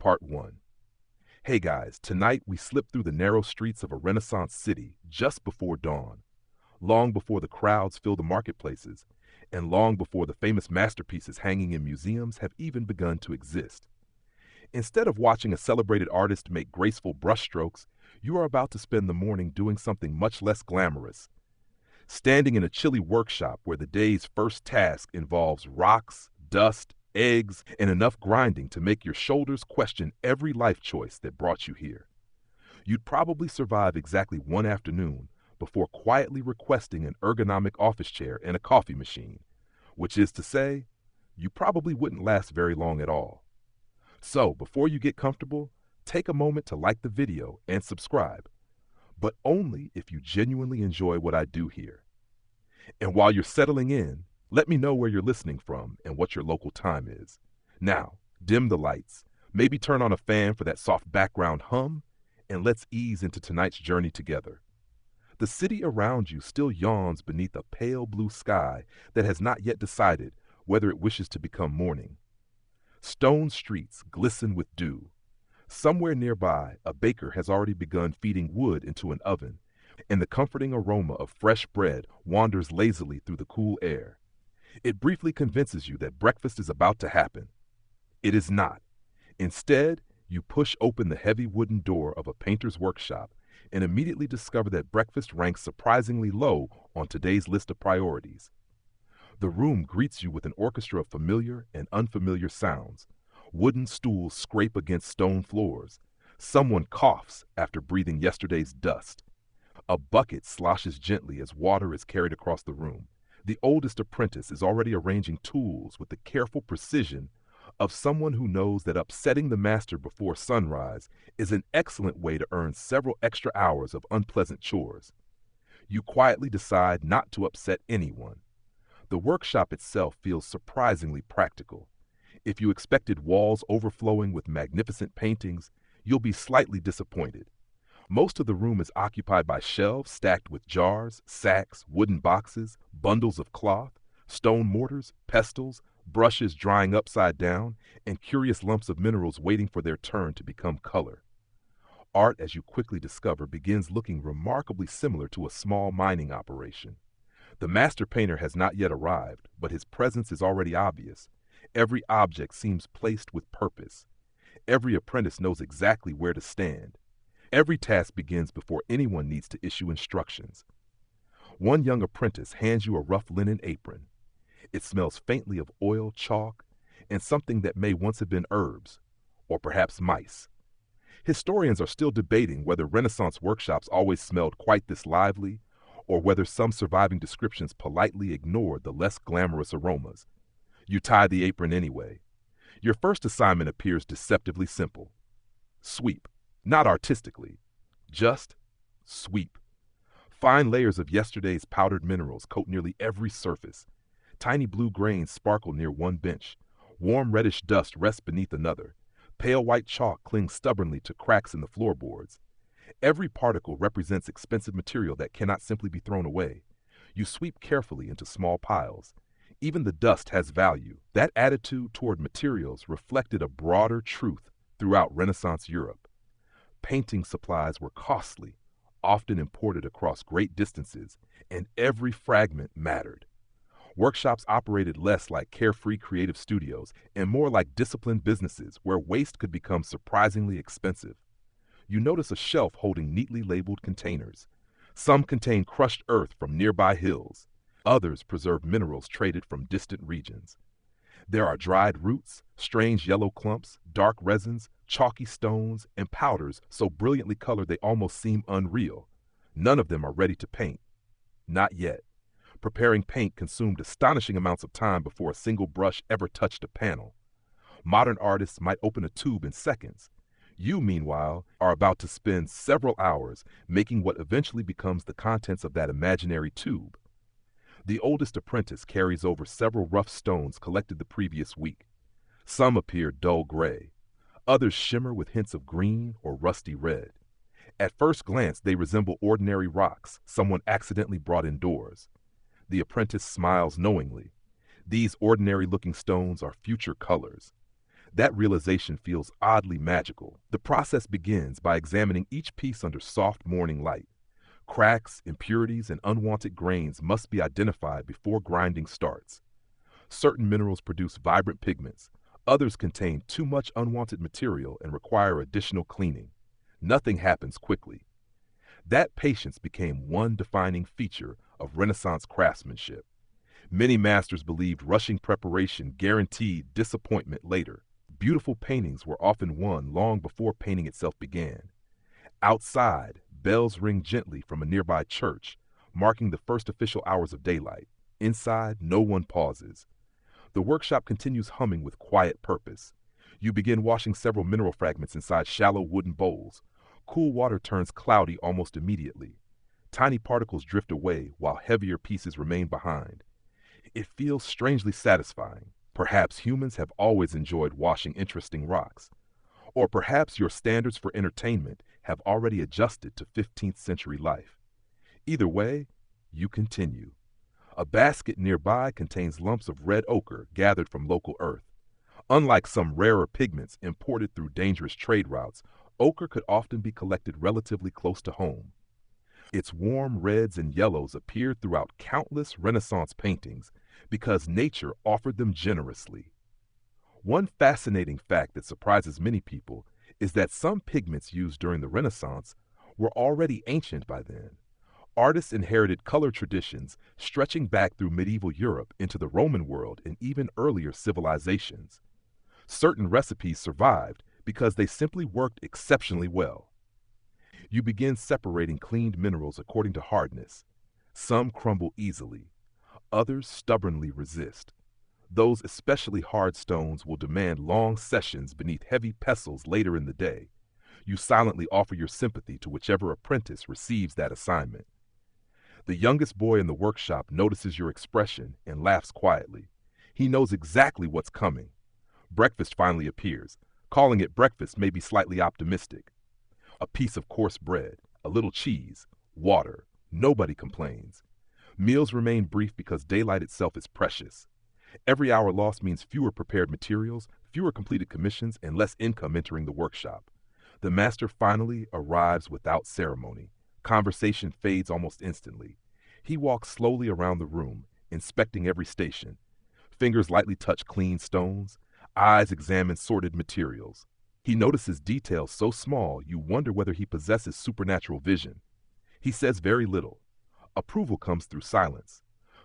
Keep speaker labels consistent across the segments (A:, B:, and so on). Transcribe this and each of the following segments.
A: Part 1. Hey guys, tonight we slip through the narrow streets of a Renaissance city just before dawn, long before the crowds fill the marketplaces, and long before the famous masterpieces hanging in museums have even begun to exist. Instead of watching a celebrated artist make graceful brushstrokes, you are about to spend the morning doing something much less glamorous. Standing in a chilly workshop where the day's first task involves rocks, dust, eggs, and enough grinding to make your shoulders question every life choice that brought you here. You'd probably survive exactly one afternoon before quietly requesting an ergonomic office chair and a coffee machine, which is to say, you probably wouldn't last very long at all. So, before you get comfortable, take a moment to like the video and subscribe, but only if you genuinely enjoy what I do here. And while you're settling in, let me know where you're listening from and what your local time is. Now, dim the lights, maybe turn on a fan for that soft background hum, and let's ease into tonight's journey together. The city around you still yawns beneath a pale blue sky that has not yet decided whether it wishes to become morning. Stone streets glisten with dew. Somewhere nearby, a baker has already begun feeding wood into an oven, and the comforting aroma of fresh bread wanders lazily through the cool air. It briefly convinces you that breakfast is about to happen. It is not. Instead, you push open the heavy wooden door of a painter's workshop and immediately discover that breakfast ranks surprisingly low on today's list of priorities. The room greets you with an orchestra of familiar and unfamiliar sounds. Wooden stools scrape against stone floors. Someone coughs after breathing yesterday's dust. A bucket sloshes gently as water is carried across the room. The oldest apprentice is already arranging tools with the careful precision of someone who knows that upsetting the master before sunrise is an excellent way to earn several extra hours of unpleasant chores. You quietly decide not to upset anyone. The workshop itself feels surprisingly practical. If you expected walls overflowing with magnificent paintings, you'll be slightly disappointed. Most of the room is occupied by shelves stacked with jars, sacks, wooden boxes, bundles of cloth, stone mortars, pestles, brushes drying upside down, and curious lumps of minerals waiting for their turn to become color. Art, as you quickly discover, begins looking remarkably similar to a small mining operation. The master painter has not yet arrived, but his presence is already obvious. Every object seems placed with purpose. Every apprentice knows exactly where to stand. Every task begins before anyone needs to issue instructions. One young apprentice hands you a rough linen apron. It smells faintly of oil, chalk, and something that may once have been herbs, or perhaps mice. Historians are still debating whether Renaissance workshops always smelled quite this lively, or whether some surviving descriptions politely ignored the less glamorous aromas. You tie the apron anyway. Your first assignment appears deceptively simple. Sweep. Not artistically, just sweep. Fine layers of yesterday's powdered minerals coat nearly every surface. Tiny blue grains sparkle near one bench. Warm reddish dust rests beneath another. Pale white chalk clings stubbornly to cracks in the floorboards. Every particle represents expensive material that cannot simply be thrown away. You sweep carefully into small piles. Even the dust has value. That attitude toward materials reflected a broader truth throughout Renaissance Europe. Painting supplies were costly, often imported across great distances, and every fragment mattered. Workshops operated less like carefree creative studios and more like disciplined businesses where waste could become surprisingly expensive. You notice a shelf holding neatly labeled containers. Some contain crushed earth from nearby hills. Others preserve minerals traded from distant regions. There are dried roots, strange yellow clumps, dark resins, chalky stones, and powders so brilliantly colored they almost seem unreal. None of them are ready to paint. Not yet. Preparing paint consumed astonishing amounts of time before a single brush ever touched a panel. Modern artists might open a tube in seconds. You, meanwhile, are about to spend several hours making what eventually becomes the contents of that imaginary tube. The oldest apprentice carries over several rough stones collected the previous week. Some appear dull gray. Others shimmer with hints of green or rusty red. At first glance, they resemble ordinary rocks someone accidentally brought indoors. The apprentice smiles knowingly. These ordinary-looking stones are future colors. That realization feels oddly magical. The process begins by examining each piece under soft morning light. Cracks, impurities, and unwanted grains must be identified before grinding starts. Certain minerals produce vibrant pigments. Others contain too much unwanted material and require additional cleaning. Nothing happens quickly. That patience became one defining feature of Renaissance craftsmanship. Many masters believed rushing preparation guaranteed disappointment later. Beautiful paintings were often won long before painting itself began. Outside, bells ring gently from a nearby church, marking the first official hours of daylight. Inside, no one pauses. The workshop continues humming with quiet purpose. You begin washing several mineral fragments inside shallow wooden bowls. Cool water turns cloudy almost immediately. Tiny particles drift away while heavier pieces remain behind. It feels strangely satisfying. Perhaps humans have always enjoyed washing interesting rocks. Or perhaps your standards for entertainment have already adjusted to 15th century life. Either way, you continue. A basket nearby contains lumps of red ochre gathered from local earth. Unlike some rarer pigments imported through dangerous trade routes, ochre could often be collected relatively close to home. Its warm reds and yellows appeared throughout countless Renaissance paintings because nature offered them generously. One fascinating fact that surprises many people is that some pigments used during the Renaissance were already ancient by then. Artists inherited color traditions stretching back through medieval Europe into the Roman world and even earlier civilizations. Certain recipes survived because they simply worked exceptionally well. You begin separating cleaned minerals according to hardness. Some crumble easily, others stubbornly resist. Those especially hard stones will demand long sessions beneath heavy pestles later in the day. You silently offer your sympathy to whichever apprentice receives that assignment. The youngest boy in the workshop notices your expression and laughs quietly. He knows exactly what's coming. Breakfast finally appears. Calling it breakfast may be slightly optimistic. A piece of coarse bread, a little cheese, water. Nobody complains. Meals remain brief because daylight itself is precious. Every hour lost means fewer prepared materials, fewer completed commissions, and less income entering the workshop. The master finally arrives without ceremony. Conversation fades almost instantly. He walks slowly around the room, inspecting every station. Fingers lightly touch clean stones. Eyes examine sorted materials. He notices details so small you wonder whether he possesses supernatural vision. He says very little. Approval comes through silence.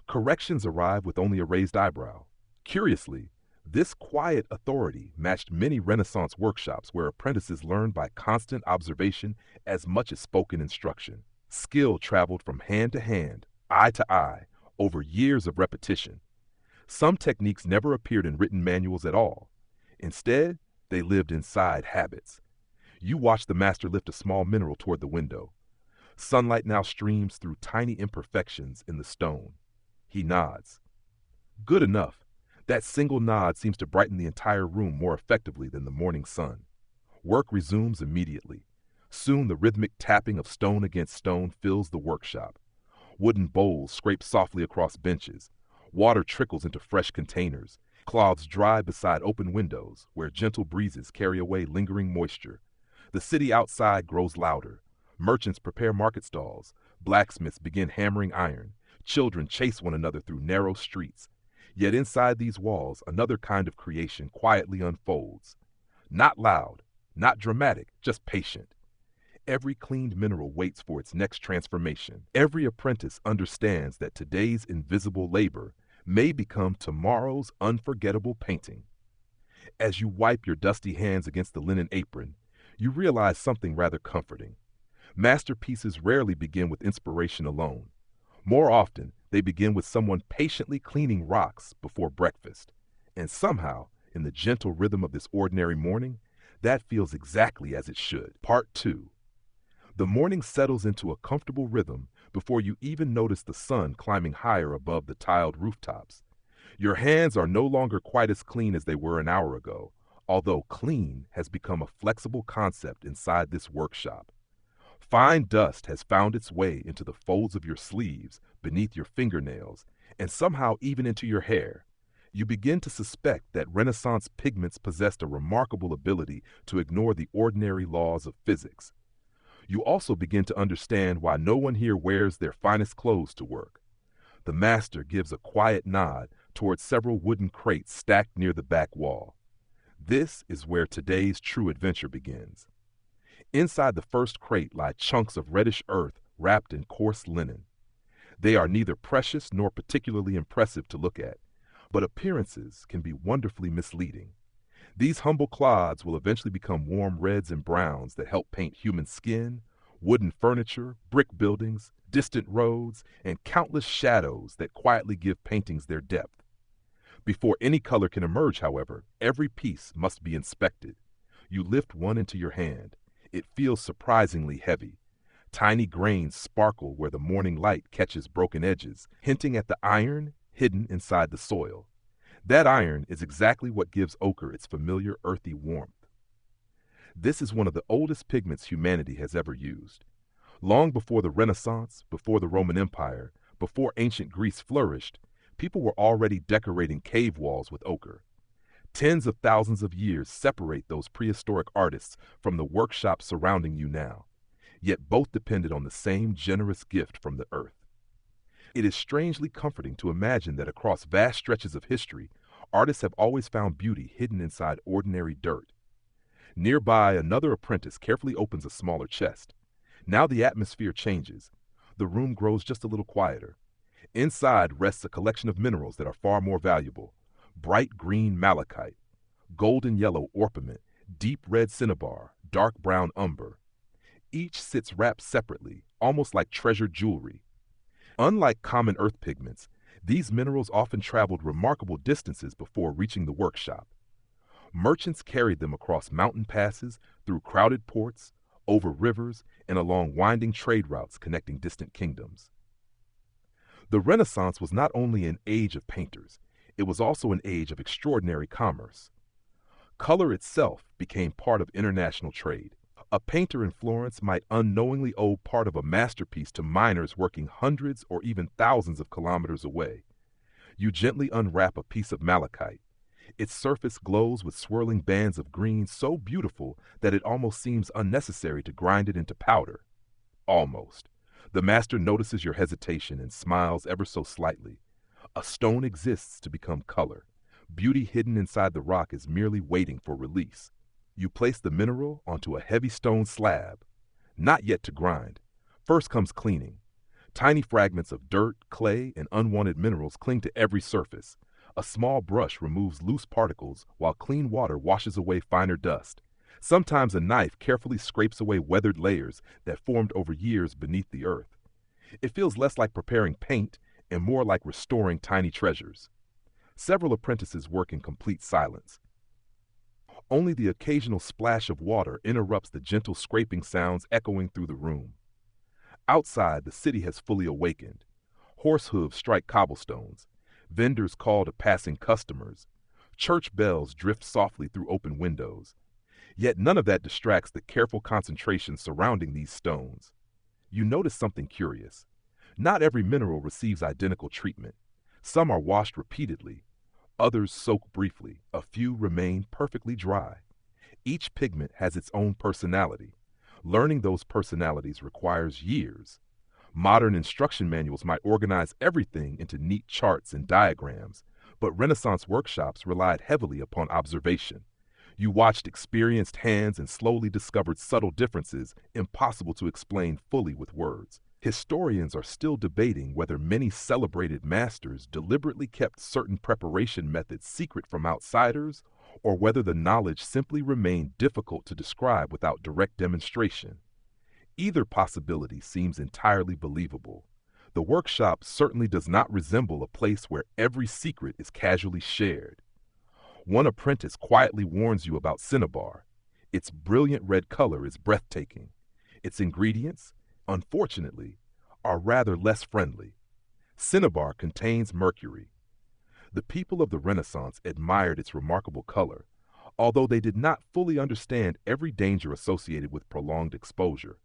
A: Corrections arrive with only a raised eyebrow. Curiously, this quiet authority matched many Renaissance workshops where apprentices learned by constant observation as much as spoken instruction. Skill traveled from hand to hand, eye to eye, over years of repetition. Some techniques never appeared in written manuals at all. Instead, they lived inside habits. You watch the master lift a small mineral toward the window. Sunlight now streams through tiny imperfections in the stone. He nods. Good enough. That single nod seems to brighten the entire room more effectively than the morning sun. Work resumes immediately. Soon the rhythmic tapping of stone against stone fills the workshop. Wooden bowls scrape softly across benches. Water trickles into fresh containers. Cloths dry beside open windows where gentle breezes carry away lingering moisture. The city outside grows louder. Merchants prepare market stalls. Blacksmiths begin hammering iron. Children chase one another through narrow streets. Yet inside these walls, another kind of creation quietly unfolds. Not loud, not dramatic, just patient. Every cleaned mineral waits for its next transformation. Every apprentice understands that today's invisible labor may become tomorrow's unforgettable painting. As you wipe your dusty hands against the linen apron, you realize something rather comforting. Masterpieces rarely begin with inspiration alone. More often, they begin with someone patiently cleaning rocks before breakfast. And somehow, in the gentle rhythm of this ordinary morning, that feels exactly as it should. Part 2. The morning settles into a comfortable rhythm before you even notice the sun climbing higher above the tiled rooftops. Your hands are no longer quite as clean as they were an hour ago, although clean has become a flexible concept inside this workshop. Fine dust has found its way into the folds of your sleeves, beneath your fingernails, and somehow even into your hair. You begin to suspect that Renaissance pigments possessed a remarkable ability to ignore the ordinary laws of physics. You also begin to understand why no one here wears their finest clothes to work. The master gives a quiet nod towards several wooden crates stacked near the back wall. This is where today's true adventure begins. Inside the first crate lie chunks of reddish earth wrapped in coarse linen. They are neither precious nor particularly impressive to look at, but appearances can be wonderfully misleading. These humble clods will eventually become warm reds and browns that help paint human skin, wooden furniture, brick buildings, distant roads, and countless shadows that quietly give paintings their depth. Before any color can emerge, however, every piece must be inspected. You lift one into your hand. It feels surprisingly heavy. Tiny grains sparkle where the morning light catches broken edges, hinting at the iron hidden inside the soil. That iron is exactly what gives ochre its familiar earthy warmth. This is one of the oldest pigments humanity has ever used. Long before the Renaissance, before the Roman Empire, before ancient Greece flourished, people were already decorating cave walls with ochre. Tens of thousands of years separate those prehistoric artists from the workshops surrounding you now. Yet both depended on the same generous gift from the earth. It is strangely comforting to imagine that across vast stretches of history, artists have always found beauty hidden inside ordinary dirt. Nearby, another apprentice carefully opens a smaller chest. Now the atmosphere changes. The room grows just a little quieter. Inside rests a collection of minerals that are far more valuable. Bright green malachite, golden yellow orpiment, deep red cinnabar, dark brown umber. Each sits wrapped separately, almost like treasured jewelry. Unlike common earth pigments, these minerals often traveled remarkable distances before reaching the workshop. Merchants carried them across mountain passes, through crowded ports, over rivers, and along winding trade routes connecting distant kingdoms. The Renaissance was not only an age of painters, it was also an age of extraordinary commerce. Color itself became part of international trade. A painter in Florence might unknowingly owe part of a masterpiece to miners working hundreds or even thousands of kilometers away. You gently unwrap a piece of malachite. Its surface glows with swirling bands of green so beautiful that it almost seems unnecessary to grind it into powder. Almost. The master notices your hesitation and smiles ever so slightly. A stone exists to become color. Beauty hidden inside the rock is merely waiting for release. You place the mineral onto a heavy stone slab. Not yet to grind. First comes cleaning. Tiny fragments of dirt, clay, and unwanted minerals cling to every surface. A small brush removes loose particles while clean water washes away finer dust. Sometimes a knife carefully scrapes away weathered layers that formed over years beneath the earth. It feels less like preparing paint and more like restoring tiny treasures. Several apprentices work in complete silence. Only the occasional splash of water interrupts the gentle scraping sounds echoing through the room. Outside, the city has fully awakened. Horse hooves strike cobblestones. Vendors call to passing customers. Church bells drift softly through open windows. Yet none of that distracts the careful concentration surrounding these stones. You notice something curious. Not every mineral receives identical treatment. Some are washed repeatedly. Others soak briefly. A few remain perfectly dry. Each pigment has its own personality. Learning those personalities requires years. Modern instruction manuals might organize everything into neat charts and diagrams, but Renaissance workshops relied heavily upon observation. You watched experienced hands and slowly discovered subtle differences impossible to explain fully with words. Historians are still debating whether many celebrated masters deliberately kept certain preparation methods secret from outsiders, or whether the knowledge simply remained difficult to describe without direct demonstration. Either possibility seems entirely believable. The workshop certainly does not resemble a place where every secret is casually shared. One apprentice quietly warns you about cinnabar. Its brilliant red color is breathtaking. Its ingredients, unfortunately, are rather less friendly. Cinnabar contains mercury. The people of the Renaissance admired its remarkable color, although they did not fully understand every danger associated with prolonged exposure.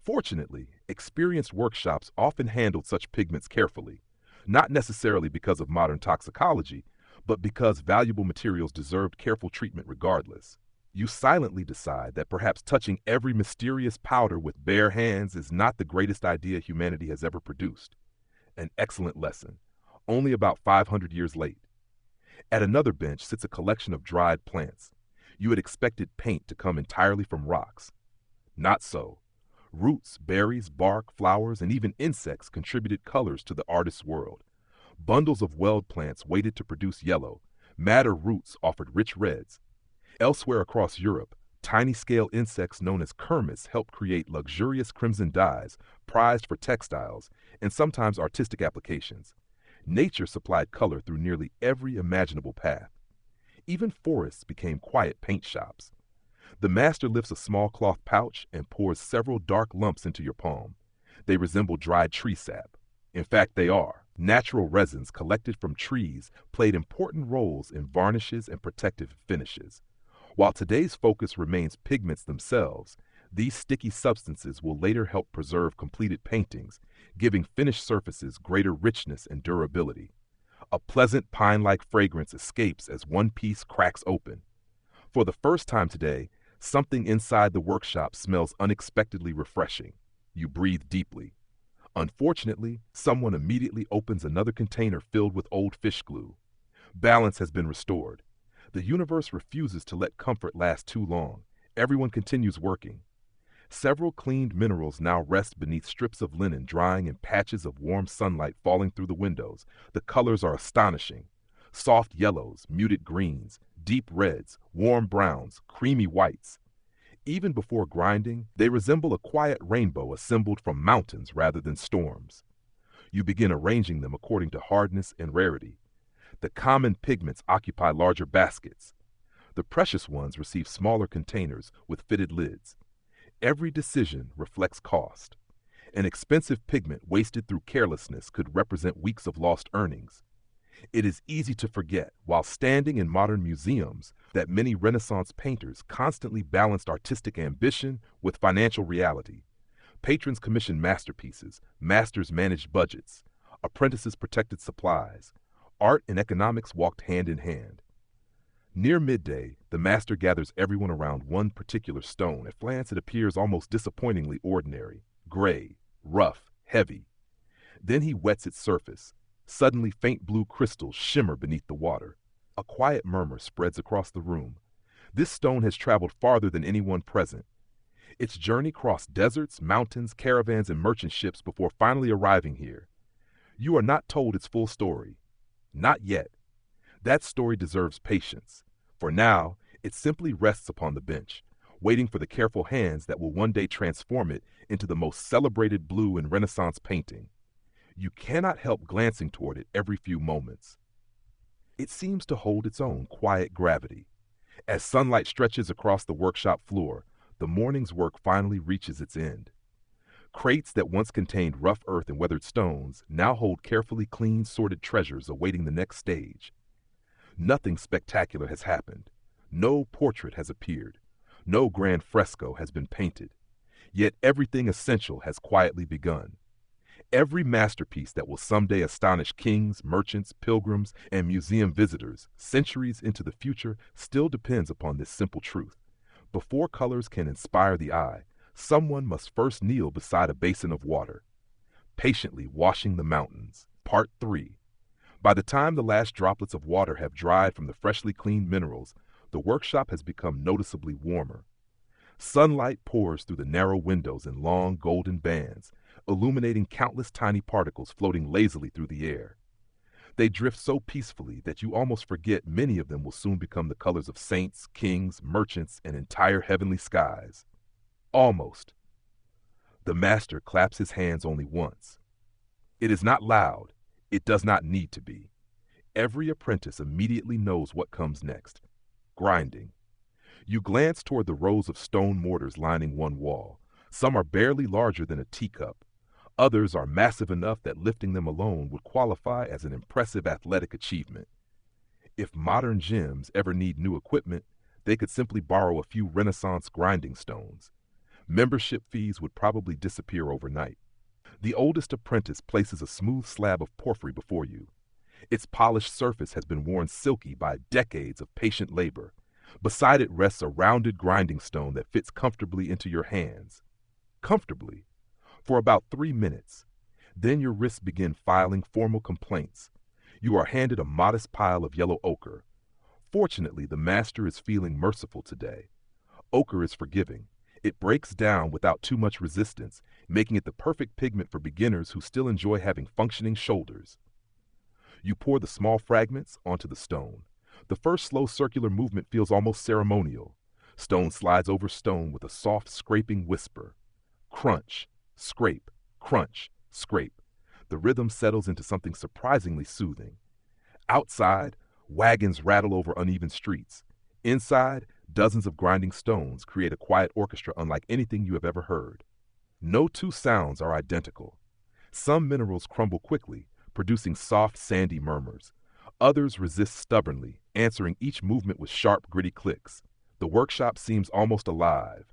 A: Fortunately, experienced workshops often handled such pigments carefully, not necessarily because of modern toxicology, but because valuable materials deserved careful treatment regardless. You silently decide that perhaps touching every mysterious powder with bare hands is not the greatest idea humanity has ever produced. An excellent lesson, only about 500 years late. At another bench sits a collection of dried plants. You had expected paint to come entirely from rocks. Not so. Roots, berries, bark, flowers, and even insects contributed colors to the artist's world. Bundles of weld plants waited to produce yellow. Madder roots offered rich reds. Elsewhere across Europe, tiny scale insects known as kermes helped create luxurious crimson dyes, prized for textiles and sometimes artistic applications. Nature supplied color through nearly every imaginable path. Even forests became quiet paint shops. The master lifts a small cloth pouch and pours several dark lumps into your palm. They resemble dried tree sap. In fact, they are. Natural resins collected from trees played important roles in varnishes and protective finishes. While today's focus remains pigments themselves, these sticky substances will later help preserve completed paintings, giving finished surfaces greater richness and durability. A pleasant pine-like fragrance escapes as one piece cracks open. For the first time today, something inside the workshop smells unexpectedly refreshing. You breathe deeply. Unfortunately, someone immediately opens another container filled with old fish glue. Balance has been restored. The universe refuses to let comfort last too long. Everyone continues working. Several cleaned minerals now rest beneath strips of linen drying in patches of warm sunlight falling through the windows. The colors are astonishing. Soft yellows, muted greens, deep reds, warm browns, creamy whites. Even before grinding, they resemble a quiet rainbow assembled from mountains rather than storms. You begin arranging them according to hardness and rarity. The common pigments occupy larger baskets. The precious ones receive smaller containers with fitted lids. Every decision reflects cost. An expensive pigment wasted through carelessness could represent weeks of lost earnings. It is easy to forget, while standing in modern museums, that many Renaissance painters constantly balanced artistic ambition with financial reality. Patrons commissioned masterpieces, masters managed budgets, apprentices protected supplies. Art and economics walked hand in hand. Near midday, the master gathers everyone around one particular stone. At glance, it appears almost disappointingly ordinary, gray, rough, heavy. Then he wets its surface. Suddenly, faint blue crystals shimmer beneath the water. A quiet murmur spreads across the room. This stone has traveled farther than anyone present. Its journey crossed deserts, mountains, caravans, and merchant ships before finally arriving here. You are not told its full story. Not yet. That story deserves patience. For now, it simply rests upon the bench, waiting for the careful hands that will one day transform it into the most celebrated blue in Renaissance painting. You cannot help glancing toward it every few moments. It seems to hold its own quiet gravity. As sunlight stretches across the workshop floor, the morning's work finally reaches its end. Crates that once contained rough earth and weathered stones now hold carefully cleaned, sorted treasures awaiting the next stage. Nothing spectacular has happened. No portrait has appeared. No grand fresco has been painted. Yet everything essential has quietly begun. Every masterpiece that will someday astonish kings, merchants, pilgrims, and museum visitors centuries into the future still depends upon this simple truth. Before colors can inspire the eye, someone must first kneel beside a basin of water, patiently washing the mountains. Part 3. By the time the last droplets of water have dried from the freshly cleaned minerals, the workshop has become noticeably warmer. Sunlight pours through the narrow windows in long golden bands, illuminating countless tiny particles floating lazily through the air. They drift so peacefully that you almost forget many of them will soon become the colors of saints, kings, merchants, and entire heavenly skies. Almost. The master claps his hands only once. It is not loud. It does not need to be. Every apprentice immediately knows what comes next. Grinding. You glance toward the rows of stone mortars lining one wall. Some are barely larger than a teacup. Others are massive enough that lifting them alone would qualify as an impressive athletic achievement. If modern gyms ever need new equipment, they could simply borrow a few Renaissance grinding stones. Membership fees would probably disappear overnight. The oldest apprentice places a smooth slab of porphyry before you. Its polished surface has been worn silky by decades of patient labor. Beside it rests a rounded grinding stone that fits comfortably into your hands. Comfortably. For about 3 minutes. Then your wrists begin filing formal complaints. You are handed a modest pile of yellow ochre. Fortunately, the master is feeling merciful today. Ochre is forgiving. It breaks down without too much resistance, making it the perfect pigment for beginners who still enjoy having functioning shoulders. You pour the small fragments onto the stone. The first slow circular movement feels almost ceremonial. Stone slides over stone with a soft scraping whisper. Crunch, scrape, crunch, scrape. The rhythm settles into something surprisingly soothing. Outside, wagons rattle over uneven streets. Inside, dozens of grinding stones create a quiet orchestra unlike anything you have ever heard. No two sounds are identical. Some minerals crumble quickly, producing soft, sandy murmurs. Others resist stubbornly, answering each movement with sharp, gritty clicks. The workshop seems almost alive,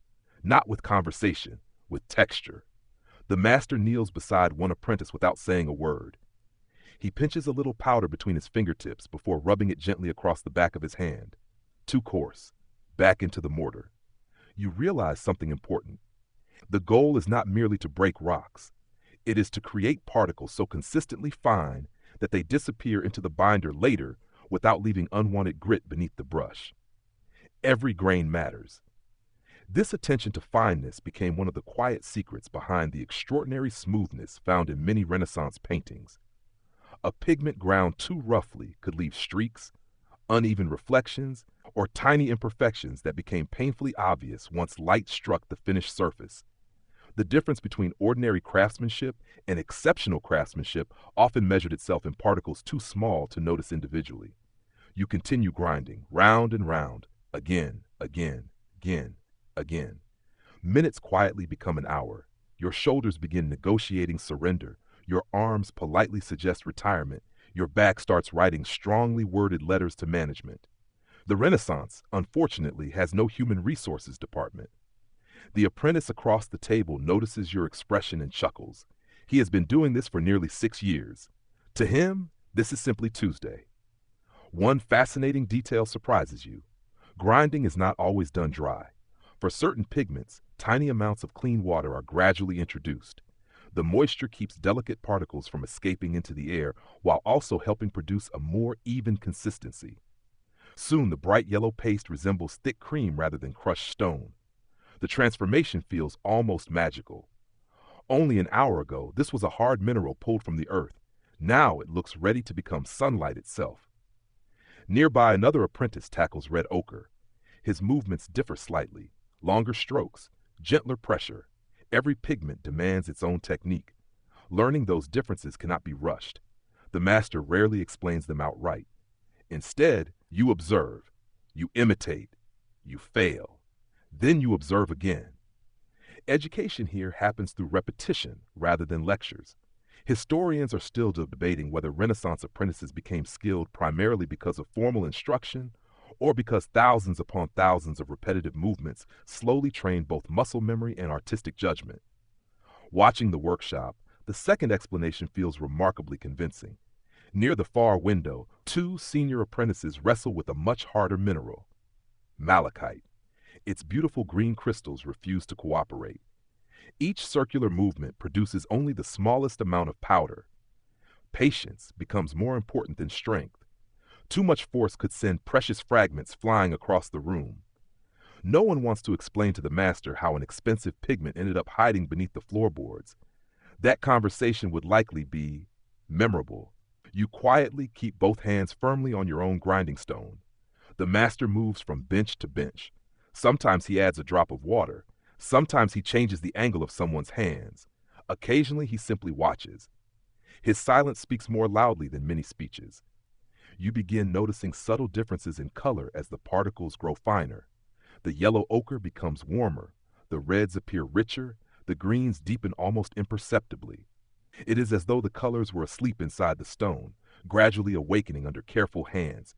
A: not with conversation, with texture. The master kneels beside one apprentice without saying a word. He pinches a little powder between his fingertips before rubbing it gently across the back of his hand. Too coarse. Back into the mortar. You realize something important. The goal is not merely to break rocks. It is to create particles so consistently fine that they disappear into the binder later without leaving unwanted grit beneath the brush. Every grain matters. This attention to fineness became one of the quiet secrets behind the extraordinary smoothness found in many Renaissance paintings. A pigment ground too roughly could leave streaks, uneven reflections, or tiny imperfections that became painfully obvious once light struck the finished surface. The difference between ordinary craftsmanship and exceptional craftsmanship often measured itself in particles too small to notice individually. You continue grinding, round and round, again, again, again, again. Minutes quietly become an hour. Your shoulders begin negotiating surrender. Your arms politely suggest retirement. Your back starts writing strongly worded letters to management. The Renaissance, unfortunately, has no human resources department. The apprentice across the table notices your expression and chuckles. He has been doing this for nearly 6 years. To him, this is simply Tuesday. One fascinating detail surprises you. Grinding is not always done dry. For certain pigments, tiny amounts of clean water are gradually introduced. The moisture keeps delicate particles from escaping into the air while also helping produce a more even consistency. Soon the bright yellow paste resembles thick cream rather than crushed stone. The transformation feels almost magical. Only an hour ago, this was a hard mineral pulled from the earth. Now it looks ready to become sunlight itself. Nearby, another apprentice tackles red ochre. His movements differ slightly. Longer strokes, gentler pressure. Every pigment demands its own technique. Learning those differences cannot be rushed. The master rarely explains them outright. Instead, you observe, you imitate, you fail. Then you observe again. Education here happens through repetition rather than lectures. Historians are still debating whether Renaissance apprentices became skilled primarily because of formal instruction or because thousands upon thousands of repetitive movements slowly trained both muscle memory and artistic judgment. Watching the workshop, the second explanation feels remarkably convincing. Near the far window, 2 senior apprentices wrestle with a much harder mineral, malachite. Its beautiful green crystals refuse to cooperate. Each circular movement produces only the smallest amount of powder. Patience becomes more important than strength. Too much force could send precious fragments flying across the room. No one wants to explain to the master how an expensive pigment ended up hiding beneath the floorboards. That conversation would likely be memorable. You quietly keep both hands firmly on your own grinding stone. The master moves from bench to bench. Sometimes he adds a drop of water. Sometimes he changes the angle of someone's hands. Occasionally he simply watches. His silence speaks more loudly than many speeches. You begin noticing subtle differences in color as the particles grow finer. The yellow ochre becomes warmer. The reds appear richer. The greens deepen almost imperceptibly. It is as though the colors were asleep inside the stone, gradually awakening under careful hands.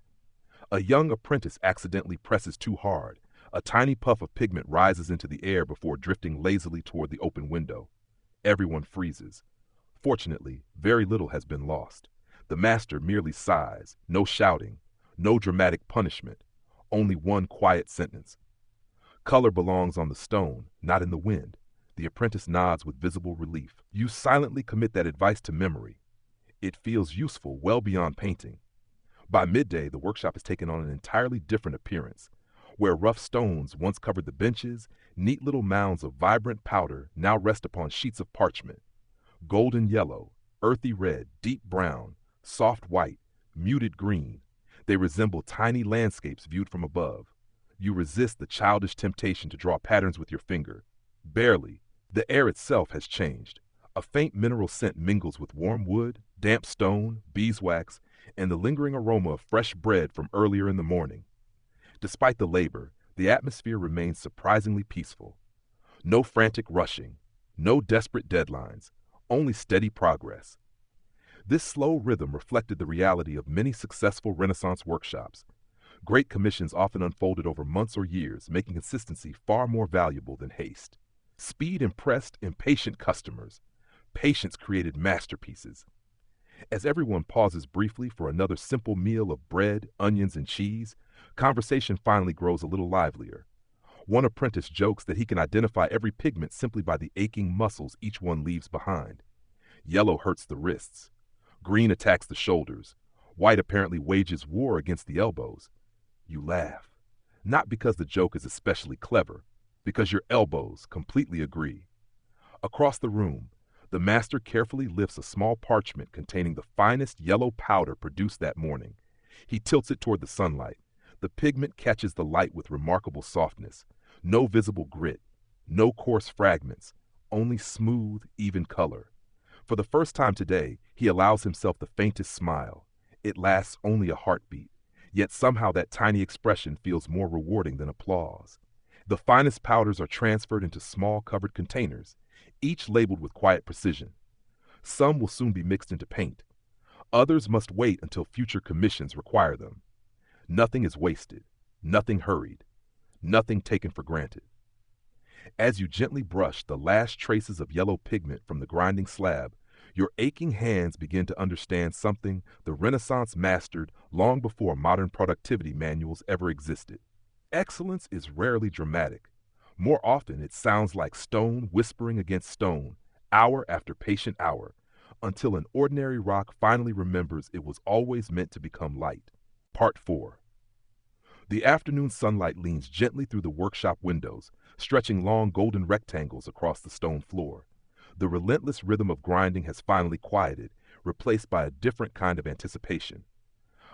A: A young apprentice accidentally presses too hard. A tiny puff of pigment rises into the air before drifting lazily toward the open window. Everyone freezes. Fortunately, very little has been lost. The master merely sighs, no shouting, no dramatic punishment, only one quiet sentence. Color belongs on the stone, not in the wind. The apprentice nods with visible relief. You silently commit that advice to memory. It feels useful well beyond painting. By midday, the workshop has taken on an entirely different appearance. Where rough stones once covered the benches, neat little mounds of vibrant powder now rest upon sheets of parchment. Golden yellow, earthy red, deep brown, soft white, muted green. They resemble tiny landscapes viewed from above. You resist the childish temptation to draw patterns with your finger. Barely. The air itself has changed. A faint mineral scent mingles with warm wood, damp stone, beeswax, and the lingering aroma of fresh bread from earlier in the morning. Despite the labor, the atmosphere remains surprisingly peaceful. No frantic rushing, no desperate deadlines, only steady progress. This slow rhythm reflected the reality of many successful Renaissance workshops. Great commissions often unfolded over months or years, making consistency far more valuable than haste. Speed impressed impatient customers. Patience created masterpieces. As everyone pauses briefly for another simple meal of bread, onions, and cheese, conversation finally grows a little livelier. One apprentice jokes that he can identify every pigment simply by the aching muscles each one leaves behind. Yellow hurts the wrists. Green attacks the shoulders. White apparently wages war against the elbows. You laugh. Not because the joke is especially clever, because your elbows completely agree. Across the room, the master carefully lifts a small parchment containing the finest yellow powder produced that morning. He tilts it toward the sunlight. The pigment catches the light with remarkable softness. No visible grit, no coarse fragments, only smooth, even color. For the first time today, he allows himself the faintest smile. It lasts only a heartbeat, yet somehow that tiny expression feels more rewarding than applause. The finest powders are transferred into small covered containers, each labeled with quiet precision. Some will soon be mixed into paint. Others must wait until future commissions require them. Nothing is wasted, nothing hurried, nothing taken for granted. As you gently brush the last traces of yellow pigment from the grinding slab, your aching hands begin to understand something the Renaissance mastered long before modern productivity manuals ever existed. Excellence is rarely dramatic. More often, it sounds like stone whispering against stone, hour after patient hour, until an ordinary rock finally remembers it was always meant to become light. Part 4. The afternoon sunlight leans gently through the workshop windows, stretching long golden rectangles across the stone floor. The relentless rhythm of grinding has finally quieted, replaced by a different kind of anticipation.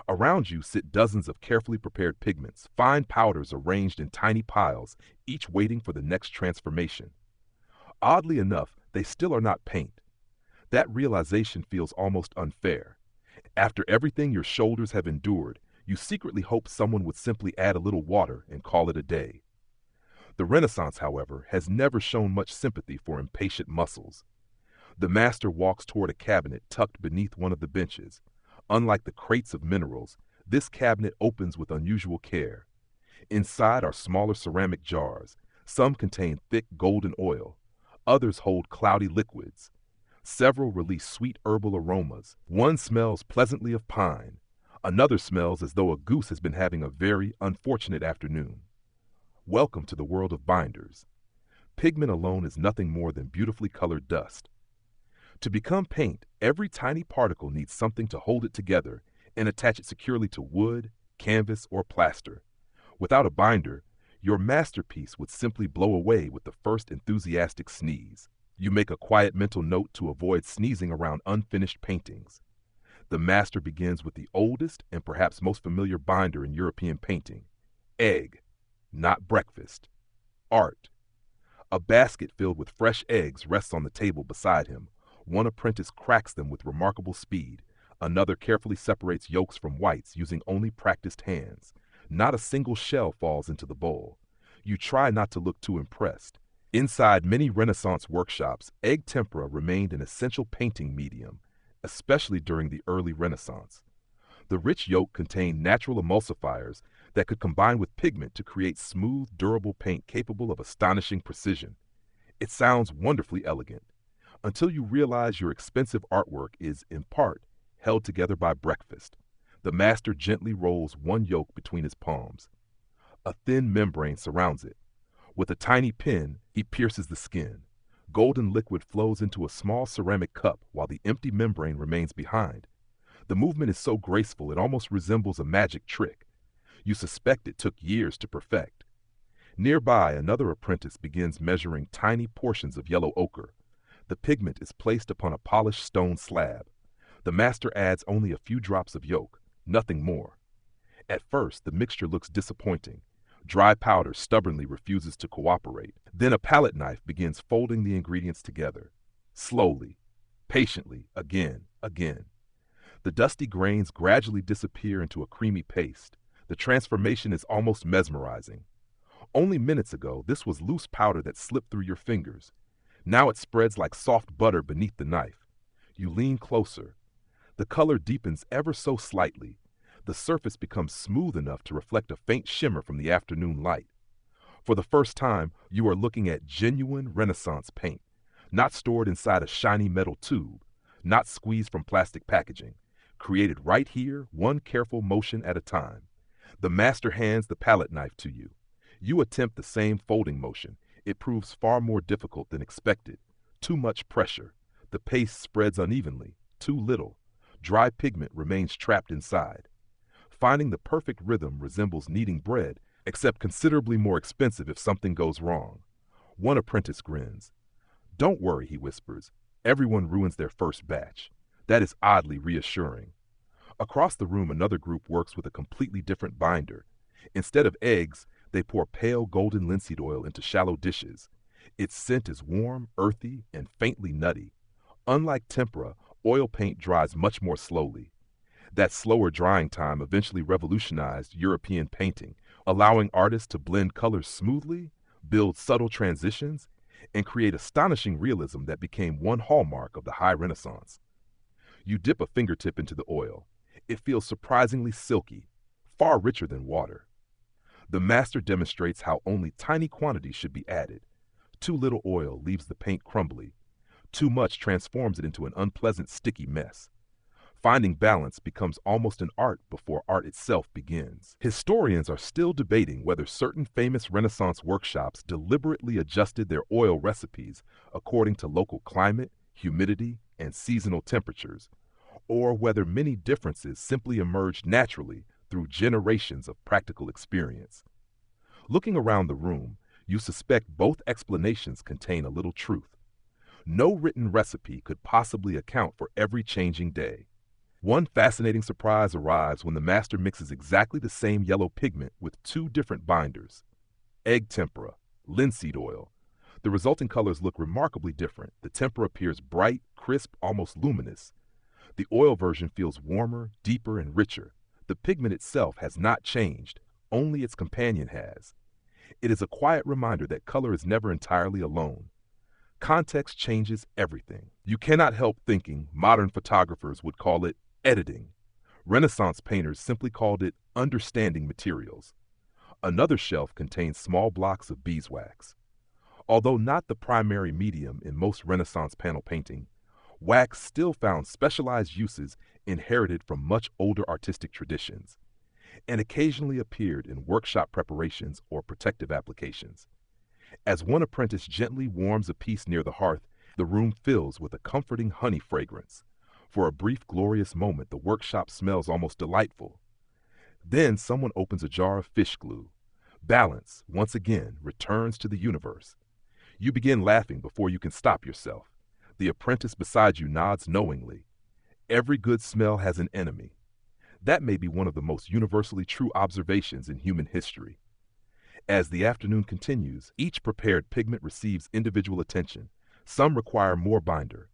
A: Around you sit dozens of carefully prepared pigments, fine powders arranged in tiny piles, each waiting for the next transformation. Oddly enough, they still are not paint. That realization feels almost unfair. After everything your shoulders have endured, you secretly hope someone would simply add a little water and call it a day. The Renaissance, however, has never shown much sympathy for impatient muscles. The master walks toward a cabinet tucked beneath one of the benches. Unlike the crates of minerals, this cabinet opens with unusual care. Inside are smaller ceramic jars. Some contain thick golden oil. Others hold cloudy liquids. Several release sweet herbal aromas. One smells pleasantly of pine. Another smells as though a goose has been having a very unfortunate afternoon. Welcome to the world of binders. Pigment alone is nothing more than beautifully colored dust. To become paint, every tiny particle needs something to hold it together and attach it securely to wood, canvas, or plaster. Without a binder, your masterpiece would simply blow away with the first enthusiastic sneeze. You make a quiet mental note to avoid sneezing around unfinished paintings. The master begins with the oldest and perhaps most familiar binder in European painting. Egg, not breakfast. Art. A basket filled with fresh eggs rests on the table beside him. One apprentice cracks them with remarkable speed. Another carefully separates yolks from whites using only practiced hands. Not a single shell falls into the bowl. You try not to look too impressed. Inside many Renaissance workshops, egg tempera remained an essential painting medium, especially during the early Renaissance. The rich yolk contained natural emulsifiers that could combine with pigment to create smooth, durable paint capable of astonishing precision. It sounds wonderfully elegant, until you realize your expensive artwork is, in part, held together by breakfast. The master gently rolls one yolk between his palms. A thin membrane surrounds it. With a tiny pin, he pierces the skin. Golden liquid flows into a small ceramic cup while the empty membrane remains behind. The movement is so graceful it almost resembles a magic trick. You suspect it took years to perfect. Nearby, another apprentice begins measuring tiny portions of yellow ochre. The pigment is placed upon a polished stone slab. The master adds only a few drops of yolk, nothing more. At first, the mixture looks disappointing. Dry powder stubbornly refuses to cooperate. Then a palette knife begins folding the ingredients together. Slowly, patiently, again. The dusty grains gradually disappear into a creamy paste. The transformation is almost mesmerizing. Only minutes ago, this was loose powder that slipped through your fingers. Now it spreads like soft butter beneath the knife. You lean closer. The color deepens ever so slightly. The surface becomes smooth enough to reflect a faint shimmer from the afternoon light. For the first time, you are looking at genuine Renaissance paint, not stored inside a shiny metal tube, not squeezed from plastic packaging, created right here, one careful motion at a time. The master hands the palette knife to you. You attempt the same folding motion. It proves far more difficult than expected. Too much pressure. The paste spreads unevenly. Too little. Dry pigment remains trapped inside. Finding the perfect rhythm resembles kneading bread, except considerably more expensive if something goes wrong. One apprentice grins. "Don't worry," he whispers. "Everyone ruins their first batch." That is oddly reassuring. Across the room, another group works with a completely different binder. Instead of eggs, they pour pale golden linseed oil into shallow dishes. Its scent is warm, earthy, and faintly nutty. Unlike tempera, oil paint dries much more slowly. That slower drying time eventually revolutionized European painting, allowing artists to blend colors smoothly, build subtle transitions, and create astonishing realism that became one hallmark of the High Renaissance. You dip a fingertip into the oil. It feels surprisingly silky, far richer than water. The master demonstrates how only tiny quantities should be added. Too little oil leaves the paint crumbly. Too much transforms it into an unpleasant, sticky mess. Finding balance becomes almost an art before art itself begins. Historians are still debating whether certain famous Renaissance workshops deliberately adjusted their oil recipes according to local climate, humidity, and seasonal temperatures, or whether many differences simply emerged naturally through generations of practical experience. Looking around the room, you suspect both explanations contain a little truth. No written recipe could possibly account for every changing day. One fascinating surprise arrives when the master mixes exactly the same yellow pigment with two different binders. Egg tempera, linseed oil. The resulting colors look remarkably different. The tempera appears bright, crisp, almost luminous. The oil version feels warmer, deeper, and richer. The pigment itself has not changed, only its companion has. It is a quiet reminder that color is never entirely alone. Context changes everything. You cannot help thinking modern photographers would call it editing. Renaissance painters simply called it understanding materials. Another shelf contains small blocks of beeswax. Although not the primary medium in most Renaissance panel painting, wax still found specialized uses inherited from much older artistic traditions, and occasionally appeared in workshop preparations or protective applications. As one apprentice gently warms a piece near the hearth, the room fills with a comforting honey fragrance. For a brief, glorious moment, the workshop smells almost delightful. Then someone opens a jar of fish glue. Balance, once again, returns to the universe. You begin laughing before you can stop yourself. The apprentice beside you nods knowingly. Every good smell has an enemy. That may be one of the most universally true observations in human history. As the afternoon continues, each prepared pigment receives individual attention. Some require more binder.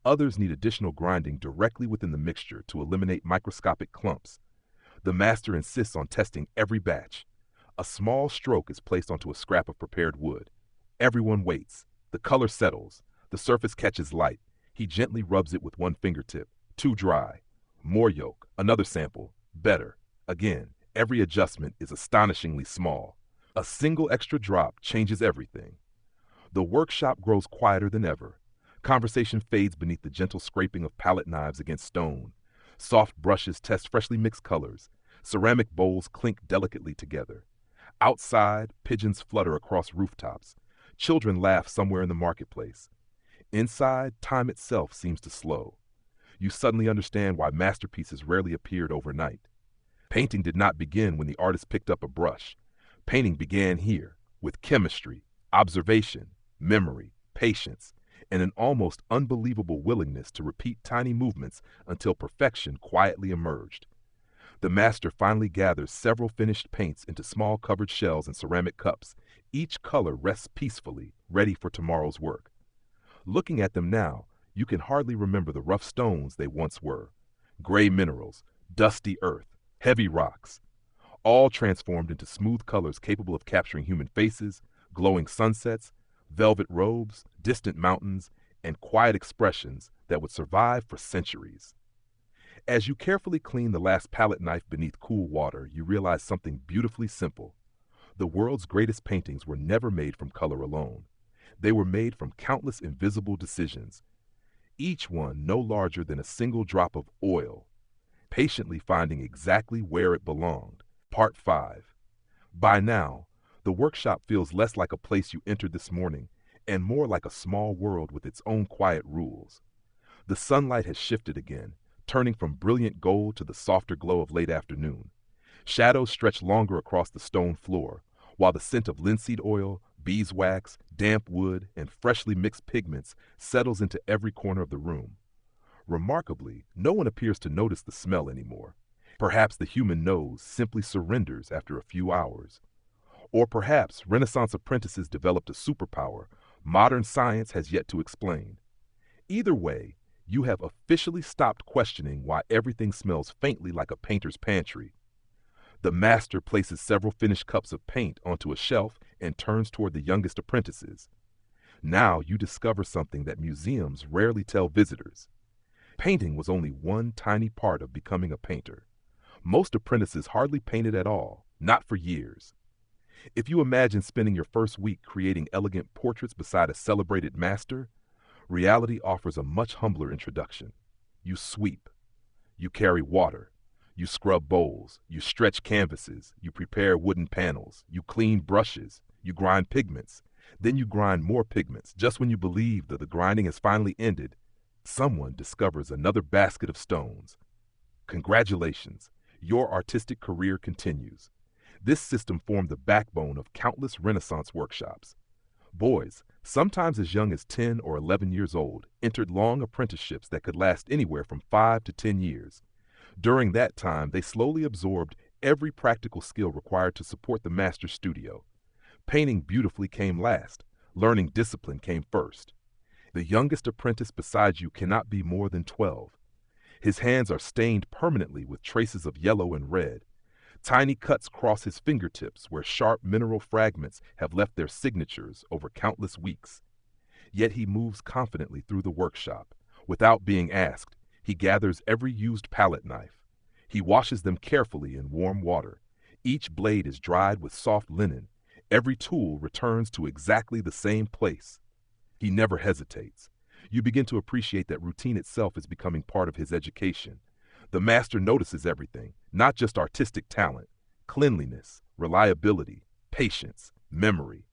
A: Others need additional grinding directly within the mixture to eliminate microscopic clumps. The master insists on testing every batch. A small stroke is placed onto a scrap of prepared wood. Everyone waits. The color settles. The surface catches light. He gently rubs it with one fingertip. Too dry. More yolk. Another sample. Better. Again. Every adjustment is astonishingly small. A single extra drop changes everything. The workshop grows quieter than ever. Conversation fades beneath the gentle scraping of palette knives against stone. Soft brushes test freshly mixed colors. Ceramic bowls clink delicately together. Outside, pigeons flutter across rooftops. Children laugh somewhere in the marketplace. Inside, time itself seems to slow. You suddenly understand why masterpieces rarely appeared overnight. Painting did not begin when the artist picked up a brush. Painting began here, with chemistry, observation, memory, patience, and an almost unbelievable willingness to repeat tiny movements until perfection quietly emerged. The master finally gathers several finished paints into small covered shells and ceramic cups. Each color rests peacefully, ready for tomorrow's work. Looking at them now, you can hardly remember the rough stones they once were. Gray minerals, dusty earth, heavy rocks, all transformed into smooth colors capable of capturing human faces, glowing sunsets, velvet robes, distant mountains, and quiet expressions that would survive for centuries. As you carefully clean the last palette knife beneath cool water, you realize something beautifully simple. The world's greatest paintings were never made from color alone. They were made from countless invisible decisions, each one no larger than a single drop of oil, patiently finding exactly where it belonged. Part 5. By now, the workshop feels less like a place you entered this morning and more like a small world with its own quiet rules. The sunlight has shifted again, turning from brilliant gold to the softer glow of late afternoon. Shadows stretch longer across the stone floor, while the scent of linseed oil, beeswax, damp wood, and freshly mixed pigments settles into every corner of the room. Remarkably, no one appears to notice the smell anymore. Perhaps the human nose simply surrenders after a few hours. Or perhaps Renaissance apprentices developed a superpower modern science has yet to explain. Either way, you have officially stopped questioning why everything smells faintly like a painter's pantry. The master places several finished cups of paint onto a shelf and turns toward the youngest apprentices. Now you discover something that museums rarely tell visitors. Painting was only one tiny part of becoming a painter. Most apprentices hardly painted at all, not for years. If you imagine spending your first week creating elegant portraits beside a celebrated master, reality offers a much humbler introduction. You sweep. You carry water. You scrub bowls. You stretch canvases. You prepare wooden panels. You clean brushes. You grind pigments. Then you grind more pigments. Just when you believe that the grinding has finally ended, someone discovers another basket of stones. Congratulations. Your artistic career continues. This system formed the backbone of countless Renaissance workshops. Boys, sometimes as young as 10 or 11 years old, entered long apprenticeships that could last anywhere from 5 to 10 years. During that time, they slowly absorbed every practical skill required to support the master's studio. Painting beautifully came last. Learning discipline came first. The youngest apprentice beside you cannot be more than 12. His hands are stained permanently with traces of yellow and red. Tiny cuts cross his fingertips where sharp mineral fragments have left their signatures over countless weeks. Yet he moves confidently through the workshop. Without being asked, he gathers every used palette knife. He washes them carefully in warm water. Each blade is dried with soft linen. Every tool returns to exactly the same place. He never hesitates. You begin to appreciate that routine itself is becoming part of his education. The master notices everything, not just artistic talent, cleanliness, reliability, patience, memory.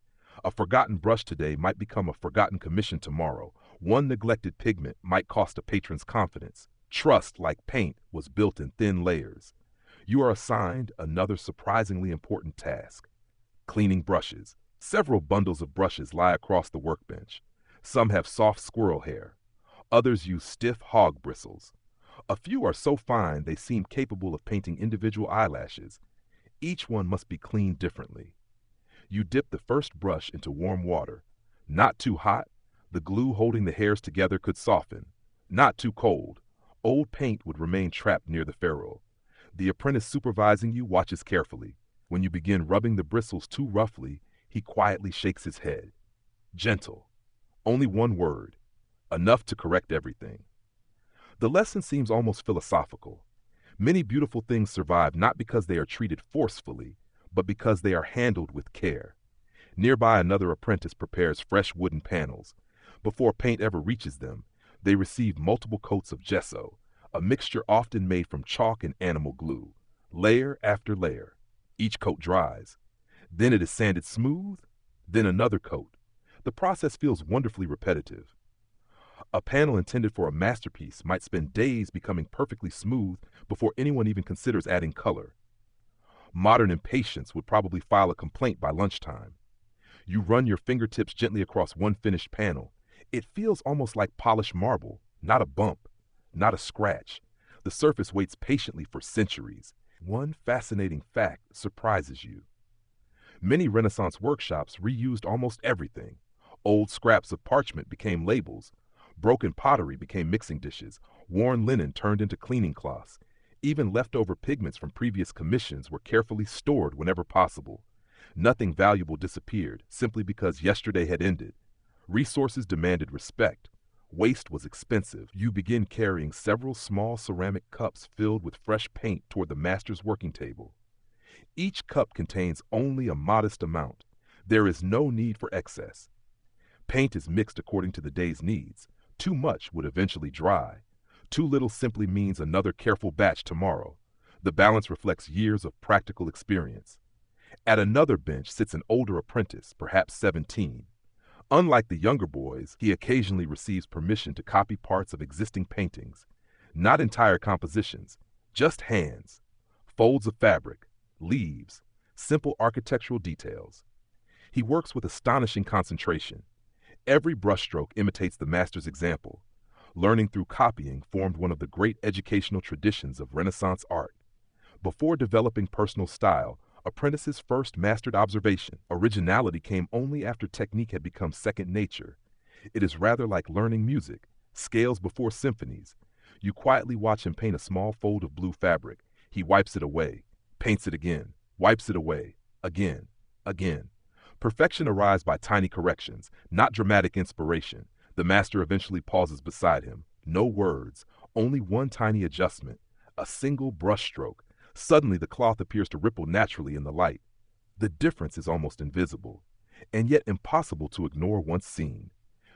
A: A forgotten brush today might become a forgotten commission tomorrow. One neglected pigment might cost a patron's confidence. Trust, like paint, was built in thin layers. You are assigned another surprisingly important task: cleaning brushes. Several bundles of brushes lie across the workbench. Some have soft squirrel hair. Others use stiff hog bristles. A few are so fine they seem capable of painting individual eyelashes. Each one must be cleaned differently. You dip the first brush into warm water. Not too hot, the glue holding the hairs together could soften. Not too cold, old paint would remain trapped near the ferrule. The apprentice supervising you watches carefully. When you begin rubbing the bristles too roughly, he quietly shakes his head. Gentle. Only one word. Enough to correct everything. The lesson seems almost philosophical. Many beautiful things survive not because they are treated forcefully, but because they are handled with care. Nearby, another apprentice prepares fresh wooden panels. Before paint ever reaches them, they receive multiple coats of gesso, a mixture often made from chalk and animal glue, layer after layer. Each coat dries. Then it is sanded smooth, then another coat. The process feels wonderfully repetitive. A panel intended for a masterpiece might spend days becoming perfectly smooth before anyone even considers adding color. Modern impatience would probably file a complaint by lunchtime. You run your fingertips gently across one finished panel. It feels almost like polished marble, not a bump, not a scratch. The surface waits patiently for centuries. One fascinating fact surprises you. Many Renaissance workshops reused almost everything. Old scraps of parchment became labels. Broken pottery became mixing dishes. Worn linen turned into cleaning cloths. Even leftover pigments from previous commissions were carefully stored whenever possible. Nothing valuable disappeared simply because yesterday had ended. Resources demanded respect. Waste was expensive. You begin carrying several small ceramic cups filled with fresh paint toward the master's working table. Each cup contains only a modest amount. There is no need for excess. Paint is mixed according to the day's needs. Too much would eventually dry. Too little simply means another careful batch tomorrow. The balance reflects years of practical experience. At another bench sits an older apprentice, perhaps 17. Unlike the younger boys, he occasionally receives permission to copy parts of existing paintings. Not entire compositions, just hands, folds of fabric, leaves, simple architectural details. He works with astonishing concentration. Every brushstroke imitates the master's example. Learning through copying formed one of the great educational traditions of Renaissance art. Before developing personal style, apprentices first mastered observation. Originality came only after technique had become second nature. It is rather like learning music, scales before symphonies. You quietly watch him paint a small fold of blue fabric. He wipes it away, paints it again, wipes it away, again, again. Perfection arrives by tiny corrections, not dramatic inspiration. The master eventually pauses beside him. No words, only one tiny adjustment, a single brush stroke. Suddenly the cloth appears to ripple naturally in the light. The difference is almost invisible, and yet impossible to ignore once seen.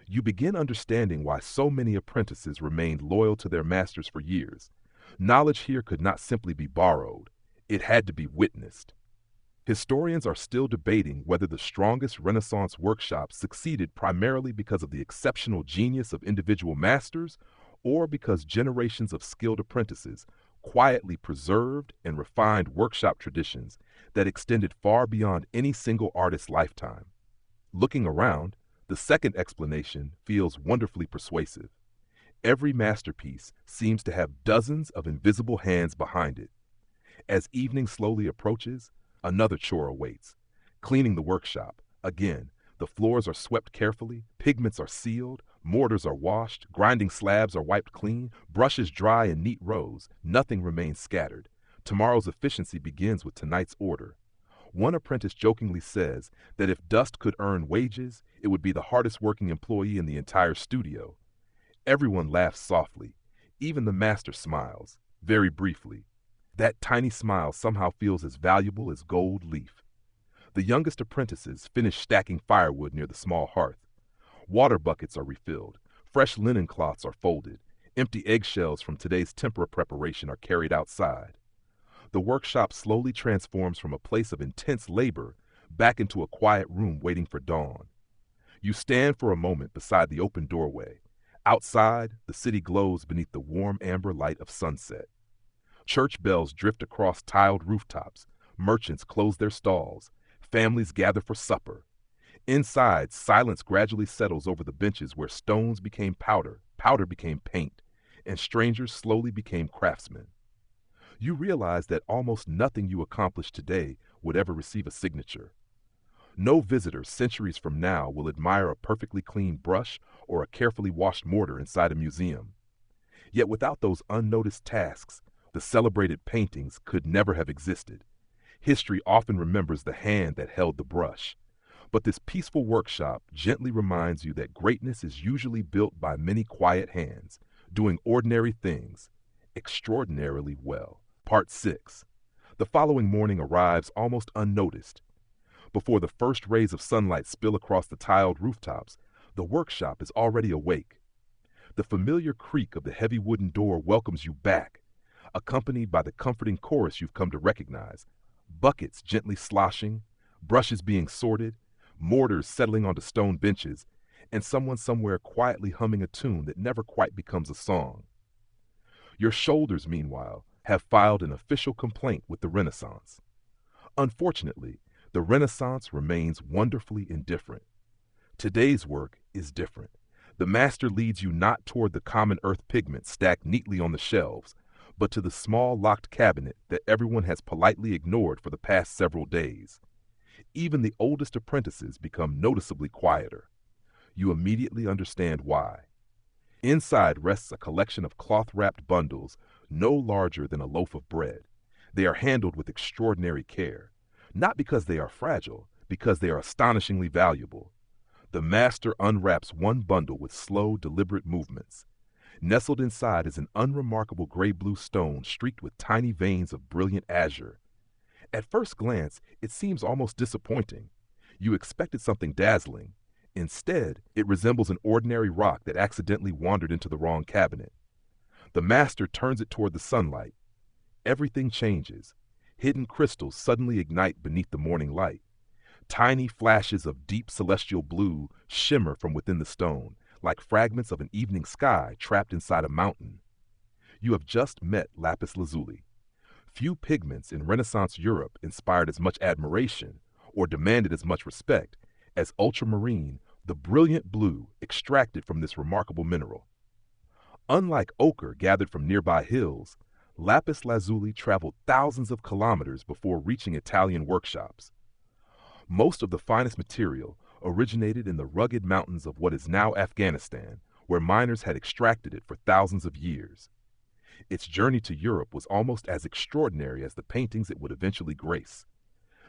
A: You begin understanding why so many apprentices remained loyal to their masters for years. Knowledge here could not simply be borrowed. It had to be witnessed. Historians are still debating whether the strongest Renaissance workshops succeeded primarily because of the exceptional genius of individual masters or because generations of skilled apprentices quietly preserved and refined workshop traditions that extended far beyond any single artist's lifetime. Looking around, the second explanation feels wonderfully persuasive. Every masterpiece seems to have dozens of invisible hands behind it. As evening slowly approaches, another chore awaits. Cleaning the workshop. Again, the floors are swept carefully, pigments are sealed, mortars are washed, grinding slabs are wiped clean, brushes dry in neat rows. Nothing remains scattered. Tomorrow's efficiency begins with tonight's order. One apprentice jokingly says that if dust could earn wages, it would be the hardest working employee in the entire studio. Everyone laughs softly. Even the master smiles, very briefly. That tiny smile somehow feels as valuable as gold leaf. The youngest apprentices finish stacking firewood near the small hearth. Water buckets are refilled. Fresh linen cloths are folded. Empty eggshells from today's tempera preparation are carried outside. The workshop slowly transforms from a place of intense labor back into a quiet room waiting for dawn. You stand for a moment beside the open doorway. Outside, the city glows beneath the warm amber light of sunset. Church bells drift across tiled rooftops. Merchants close their stalls. Families gather for supper. Inside, silence gradually settles over the benches where stones became powder, powder became paint, and strangers slowly became craftsmen. You realize that almost nothing you accomplish today would ever receive a signature. No visitor centuries from now will admire a perfectly clean brush or a carefully washed mortar inside a museum. Yet without those unnoticed tasks, the celebrated paintings could never have existed. History often remembers the hand that held the brush. But this peaceful workshop gently reminds you that greatness is usually built by many quiet hands, doing ordinary things extraordinarily well. Part 6. The following morning arrives almost unnoticed. Before the first rays of sunlight spill across the tiled rooftops, the workshop is already awake. The familiar creak of the heavy wooden door welcomes you back, accompanied by the comforting chorus you've come to recognize. Buckets gently sloshing, brushes being sorted, mortars settling onto stone benches, and someone somewhere quietly humming a tune that never quite becomes a song. Your shoulders, meanwhile, have filed an official complaint with the Renaissance. Unfortunately, the Renaissance remains wonderfully indifferent. Today's work is different. The master leads you not toward the common earth pigments stacked neatly on the shelves, but to the small locked cabinet that everyone has politely ignored for the past several days. Even the oldest apprentices become noticeably quieter. You immediately understand why. Inside rests a collection of cloth-wrapped bundles no larger than a loaf of bread. They are handled with extraordinary care, not because they are fragile, because they are astonishingly valuable. The master unwraps one bundle with slow, deliberate movements. Nestled inside is an unremarkable gray-blue stone streaked with tiny veins of brilliant azure. At first glance, it seems almost disappointing. You expected something dazzling. Instead, it resembles an ordinary rock that accidentally wandered into the wrong cabinet. The master turns it toward the sunlight. Everything changes. Hidden crystals suddenly ignite beneath the morning light. Tiny flashes of deep celestial blue shimmer from within the stone, like fragments of an evening sky trapped inside a mountain. You have just met lapis lazuli. Few pigments in Renaissance Europe inspired as much admiration or demanded as much respect as ultramarine, the brilliant blue extracted from this remarkable mineral. Unlike ochre gathered from nearby hills, lapis lazuli traveled thousands of kilometers before reaching Italian workshops. Most of the finest material originated in the rugged mountains of what is now Afghanistan, where miners had extracted it for thousands of years. Its journey to Europe was almost as extraordinary as the paintings it would eventually grace.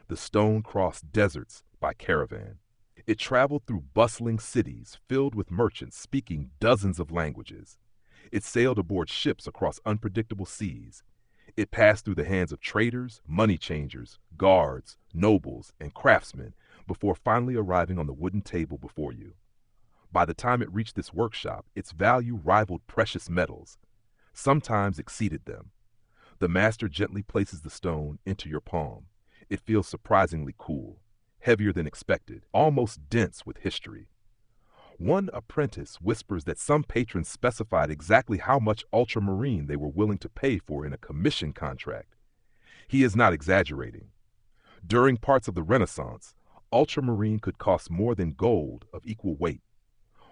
A: The stone crossed deserts by caravan. It traveled through bustling cities filled with merchants speaking dozens of languages. It sailed aboard ships across unpredictable seas. It passed through the hands of traders, money changers, guards, nobles, and craftsmen before finally arriving on the wooden table before you. By the time it reached this workshop, its value rivaled precious metals, sometimes exceeded them. The master gently places the stone into your palm. It feels surprisingly cool, heavier than expected, almost dense with history. One apprentice whispers that some patrons specified exactly how much ultramarine they were willing to pay for in a commission contract. He is not exaggerating. During parts of the Renaissance, ultramarine could cost more than gold of equal weight.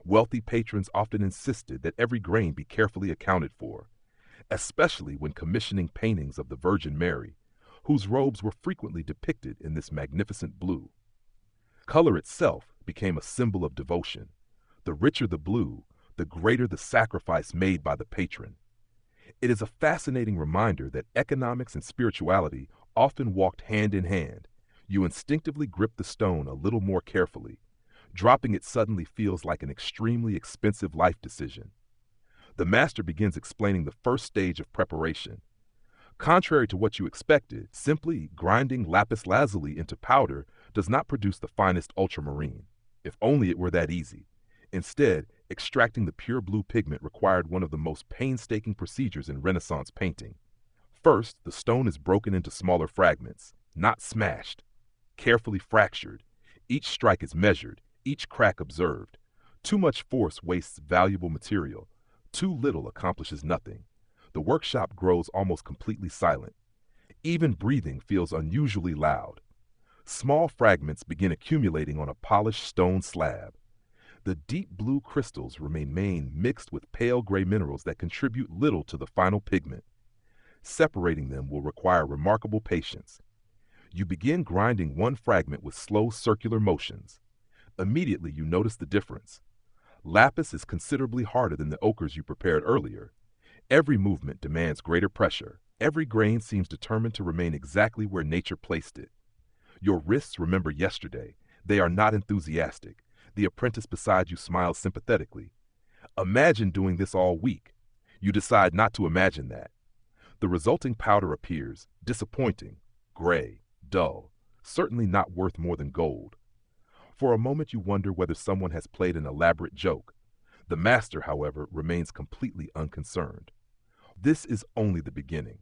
A: Wealthy patrons often insisted that every grain be carefully accounted for, especially when commissioning paintings of the Virgin Mary, whose robes were frequently depicted in this magnificent blue. Color itself became a symbol of devotion. The richer the blue, the greater the sacrifice made by the patron. It is a fascinating reminder that economics and spirituality often walked hand in hand. You instinctively grip the stone a little more carefully. Dropping it suddenly feels like an extremely expensive life decision. The master begins explaining the first stage of preparation. Contrary to what you expected, simply grinding lapis lazuli into powder does not produce the finest ultramarine. If only it were that easy. Instead, extracting the pure blue pigment required one of the most painstaking procedures in Renaissance painting. First, the stone is broken into smaller fragments, not smashed, carefully fractured. Each strike is measured, each crack observed. Too much force wastes valuable material. Too little accomplishes nothing. The workshop grows almost completely silent. Even breathing feels unusually loud. Small fragments begin accumulating on a polished stone slab. The deep blue crystals remain mixed with pale gray minerals that contribute little to the final pigment. Separating them will require remarkable patience. You begin grinding one fragment with slow circular motions. Immediately you notice the difference. Lapis is considerably harder than the ochres you prepared earlier. Every movement demands greater pressure. Every grain seems determined to remain exactly where nature placed it. Your wrists remember yesterday. They are not enthusiastic. The apprentice beside you smiles sympathetically. Imagine doing this all week. You decide not to imagine that. The resulting powder appears disappointing, gray, dull, certainly not worth more than gold. For a moment you wonder whether someone has played an elaborate joke. The master, however, remains completely unconcerned. This is only the beginning.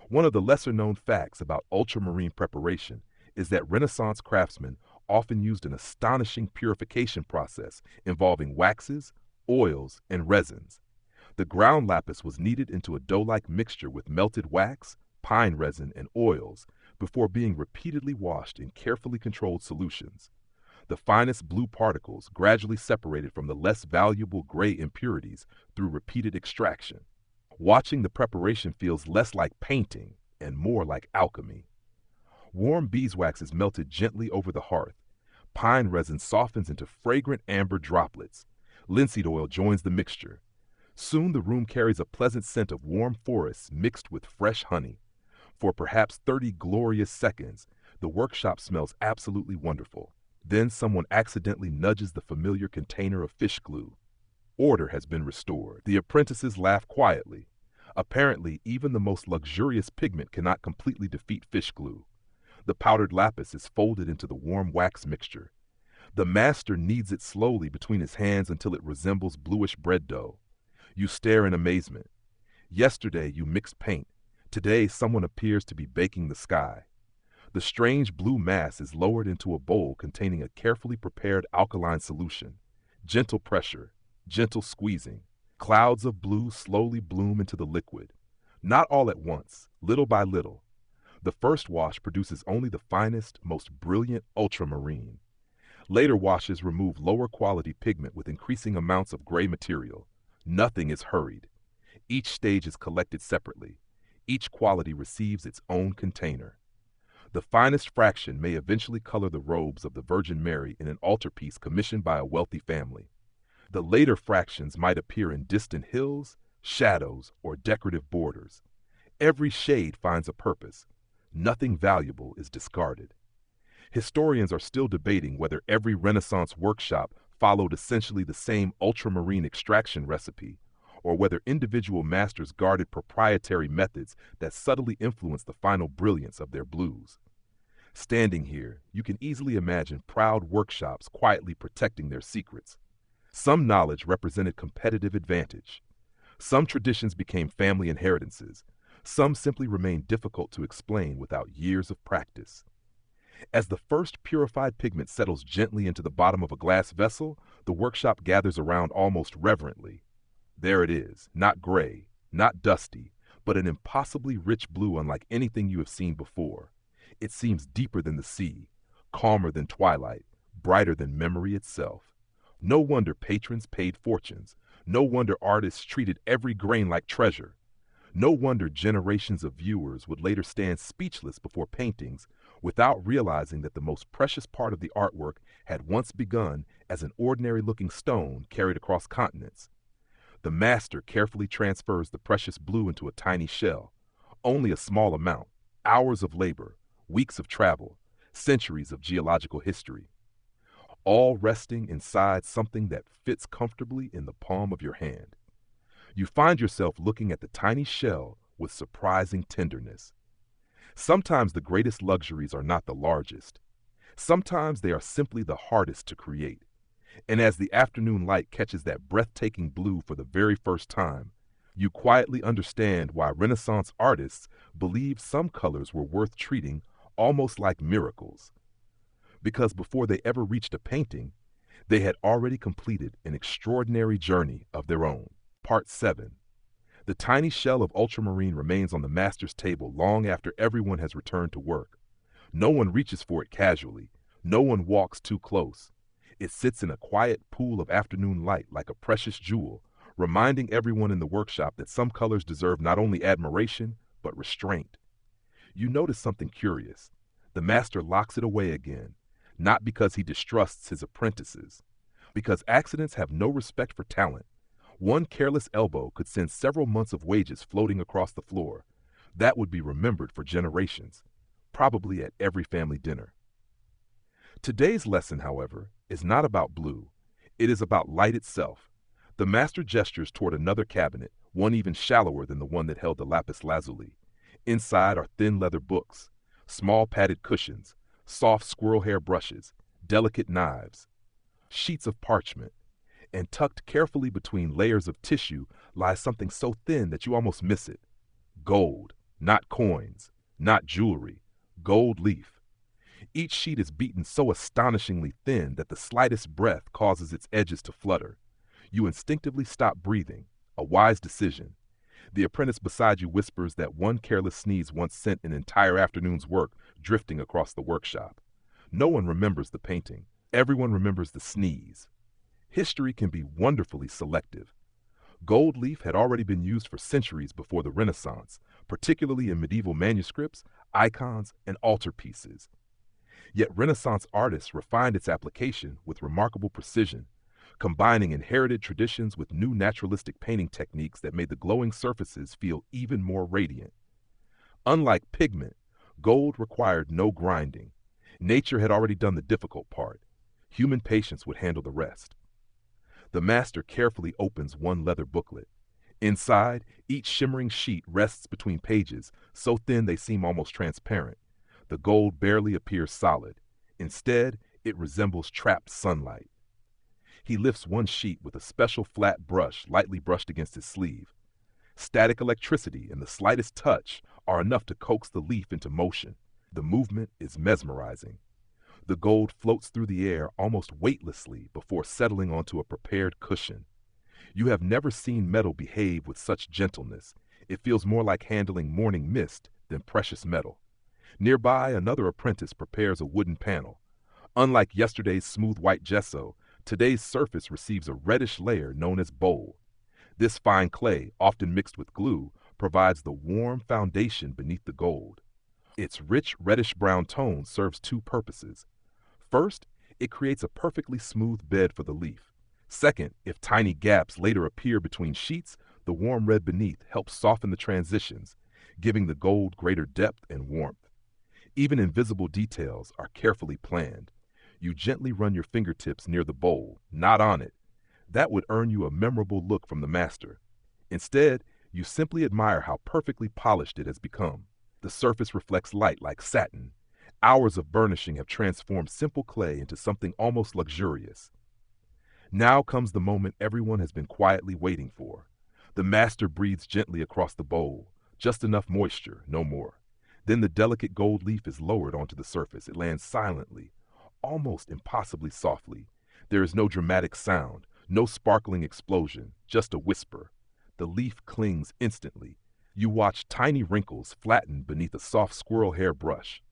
A: One of the lesser-known facts about ultramarine preparation is that Renaissance craftsmen often used an astonishing purification process involving waxes, oils, and resins. The ground lapis was kneaded into a dough-like mixture with melted wax, pine resin, and oils before being repeatedly washed in carefully controlled solutions. The finest blue particles gradually separated from the less valuable gray impurities through repeated extraction. Watching the preparation feels less like painting and more like alchemy. Warm beeswax is melted gently over the hearth. Pine resin softens into fragrant amber droplets. Linseed oil joins the mixture. Soon the room carries a pleasant scent of warm forests mixed with fresh honey. For perhaps 30 glorious seconds, the workshop smells absolutely wonderful. Then someone accidentally nudges the familiar container of fish glue. Order has been restored. The apprentices laugh quietly. Apparently, even the most luxurious pigment cannot completely defeat fish glue. The powdered lapis is folded into the warm wax mixture. The master kneads it slowly between his hands until it resembles bluish bread dough. You stare in amazement. Yesterday you mixed paint. Today someone appears to be baking the sky. The strange blue mass is lowered into a bowl containing a carefully prepared alkaline solution. Gentle pressure, gentle squeezing. Clouds of blue slowly bloom into the liquid. Not all at once, little by little. The first wash produces only the finest, most brilliant ultramarine. Later washes remove lower quality pigment with increasing amounts of gray material. Nothing is hurried. Each stage is collected separately. Each quality receives its own container. The finest fraction may eventually color the robes of the Virgin Mary in an altarpiece commissioned by a wealthy family. The later fractions might appear in distant hills, shadows, or decorative borders. Every shade finds a purpose. Nothing valuable is discarded. Historians are still debating whether every Renaissance workshop followed essentially the same ultramarine extraction recipe, or whether individual masters guarded proprietary methods that subtly influenced the final brilliance of their blues. Standing here, you can easily imagine proud workshops quietly protecting their secrets. Some knowledge represented competitive advantage. Some traditions became family inheritances. Some simply remained difficult to explain without years of practice. As the first purified pigment settles gently into the bottom of a glass vessel, the workshop gathers around almost reverently. There it is, not gray, not dusty, but an impossibly rich blue unlike anything you have seen before. It seems deeper than the sea, calmer than twilight, brighter than memory itself. No wonder patrons paid fortunes. No wonder artists treated every grain like treasure. No wonder generations of viewers would later stand speechless before paintings without realizing that the most precious part of the artwork had once begun as an ordinary-looking stone carried across continents. The master carefully transfers the precious blue into a tiny shell. Only a small amount, hours of labor, weeks of travel, centuries of geological history, all resting inside something that fits comfortably in the palm of your hand. You find yourself looking at the tiny shell with surprising tenderness. Sometimes the greatest luxuries are not the largest. Sometimes they are simply the hardest to create. And as the afternoon light catches that breathtaking blue for the very first time, you quietly understand why Renaissance artists believed some colors were worth treating almost like miracles. Because before they ever reached a painting, they had already completed an extraordinary journey of their own. Part 7. The tiny shell of ultramarine remains on the master's table long after everyone has returned to work. No one reaches for it casually. No one walks too close. It sits in a quiet pool of afternoon light like a precious jewel, reminding everyone in the workshop that some colors deserve not only admiration, but restraint. You notice something curious. The master locks it away again, not because he distrusts his apprentices, because accidents have no respect for talent. One careless elbow could send several months of wages floating across the floor. That would be remembered for generations, probably at every family dinner. Today's lesson, however, is not about blue. It is about light itself. The master gestures toward another cabinet, one even shallower than the one that held the lapis lazuli. Inside are thin leather books, small padded cushions, soft squirrel hair brushes, delicate knives, sheets of parchment. And tucked carefully between layers of tissue lies something so thin that you almost miss it. Gold, not coins, not jewelry, gold leaf. Each sheet is beaten so astonishingly thin that the slightest breath causes its edges to flutter. You instinctively stop breathing, a wise decision. The apprentice beside you whispers that one careless sneeze once sent an entire afternoon's work drifting across the workshop. No one remembers the painting. Everyone remembers the sneeze. History can be wonderfully selective. Gold leaf had already been used for centuries before the Renaissance, particularly in medieval manuscripts, icons, and altarpieces. Yet Renaissance artists refined its application with remarkable precision, combining inherited traditions with new naturalistic painting techniques that made the glowing surfaces feel even more radiant. Unlike pigment, gold required no grinding. Nature had already done the difficult part. Human patience would handle the rest. The master carefully opens one leather booklet. Inside, each shimmering sheet rests between pages, so thin they seem almost transparent. The gold barely appears solid. Instead, it resembles trapped sunlight. He lifts one sheet with a special flat brush lightly brushed against his sleeve. Static electricity and the slightest touch are enough to coax the leaf into motion. The movement is mesmerizing. The gold floats through the air almost weightlessly before settling onto a prepared cushion. You have never seen metal behave with such gentleness. It feels more like handling morning mist than precious metal. Nearby, another apprentice prepares a wooden panel. Unlike yesterday's smooth white gesso, today's surface receives a reddish layer known as bole. This fine clay, often mixed with glue, provides the warm foundation beneath the gold. Its rich reddish-brown tone serves two purposes. First, it creates a perfectly smooth bed for the leaf. Second, if tiny gaps later appear between sheets, the warm red beneath helps soften the transitions, giving the gold greater depth and warmth. Even invisible details are carefully planned. You gently run your fingertips near the bowl, not on it. That would earn you a memorable look from the master. Instead, you simply admire how perfectly polished it has become. The surface reflects light like satin. Hours of burnishing have transformed simple clay into something almost luxurious. Now comes the moment everyone has been quietly waiting for. The master breathes gently across the bowl, just enough moisture, no more. Then the delicate gold leaf is lowered onto the surface. It lands silently, almost impossibly softly. There is no dramatic sound, no sparkling explosion, just a whisper. The leaf clings instantly. You watch tiny wrinkles flatten beneath a soft squirrel hair brush.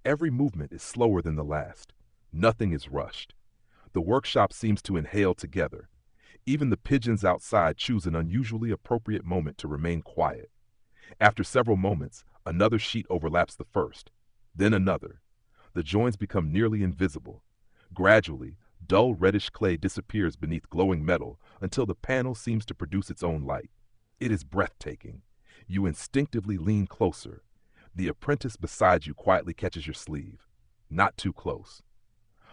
A: Every movement is slower than the last. Nothing is rushed. The workshop seems to inhale together. Even the pigeons outside choose an unusually appropriate moment to remain quiet. After several moments, another sheet overlaps the first, then another. The joins become nearly invisible. Gradually, dull reddish clay disappears beneath glowing metal until the panel seems to produce its own light. It is breathtaking. You instinctively lean closer. The apprentice beside you quietly catches your sleeve. Not too close.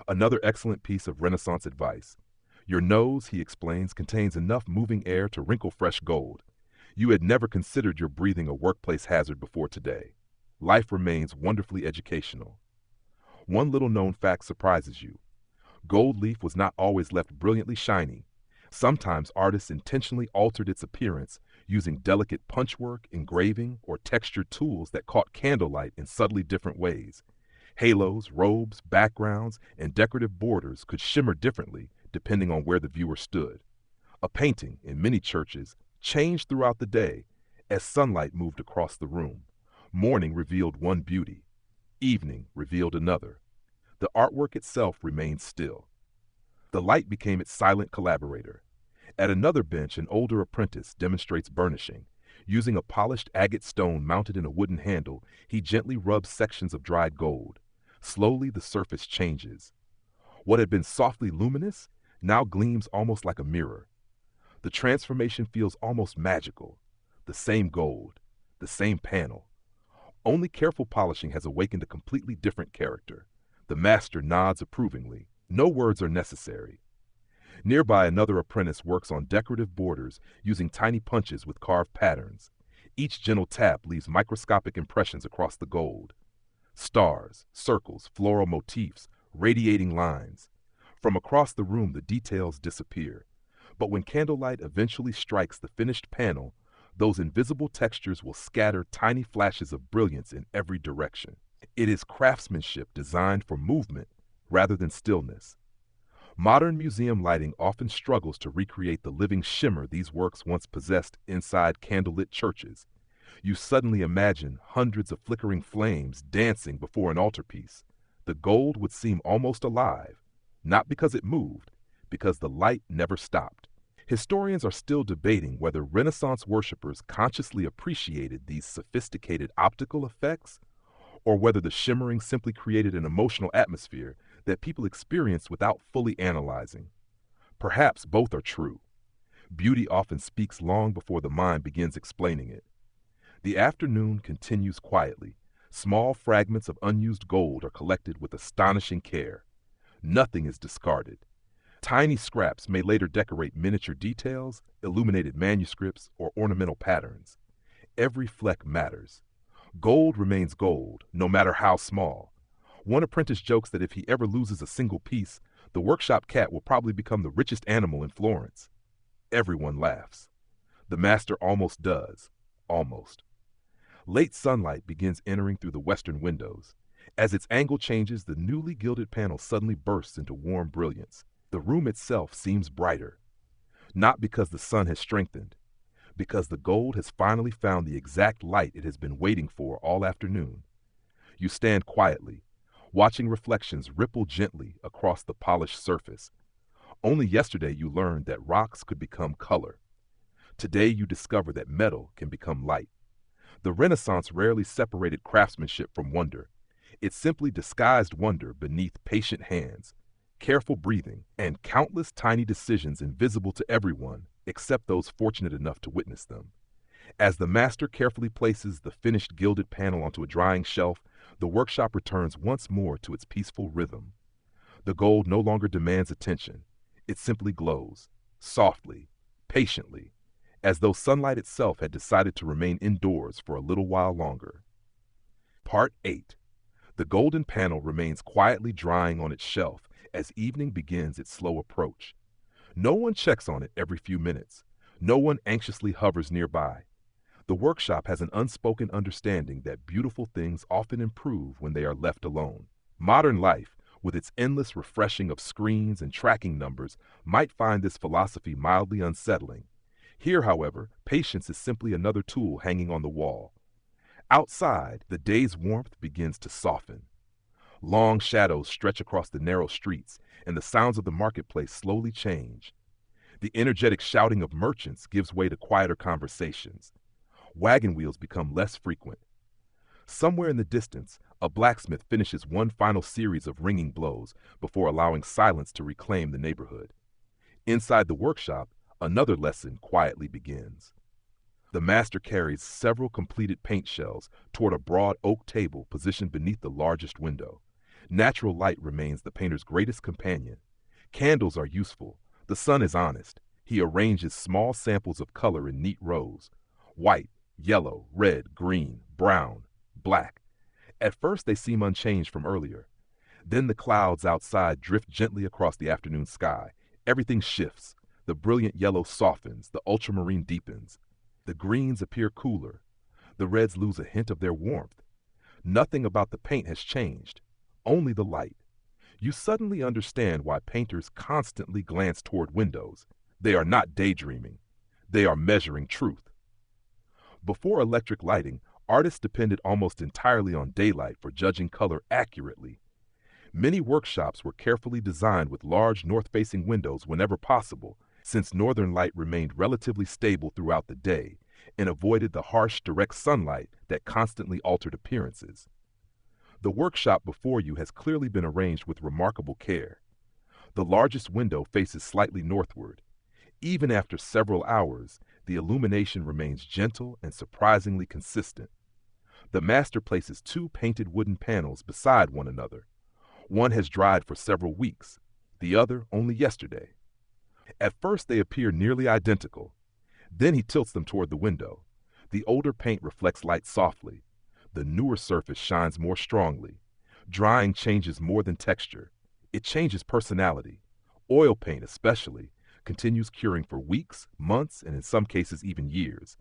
A: Another excellent piece of Renaissance advice. Your nose, he explains, contains enough moving air to wrinkle fresh gold. You had never considered your breathing a workplace hazard before today. Life remains wonderfully educational. One little known fact surprises you. Gold leaf was not always left brilliantly shiny. Sometimes artists intentionally altered its appearance using delicate punchwork, engraving, or textured tools that caught candlelight in subtly different ways. Halos, robes, backgrounds, and decorative borders could shimmer differently depending on where the viewer stood. A painting, in many churches, changed throughout the day as sunlight moved across the room. Morning revealed one beauty. Evening revealed another. The artwork itself remained still. The light became its silent collaborator. At another bench, an older apprentice demonstrates burnishing. Using a polished agate stone mounted in a wooden handle, he gently rubs sections of dried gold. Slowly, the surface changes. What had been softly luminous now gleams almost like a mirror. The transformation feels almost magical. The same gold, the same panel. Only careful polishing has awakened a completely different character. The master nods approvingly. No words are necessary. Nearby, another apprentice works on decorative borders using tiny punches with carved patterns. Each gentle tap leaves microscopic impressions across the gold. Stars, circles, floral motifs, radiating lines. From across the room, the details disappear. But when candlelight eventually strikes the finished panel, those invisible textures will scatter tiny flashes of brilliance in every direction. It is craftsmanship designed for movement rather than stillness. Modern museum lighting often struggles to recreate the living shimmer these works once possessed inside candlelit churches. You suddenly imagine hundreds of flickering flames dancing before an altarpiece. The gold would seem almost alive, not because it moved, because the light never stopped. Historians are still debating whether Renaissance worshippers consciously appreciated these sophisticated optical effects, or whether the shimmering simply created an emotional atmosphere that people experienced without fully analyzing. Perhaps both are true. Beauty often speaks long before the mind begins explaining it. The afternoon continues quietly. Small fragments of unused gold are collected with astonishing care. Nothing is discarded. Tiny scraps may later decorate miniature details, illuminated manuscripts, or ornamental patterns. Every fleck matters. Gold remains gold, no matter how small. One apprentice jokes that if he ever loses a single piece, the workshop cat will probably become the richest animal in Florence. Everyone laughs. The master almost does. Almost. Late sunlight begins entering through the western windows. As its angle changes, the newly gilded panel suddenly bursts into warm brilliance. The room itself seems brighter. Not because the sun has strengthened, because the gold has finally found the exact light it has been waiting for all afternoon. You stand quietly, watching reflections ripple gently across the polished surface. Only yesterday you learned that rocks could become color. Today you discover that metal can become light. The Renaissance rarely separated craftsmanship from wonder. It simply disguised wonder beneath patient hands, careful breathing, and countless tiny decisions invisible to everyone except those fortunate enough to witness them. As the master carefully places the finished gilded panel onto a drying shelf, the workshop returns once more to its peaceful rhythm. The gold no longer demands attention. It simply glows, softly, patiently, as though sunlight itself had decided to remain indoors for a little while longer. Part 8. The golden panel remains quietly drying on its shelf as evening begins its slow approach. No one checks on it every few minutes. No one anxiously hovers nearby. The workshop has an unspoken understanding that beautiful things often improve when they are left alone. Modern life, with its endless refreshing of screens and tracking numbers, might find this philosophy mildly unsettling. Here, however, patience is simply another tool hanging on the wall. Outside, the day's warmth begins to soften. Long shadows stretch across the narrow streets, and the sounds of the marketplace slowly change. The energetic shouting of merchants gives way to quieter conversations. Wagon wheels become less frequent. Somewhere in the distance, a blacksmith finishes one final series of ringing blows before allowing silence to reclaim the neighborhood. Inside the workshop, another lesson quietly begins. The master carries several completed paint shells toward a broad oak table positioned beneath the largest window. Natural light remains the painter's greatest companion. Candles are useful. The sun is honest. He arranges small samples of color in neat rows: white, yellow, red, green, brown, black. At first they seem unchanged from earlier. Then the clouds outside drift gently across the afternoon sky. Everything shifts. The brilliant yellow softens. The ultramarine deepens. The greens appear cooler. The reds lose a hint of their warmth. Nothing about the paint has changed. Only the light. You suddenly understand why painters constantly glance toward windows. They are not daydreaming. They are measuring truth. Before electric lighting, artists depended almost entirely on daylight for judging color accurately. Many workshops were carefully designed with large north-facing windows whenever possible, since northern light remained relatively stable throughout the day and avoided the harsh, direct sunlight that constantly altered appearances. The workshop before you has clearly been arranged with remarkable care. The largest window faces slightly northward. Even after several hours, the illumination remains gentle and surprisingly consistent. The master places two painted wooden panels beside one another. One has dried for several weeks, the other only yesterday. At first they appear nearly identical. Then he tilts them toward the window. The older paint reflects light softly. The newer surface shines more strongly. Drying changes more than texture. It changes personality. Oil paint especially continues curing for weeks, months, and in some cases even years.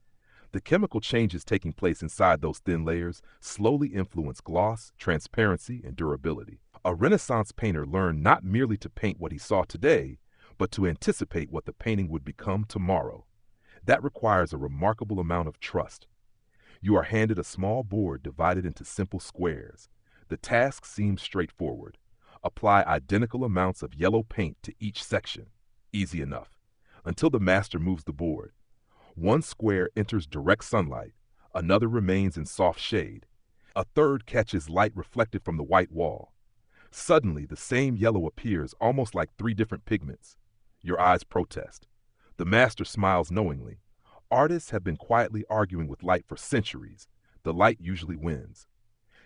A: The chemical changes taking place inside those thin layers slowly influence gloss, transparency, and durability. A Renaissance painter learned not merely to paint what he saw today, but to anticipate what the painting would become tomorrow. That requires a remarkable amount of trust. You are handed a small board divided into simple squares. The task seems straightforward. Apply identical amounts of yellow paint to each section. Easy enough. Until the master moves the board. One square enters direct sunlight, another remains in soft shade. A third catches light reflected from the white wall. Suddenly, the same yellow appears almost like three different pigments. Your eyes protest. The master smiles knowingly. Artists have been quietly arguing with light for centuries. The light usually wins.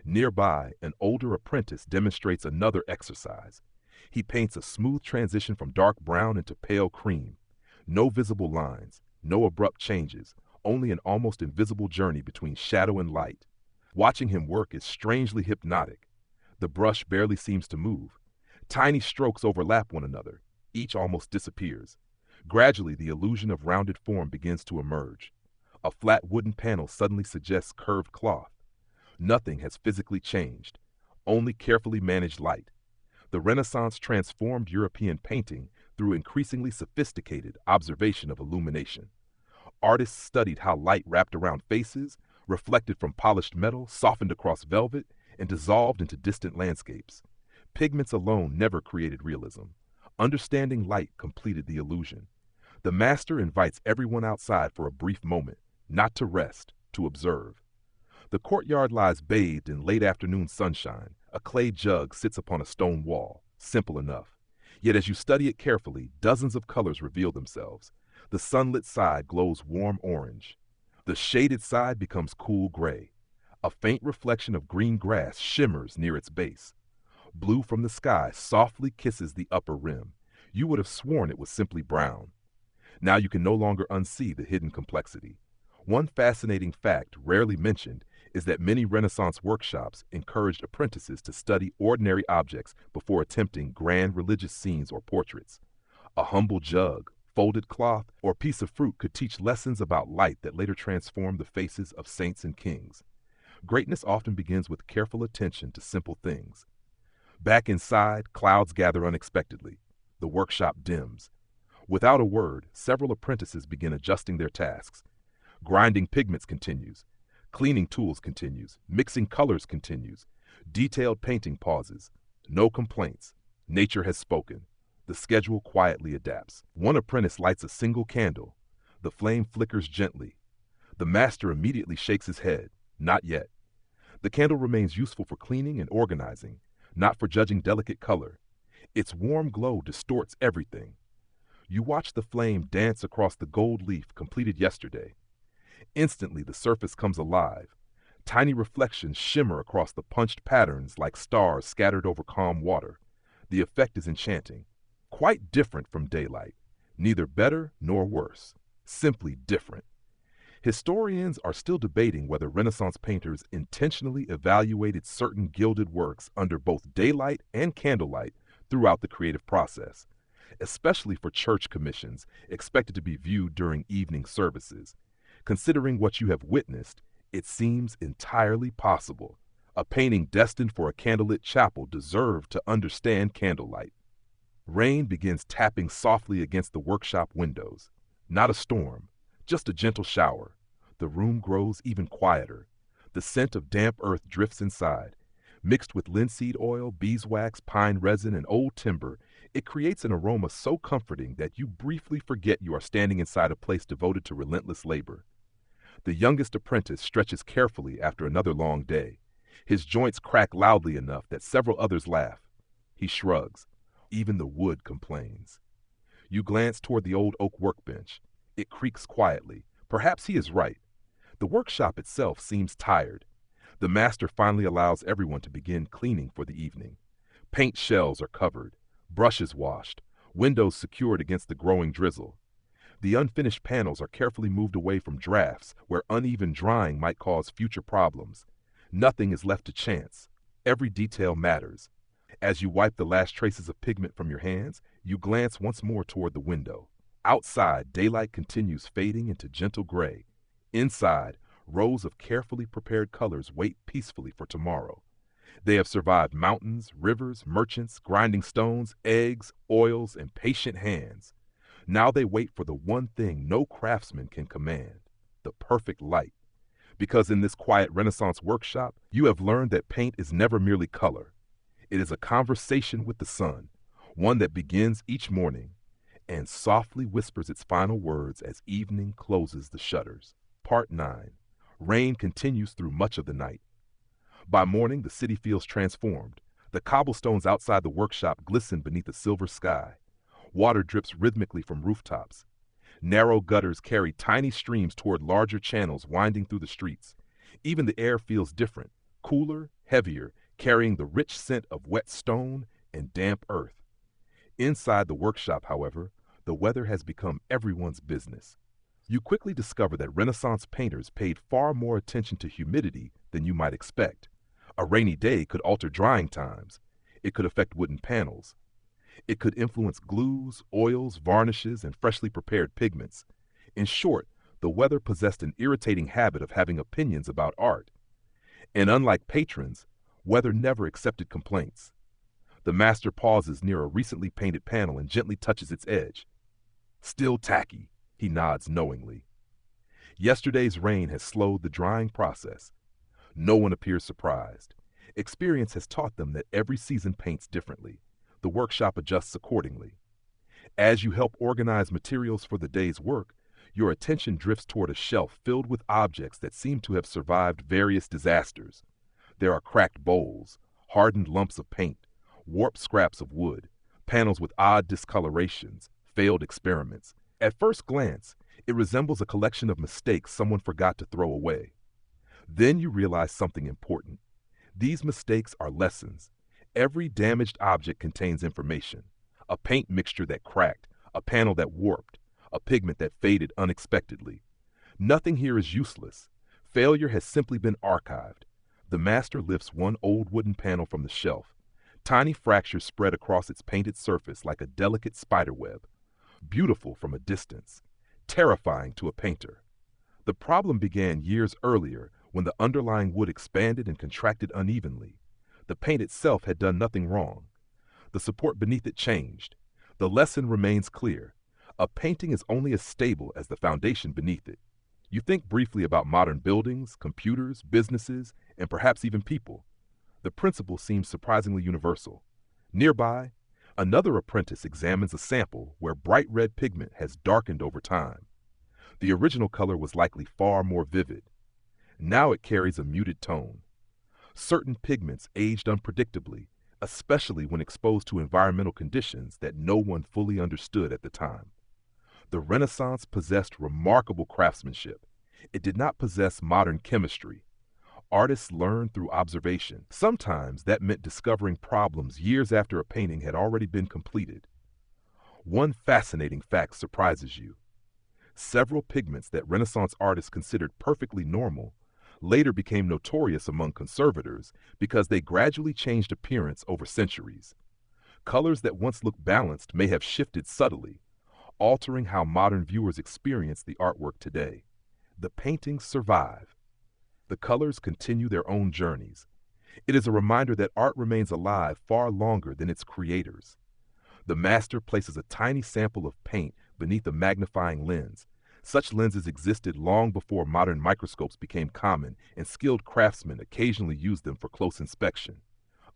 A: Nearby, an older apprentice demonstrates another exercise. He paints a smooth transition from dark brown into pale cream. No visible lines, no abrupt changes, only an almost invisible journey between shadow and light. Watching him work is strangely hypnotic. The brush barely seems to move. Tiny strokes overlap one another. Each almost disappears. Gradually, the illusion of rounded form begins to emerge. A flat wooden panel suddenly suggests curved cloth. Nothing has physically changed, only carefully managed light. The Renaissance transformed European painting through increasingly sophisticated observation of illumination. Artists studied how light wrapped around faces, reflected from polished metal, softened across velvet, and dissolved into distant landscapes. Pigments alone never created realism. Understanding light completed the illusion. The master invites everyone outside for a brief moment, not to rest, to observe. The courtyard lies bathed in late afternoon sunshine. A clay jug sits upon a stone wall, simple enough. Yet as you study it carefully, dozens of colors reveal themselves. The sunlit side glows warm orange. The shaded side becomes cool gray. A faint reflection of green grass shimmers near its base. Blue from the sky softly kisses the upper rim. You would have sworn it was simply brown. Now you can no longer unsee the hidden complexity. One fascinating fact, rarely mentioned, is that many Renaissance workshops encouraged apprentices to study ordinary objects before attempting grand religious scenes or portraits. A humble jug, folded cloth, or piece of fruit could teach lessons about light that later transformed the faces of saints and kings. Greatness often begins with careful attention to simple things. Back inside, clouds gather unexpectedly. The workshop dims. Without a word, several apprentices begin adjusting their tasks. Grinding pigments continues. Cleaning tools continues. Mixing colors continues. Detailed painting pauses. No complaints. Nature has spoken. The schedule quietly adapts. One apprentice lights a single candle. The flame flickers gently. The master immediately shakes his head. Not yet. The candle remains useful for cleaning and organizing, not for judging delicate color. Its warm glow distorts everything. You watch the flame dance across the gold leaf completed yesterday. Instantly, the surface comes alive. Tiny reflections shimmer across the punched patterns like stars scattered over calm water. The effect is enchanting. Quite different from daylight. Neither better nor worse. Simply different. Historians are still debating whether Renaissance painters intentionally evaluated certain gilded works under both daylight and candlelight throughout the creative process, especially for church commissions expected to be viewed during evening services. Considering what you have witnessed, it seems entirely possible. A painting destined for a candlelit chapel deserved to understand candlelight. Rain begins tapping softly against the workshop windows. Not a storm, just a gentle shower. The room grows even quieter. The scent of damp earth drifts inside. Mixed with linseed oil, beeswax, pine resin, and old timber, it creates an aroma so comforting that you briefly forget you are standing inside a place devoted to relentless labor. The youngest apprentice stretches carefully after another long day. His joints crack loudly enough that several others laugh. He shrugs. Even the wood complains. You glance toward the old oak workbench. It creaks quietly. Perhaps he is right. The workshop itself seems tired. The master finally allows everyone to begin cleaning for the evening. Paint shells are covered, brushes washed, windows secured against the growing drizzle. The unfinished panels are carefully moved away from drafts where uneven drying might cause future problems. Nothing is left to chance. Every detail matters. As you wipe the last traces of pigment from your hands, you glance once more toward the window. Outside, daylight continues fading into gentle gray. Inside, rows of carefully prepared colors wait peacefully for tomorrow. They have survived mountains, rivers, merchants, grinding stones, eggs, oils, and patient hands. Now they wait for the one thing no craftsman can command: the perfect light. Because in this quiet Renaissance workshop, you have learned that paint is never merely color. It is a conversation with the sun, one that begins each morning and softly whispers its final words as evening closes the shutters. Part 9. Rain continues through much of the night. By morning, the city feels transformed. The cobblestones outside the workshop glisten beneath a silver sky. Water drips rhythmically from rooftops. Narrow gutters carry tiny streams toward larger channels winding through the streets. Even the air feels different, cooler, heavier, carrying the rich scent of wet stone and damp earth. Inside the workshop, however, the weather has become everyone's business. You quickly discover that Renaissance painters paid far more attention to humidity than you might expect. A rainy day could alter drying times. It could affect wooden panels. It could influence glues, oils, varnishes, and freshly prepared pigments. In short, the weather possessed an irritating habit of having opinions about art. And unlike patrons, weather never accepted complaints. The master pauses near a recently painted panel and gently touches its edge. Still tacky, he nods knowingly. Yesterday's rain has slowed the drying process. No one appears surprised. Experience has taught them that every season paints differently. The workshop adjusts accordingly. As you help organize materials for the day's work, your attention drifts toward a shelf filled with objects that seem to have survived various disasters. There are cracked bowls, hardened lumps of paint, warped scraps of wood, panels with odd discolorations, failed experiments. At first glance, it resembles a collection of mistakes someone forgot to throw away. Then you realize something important. These mistakes are lessons. Every damaged object contains information. A paint mixture that cracked, a panel that warped, a pigment that faded unexpectedly. Nothing here is useless. Failure has simply been archived. The master lifts one old wooden panel from the shelf. Tiny fractures spread across its painted surface like a delicate spiderweb. Beautiful from a distance, terrifying to a painter. The problem began years earlier when the underlying wood expanded and contracted unevenly. The paint itself had done nothing wrong. The support beneath it changed. The lesson remains clear. A painting is only as stable as the foundation beneath it. You think briefly about modern buildings, computers, businesses, and perhaps even people. The principle seems surprisingly universal. Nearby, another apprentice examines a sample where bright red pigment has darkened over time. The original color was likely far more vivid. Now it carries a muted tone. Certain pigments aged unpredictably, especially when exposed to environmental conditions that no one fully understood at the time. The Renaissance possessed remarkable craftsmanship. It did not possess modern chemistry. Artists learned through observation. Sometimes that meant discovering problems years after a painting had already been completed. One fascinating fact surprises you. Several pigments that Renaissance artists considered perfectly normal later became notorious among conservators because they gradually changed appearance over centuries. Colors that once looked balanced may have shifted subtly, altering how modern viewers experience the artwork today. The paintings survive. The colors continue their own journeys. It is a reminder that art remains alive far longer than its creators. The master places a tiny sample of paint beneath a magnifying lens. Such lenses existed long before modern microscopes became common, and skilled craftsmen occasionally used them for close inspection.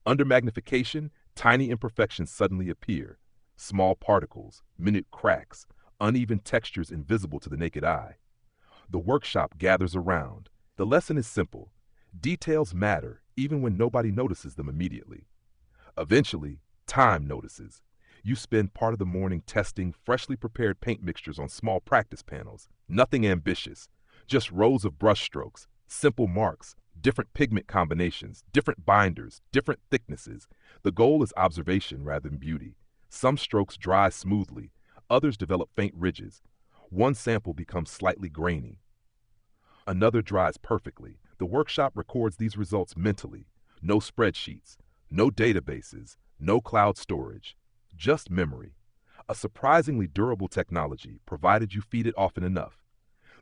A: Under magnification, tiny imperfections suddenly appear. Small particles, minute cracks, uneven textures invisible to the naked eye. The workshop gathers around. The lesson is simple. Details matter even when nobody notices them immediately. Eventually, time notices. You spend part of the morning testing freshly prepared paint mixtures on small practice panels. Nothing ambitious, just rows of brushstrokes, simple marks, different pigment combinations, different binders, different thicknesses. The goal is observation rather than beauty. Some strokes dry smoothly, others develop faint ridges. One sample becomes slightly grainy. Another dries perfectly. The workshop records these results mentally. No spreadsheets, no databases, no cloud storage, just memory. A surprisingly durable technology, provided you feed it often enough.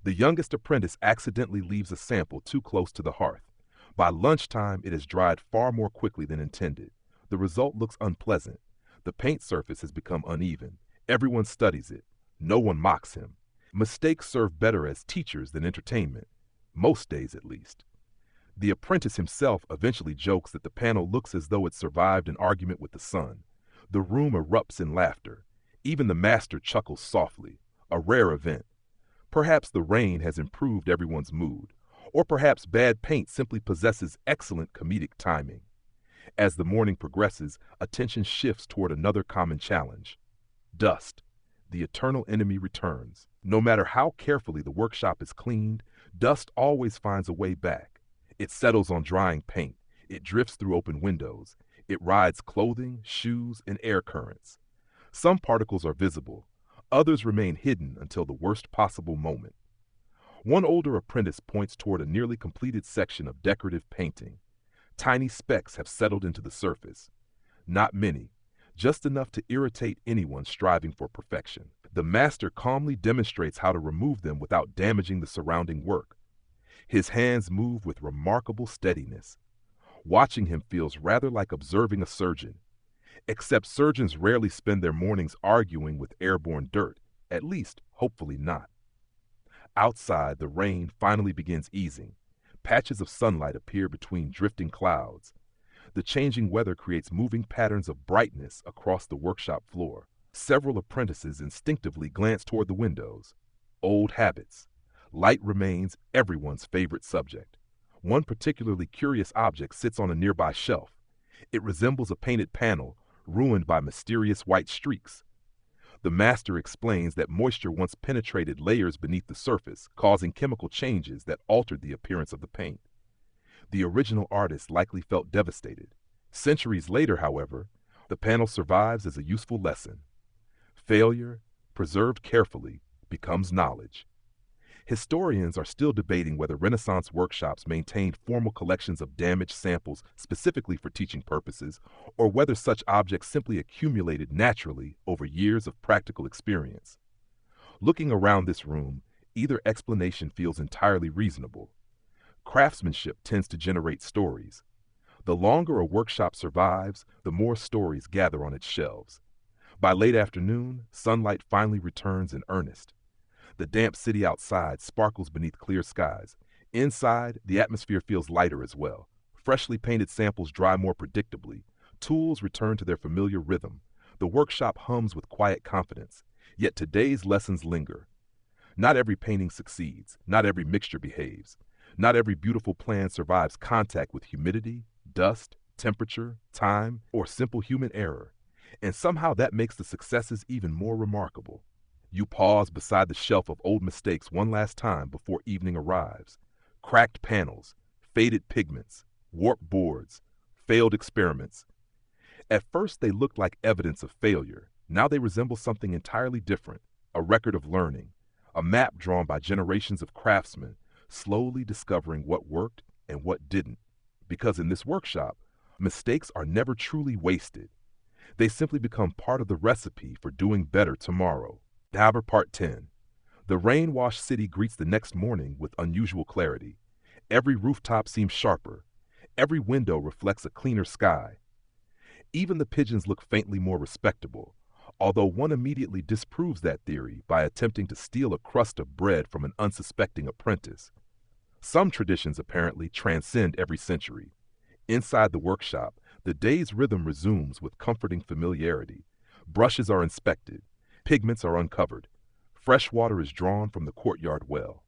A: The youngest apprentice accidentally leaves a sample too close to the hearth. By lunchtime, it has dried far more quickly than intended. The result looks unpleasant. The paint surface has become uneven. Everyone studies it. No one mocks him. Mistakes serve better as teachers than entertainment. Most days, at least. The apprentice himself eventually jokes that the panel looks as though it survived an argument with the sun. The room erupts in laughter. Even the master chuckles softly, a rare event. Perhaps the rain has improved everyone's mood, or perhaps bad paint simply possesses excellent comedic timing. As the morning progresses, attention shifts toward another common challenge. Dust. The eternal enemy returns. No matter how carefully the workshop is cleaned, dust always finds a way back. It settles on drying paint. It drifts through open windows. It rides clothing, shoes, and air currents. Some particles are visible. Others remain hidden until the worst possible moment. One older apprentice points toward a nearly completed section of decorative painting. Tiny specks have settled into the surface. Not many, just enough to irritate anyone striving for perfection. The master calmly demonstrates how to remove them without damaging the surrounding work. His hands move with remarkable steadiness. Watching him feels rather like observing a surgeon. Except surgeons rarely spend their mornings arguing with airborne dirt, at least, hopefully not. Outside, the rain finally begins easing. Patches of sunlight appear between drifting clouds. The changing weather creates moving patterns of brightness across the workshop floor. Several apprentices instinctively glance toward the windows. Old habits. Light remains everyone's favorite subject. One particularly curious object sits on a nearby shelf. It resembles a painted panel, ruined by mysterious white streaks. The master explains that moisture once penetrated layers beneath the surface, causing chemical changes that altered the appearance of the paint. The original artist likely felt devastated. Centuries later, however, the panel survives as a useful lesson. Failure, preserved carefully, becomes knowledge. Historians are still debating whether Renaissance workshops maintained formal collections of damaged samples specifically for teaching purposes, or whether such objects simply accumulated naturally over years of practical experience. Looking around this room, either explanation feels entirely reasonable. Craftsmanship tends to generate stories. The longer a workshop survives, the more stories gather on its shelves. By late afternoon, sunlight finally returns in earnest. The damp city outside sparkles beneath clear skies. Inside, the atmosphere feels lighter as well. Freshly painted samples dry more predictably. Tools return to their familiar rhythm. The workshop hums with quiet confidence. Yet today's lessons linger. Not every painting succeeds. Not every mixture behaves. Not every beautiful plan survives contact with humidity, dust, temperature, time, or simple human error. And somehow that makes the successes even more remarkable. You pause beside the shelf of old mistakes one last time before evening arrives. Cracked panels, faded pigments, warped boards, failed experiments. At first they looked like evidence of failure. Now they resemble something entirely different, a record of learning, a map drawn by generations of craftsmen, slowly discovering what worked and what didn't. Because in this workshop, mistakes are never truly wasted. They simply become part of the recipe for doing better tomorrow. Dabber Part 10. The rain-washed city greets the next morning with unusual clarity. Every rooftop seems sharper. Every window reflects a cleaner sky. Even the pigeons look faintly more respectable, although one immediately disproves that theory by attempting to steal a crust of bread from an unsuspecting apprentice. Some traditions apparently transcend every century. Inside the workshop, the day's rhythm resumes with comforting familiarity. Brushes are inspected. Pigments are uncovered. Fresh water is drawn from the courtyard well.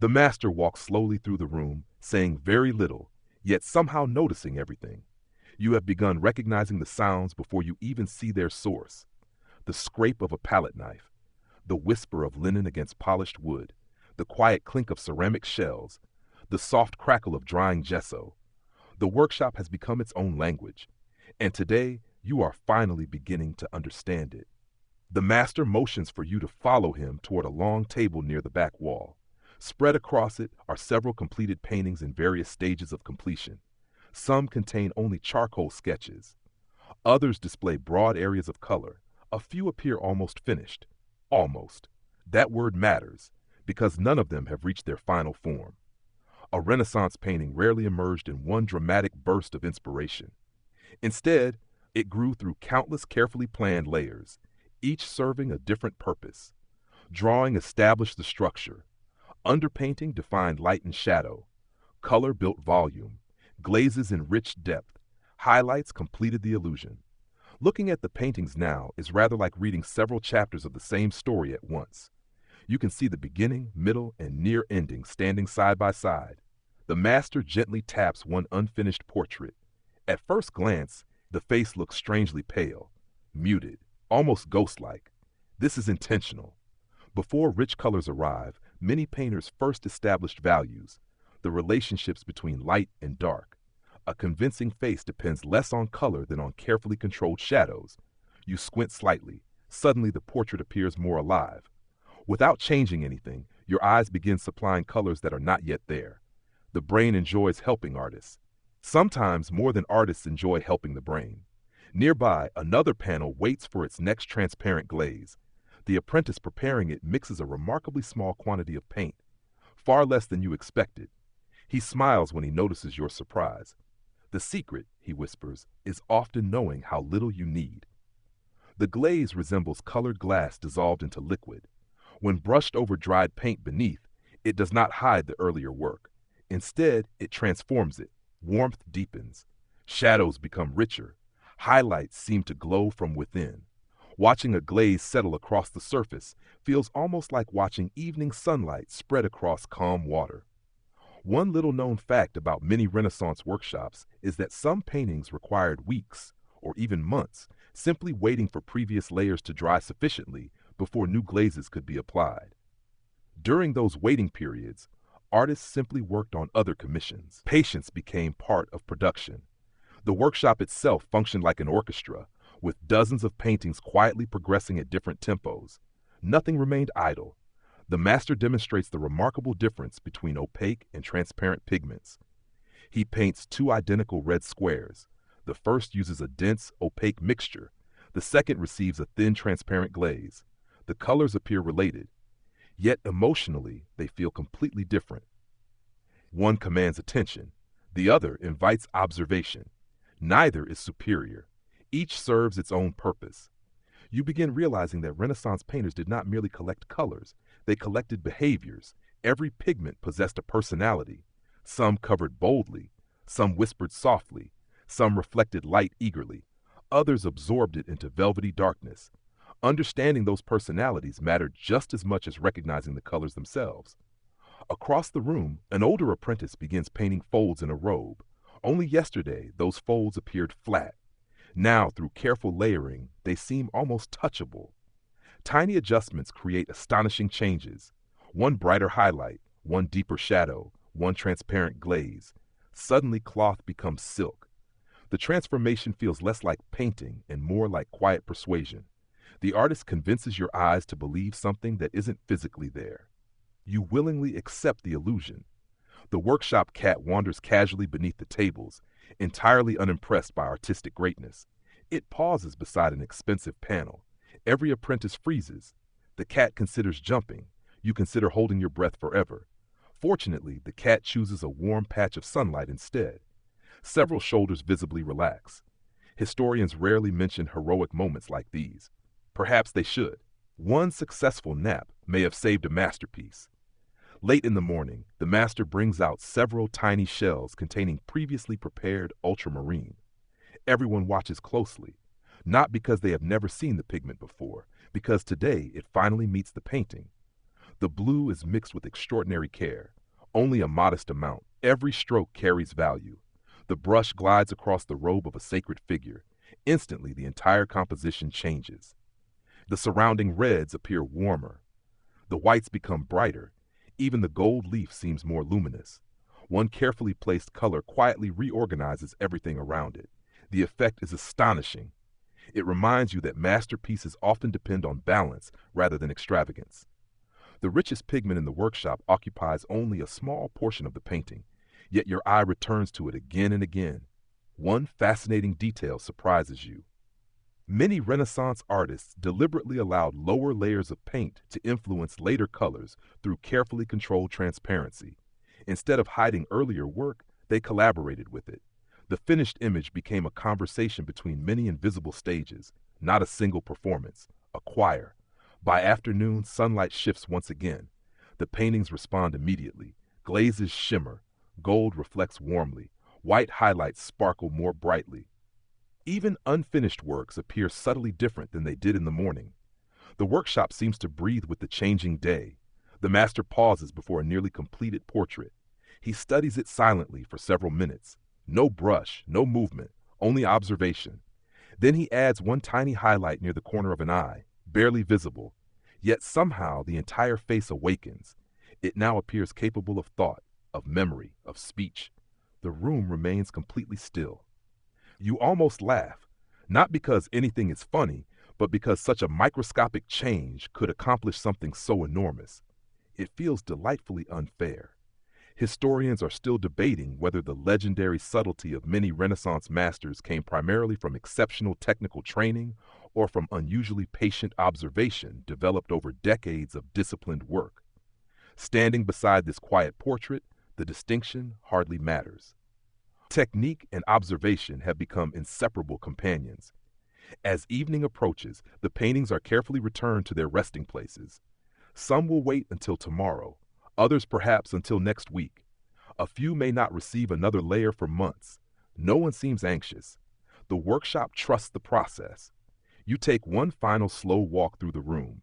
A: The master walks slowly through the room, saying very little, yet somehow noticing everything. You have begun recognizing the sounds before you even see their source. The scrape of a palette knife, the whisper of linen against polished wood, the quiet clink of ceramic shells, the soft crackle of drying gesso. The workshop has become its own language, and today you are finally beginning to understand it. The master motions for you to follow him toward a long table near the back wall. Spread across it are several completed paintings in various stages of completion. Some contain only charcoal sketches. Others display broad areas of color, A few appear almost finished. Almost. That word matters, because none of them have reached their final form. A Renaissance painting rarely emerged in one dramatic burst of inspiration. Instead, it grew through countless carefully planned layers, each serving a different purpose. Drawing established the structure. Underpainting defined light and shadow. Color built volume. Glazes enriched depth. Highlights completed the illusion. Looking at the paintings now is rather like reading several chapters of the same story at once. You can see the beginning, middle, and near ending standing side by side. The master gently taps one unfinished portrait. At first glance, the face looks strangely pale, muted, almost ghost-like. This is intentional. Before rich colors arrive, many painters first established values, the relationships between light and dark. A convincing face depends less on color than on carefully controlled shadows. You squint slightly. Suddenly the portrait appears more alive. Without changing anything, your eyes begin supplying colors that are not yet there. The brain enjoys helping artists. Sometimes more than artists enjoy helping the brain. Nearby, another panel waits for its next transparent glaze. The apprentice preparing it mixes a remarkably small quantity of paint, far less than you expected. He smiles when he notices your surprise. The secret, he whispers, is often knowing how little you need. The glaze resembles colored glass dissolved into liquid. When brushed over dried paint beneath, it does not hide the earlier work. Instead, it transforms it. Warmth deepens. Shadows become richer. Highlights seem to glow from within. Watching a glaze settle across the surface feels almost like watching evening sunlight spread across calm water. One little known fact about many Renaissance workshops is that some paintings required weeks, or even months, simply waiting for previous layers to dry sufficiently before new glazes could be applied. During those waiting periods, artists simply worked on other commissions. Patience became part of production. The workshop itself functioned like an orchestra, with dozens of paintings quietly progressing at different tempos. Nothing remained idle. The master demonstrates the remarkable difference between opaque and transparent pigments. He paints two identical red squares. The first uses a dense, opaque mixture. The second receives a thin, transparent glaze. The colors appear related, yet emotionally they feel completely different. One commands attention. The other invites observation. Neither is superior. Each serves its own purpose. You begin realizing that Renaissance painters did not merely collect colors, they collected behaviors. Every pigment possessed a personality. Some covered boldly, some whispered softly, some reflected light eagerly, others absorbed it into velvety darkness. Understanding those personalities mattered just as much as recognizing the colors themselves. Across the room, an older apprentice begins painting folds in a robe. Only yesterday, those folds appeared flat. Now, through careful layering, they seem almost touchable. Tiny adjustments create astonishing changes. One brighter highlight, one deeper shadow, one transparent glaze. Suddenly, cloth becomes silk. The transformation feels less like painting and more like quiet persuasion. The artist convinces your eyes to believe something that isn't physically there. You willingly accept the illusion. The workshop cat wanders casually beneath the tables, entirely unimpressed by artistic greatness. It pauses beside an expensive panel. Every apprentice freezes. The cat considers jumping. You consider holding your breath forever. Fortunately, the cat chooses a warm patch of sunlight instead. Several shoulders visibly relax. Historians rarely mention heroic moments like these. Perhaps they should. One successful nap may have saved a masterpiece. Late in the morning, the master brings out several tiny shells containing previously prepared ultramarine. Everyone watches closely, not because they have never seen the pigment before, because today it finally meets the painting. The blue is mixed with extraordinary care, only a modest amount. Every stroke carries value. The brush glides across the robe of a sacred figure. Instantly, the entire composition changes. The surrounding reds appear warmer. The whites become brighter. Even the gold leaf seems more luminous. One carefully placed color quietly reorganizes everything around it. The effect is astonishing. It reminds you that masterpieces often depend on balance rather than extravagance. The richest pigment in the workshop occupies only a small portion of the painting, yet your eye returns to it again and again. One fascinating detail surprises you. Many Renaissance artists deliberately allowed lower layers of paint to influence later colors through carefully controlled transparency. Instead of hiding earlier work, they collaborated with it. The finished image became a conversation between many invisible stages, not a single performance, a choir. By afternoon, sunlight shifts once again. The paintings respond immediately. Glazes shimmer, gold reflects warmly, white highlights sparkle more brightly. Even unfinished works appear subtly different than they did in the morning. The workshop seems to breathe with the changing day. The master pauses before a nearly completed portrait. He studies it silently for several minutes. No brush, no movement, only observation. Then he adds one tiny highlight near the corner of an eye, barely visible. Yet somehow the entire face awakens. It now appears capable of thought, of memory, of speech. The room remains completely still. You almost laugh, not because anything is funny, but because such a microscopic change could accomplish something so enormous. It feels delightfully unfair. Historians are still debating whether the legendary subtlety of many Renaissance masters came primarily from exceptional technical training or from unusually patient observation developed over decades of disciplined work. Standing beside this quiet portrait, the distinction hardly matters. Technique and observation have become inseparable companions. As evening approaches, the paintings are carefully returned to their resting places. Some will wait until tomorrow, others perhaps until next week. A few may not receive another layer for months. No one seems anxious. The workshop trusts the process. You take one final slow walk through the room.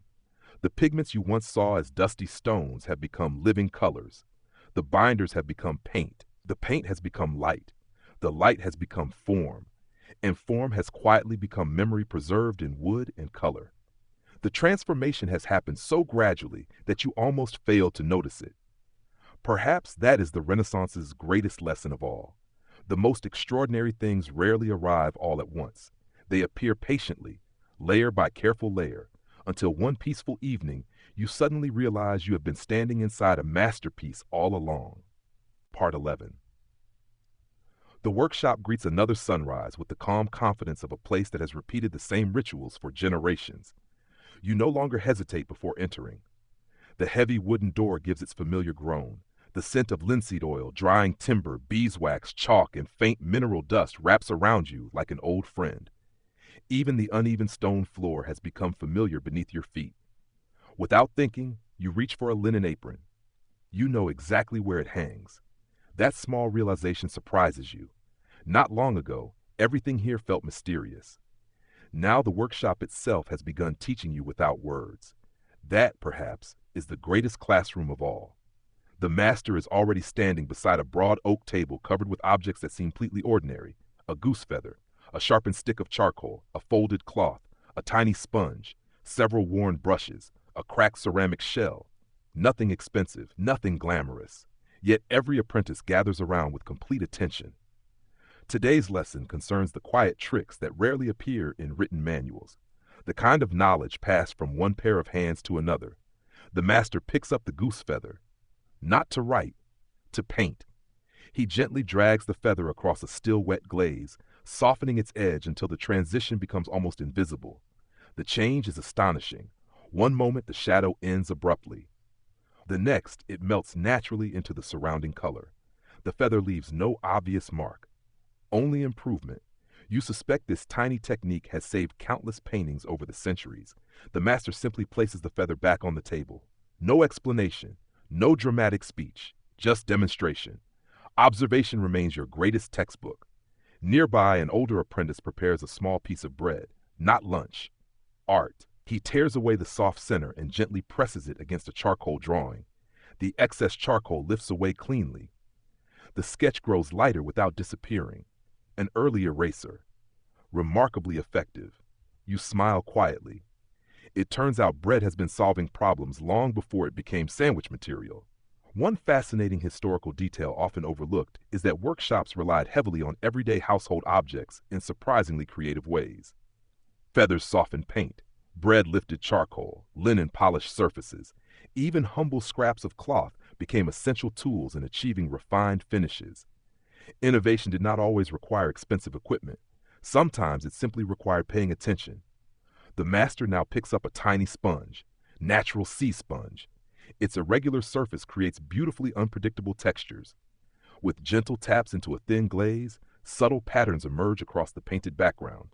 A: The pigments you once saw as dusty stones have become living colors. The binders have become paint. The paint has become light. The light has become form. And form has quietly become memory preserved in wood and color. The transformation has happened so gradually that you almost fail to notice it. Perhaps that is the Renaissance's greatest lesson of all. The most extraordinary things rarely arrive all at once. They appear patiently, layer by careful layer, until one peaceful evening you suddenly realize you have been standing inside a masterpiece all along. Part 11. The workshop greets another sunrise with the calm confidence of a place that has repeated the same rituals for generations. You no longer hesitate before entering. The heavy wooden door gives its familiar groan. The scent of linseed oil, drying timber, beeswax, chalk, and faint mineral dust wraps around you like an old friend. Even the uneven stone floor has become familiar beneath your feet. Without thinking, you reach for a linen apron. You know exactly where it hangs. That small realization surprises you. Not long ago, everything here felt mysterious. Now the workshop itself has begun teaching you without words. That, perhaps, is the greatest classroom of all. The master is already standing beside a broad oak table covered with objects that seem completely ordinary: a goose feather, a sharpened stick of charcoal, a folded cloth, a tiny sponge, several worn brushes, a cracked ceramic shell. Nothing expensive, nothing glamorous. Yet every apprentice gathers around with complete attention. Today's lesson concerns the quiet tricks that rarely appear in written manuals, the kind of knowledge passed from one pair of hands to another. The master picks up the goose feather, not to write, to paint. He gently drags the feather across a still wet glaze, softening its edge until the transition becomes almost invisible. The change is astonishing. One moment the shadow ends abruptly. The next, it melts naturally into the surrounding color. The feather leaves no obvious mark, only improvement. You suspect this tiny technique has saved countless paintings over the centuries. The master simply places the feather back on the table. No explanation, no dramatic speech, just demonstration. Observation remains your greatest textbook. Nearby, an older apprentice prepares a small piece of bread, not lunch, art. He tears away the soft center and gently presses it against a charcoal drawing. The excess charcoal lifts away cleanly. The sketch grows lighter without disappearing. An early eraser. Remarkably effective. You smile quietly. It turns out bread has been solving problems long before it became sandwich material. One fascinating historical detail often overlooked is that workshops relied heavily on everyday household objects in surprisingly creative ways. Feathers softened paint, bread lifted charcoal, linen polished surfaces. Even humble scraps of cloth became essential tools in achieving refined finishes. Innovation did not always require expensive equipment. Sometimes it simply required paying attention. The master now picks up a tiny sponge, natural sea sponge. Its irregular surface creates beautifully unpredictable textures. With gentle taps into a thin glaze, subtle patterns emerge across the painted background.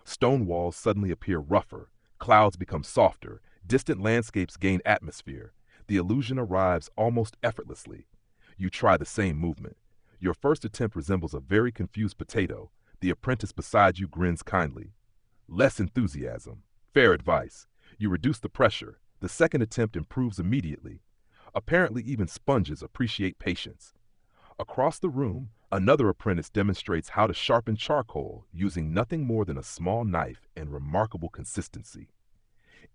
A: Stone walls suddenly appear rougher, clouds become softer, distant landscapes gain atmosphere. The illusion arrives almost effortlessly. You try the same movement. Your first attempt resembles a very confused potato. The apprentice beside you grins kindly. Less enthusiasm. Fair advice. You reduce the pressure. The second attempt improves immediately. Apparently, even sponges appreciate patience. Across the room, another apprentice demonstrates how to sharpen charcoal using nothing more than a small knife and remarkable consistency.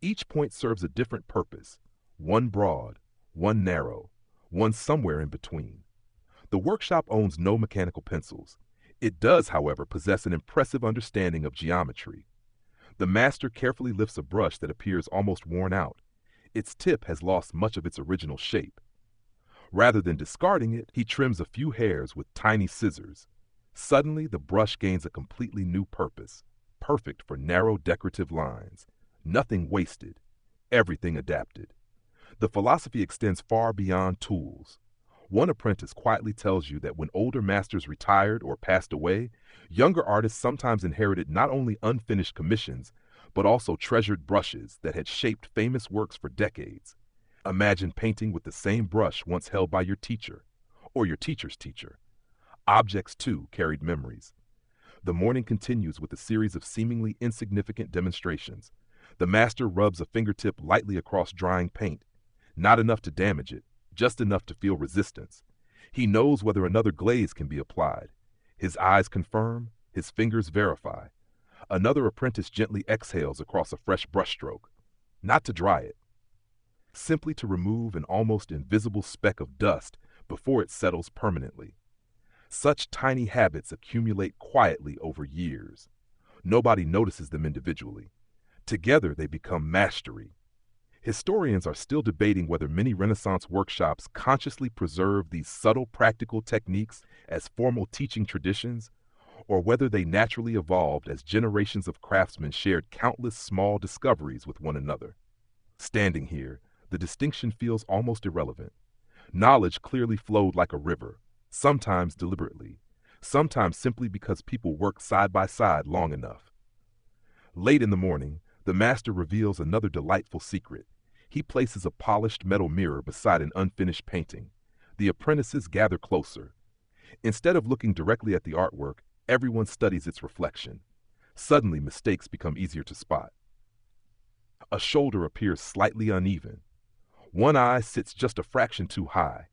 A: Each point serves a different purpose, one broad, one narrow, one somewhere in between. The workshop owns no mechanical pencils. It does, however, possess an impressive understanding of geometry. The master carefully lifts a brush that appears almost worn out. Its tip has lost much of its original shape. Rather than discarding it, he trims a few hairs with tiny scissors. Suddenly, the brush gains a completely new purpose, perfect for narrow decorative lines. Nothing wasted, everything adapted. The philosophy extends far beyond tools. One apprentice quietly tells you that when older masters retired or passed away, younger artists sometimes inherited not only unfinished commissions, but also treasured brushes that had shaped famous works for decades. Imagine painting with the same brush once held by your teacher, or your teacher's teacher. Objects, too, carried memories. The morning continues with a series of seemingly insignificant demonstrations. The master rubs a fingertip lightly across drying paint, not enough to damage it, just enough to feel resistance. He knows whether another glaze can be applied. His eyes confirm, his fingers verify. Another apprentice gently exhales across a fresh brushstroke, not to dry it, simply to remove an almost invisible speck of dust before it settles permanently. Such tiny habits accumulate quietly over years. Nobody notices them individually. Together they become mastery. Historians are still debating whether many Renaissance workshops consciously preserve these subtle practical techniques as formal teaching traditions, or whether they naturally evolved as generations of craftsmen shared countless small discoveries with one another. Standing here, the distinction feels almost irrelevant. Knowledge clearly flowed like a river, sometimes deliberately, sometimes simply because people worked side by side long enough. Late in the morning, the master reveals another delightful secret. He places a polished metal mirror beside an unfinished painting. The apprentices gather closer. Instead of looking directly at the artwork, everyone studies its reflection. Suddenly, mistakes become easier to spot. A shoulder appears slightly uneven. One eye sits just a fraction too high.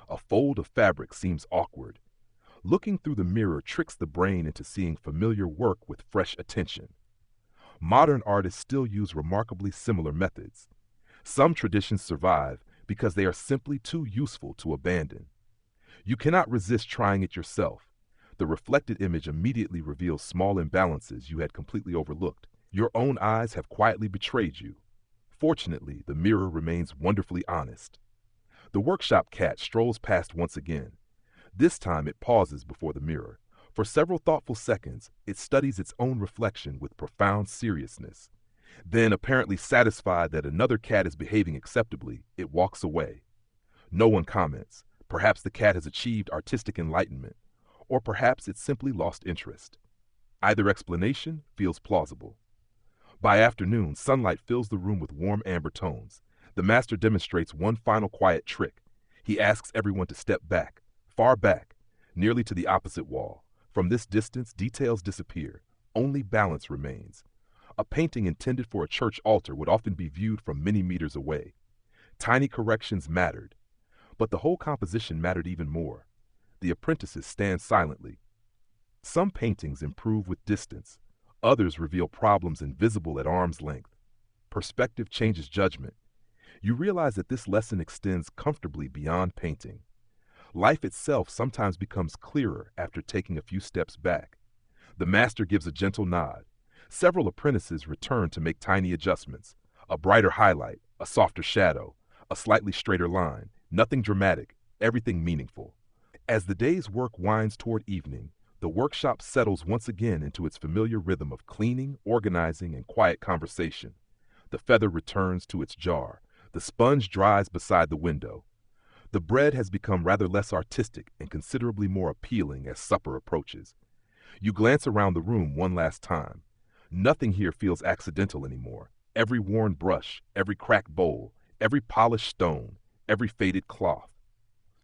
A: A fold of fabric seems awkward. Looking through the mirror tricks the brain into seeing familiar work with fresh attention. Modern artists still use remarkably similar methods. Some traditions survive because they are simply too useful to abandon. You cannot resist trying it yourself. The reflected image immediately reveals small imbalances you had completely overlooked. Your own eyes have quietly betrayed you. Fortunately, the mirror remains wonderfully honest. The workshop cat strolls past once again. This time it pauses before the mirror. For several thoughtful seconds, it studies its own reflection with profound seriousness. Then, apparently satisfied that another cat is behaving acceptably, it walks away. No one comments. Perhaps the cat has achieved artistic enlightenment, or perhaps it simply lost interest. Either explanation feels plausible. By afternoon, sunlight fills the room with warm amber tones. The master demonstrates one final quiet trick. He asks everyone to step back, far back, nearly to the opposite wall. From this distance, details disappear. Only balance remains. A painting intended for a church altar would often be viewed from many meters away. Tiny corrections mattered, but the whole composition mattered even more. The apprentices stand silently. Some paintings improve with distance. Others reveal problems invisible at arm's length. Perspective changes judgment. You realize that this lesson extends comfortably beyond painting. Life itself sometimes becomes clearer after taking a few steps back. The master gives a gentle nod. Several apprentices return to make tiny adjustments. A brighter highlight, a softer shadow, a slightly straighter line. Nothing dramatic, everything meaningful. As the day's work winds toward evening, The workshop settles once again into its familiar rhythm of cleaning, organizing, and quiet conversation. The feather returns to its jar. The sponge dries beside the window. The bread has become rather less artistic and considerably more appealing as supper approaches. You glance around the room one last time. Nothing here feels accidental anymore. Every worn brush, every cracked bowl, every polished stone, every faded cloth.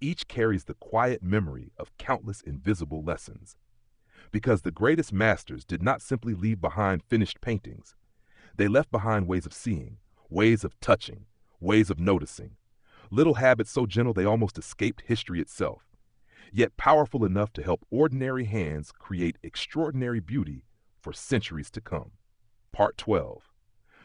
A: Each carries the quiet memory of countless invisible lessons. Because the greatest masters did not simply leave behind finished paintings. They left behind ways of seeing, ways of touching, ways of noticing. Little habits so gentle they almost escaped history itself, yet powerful enough to help ordinary hands create extraordinary beauty for centuries to come. Part 12.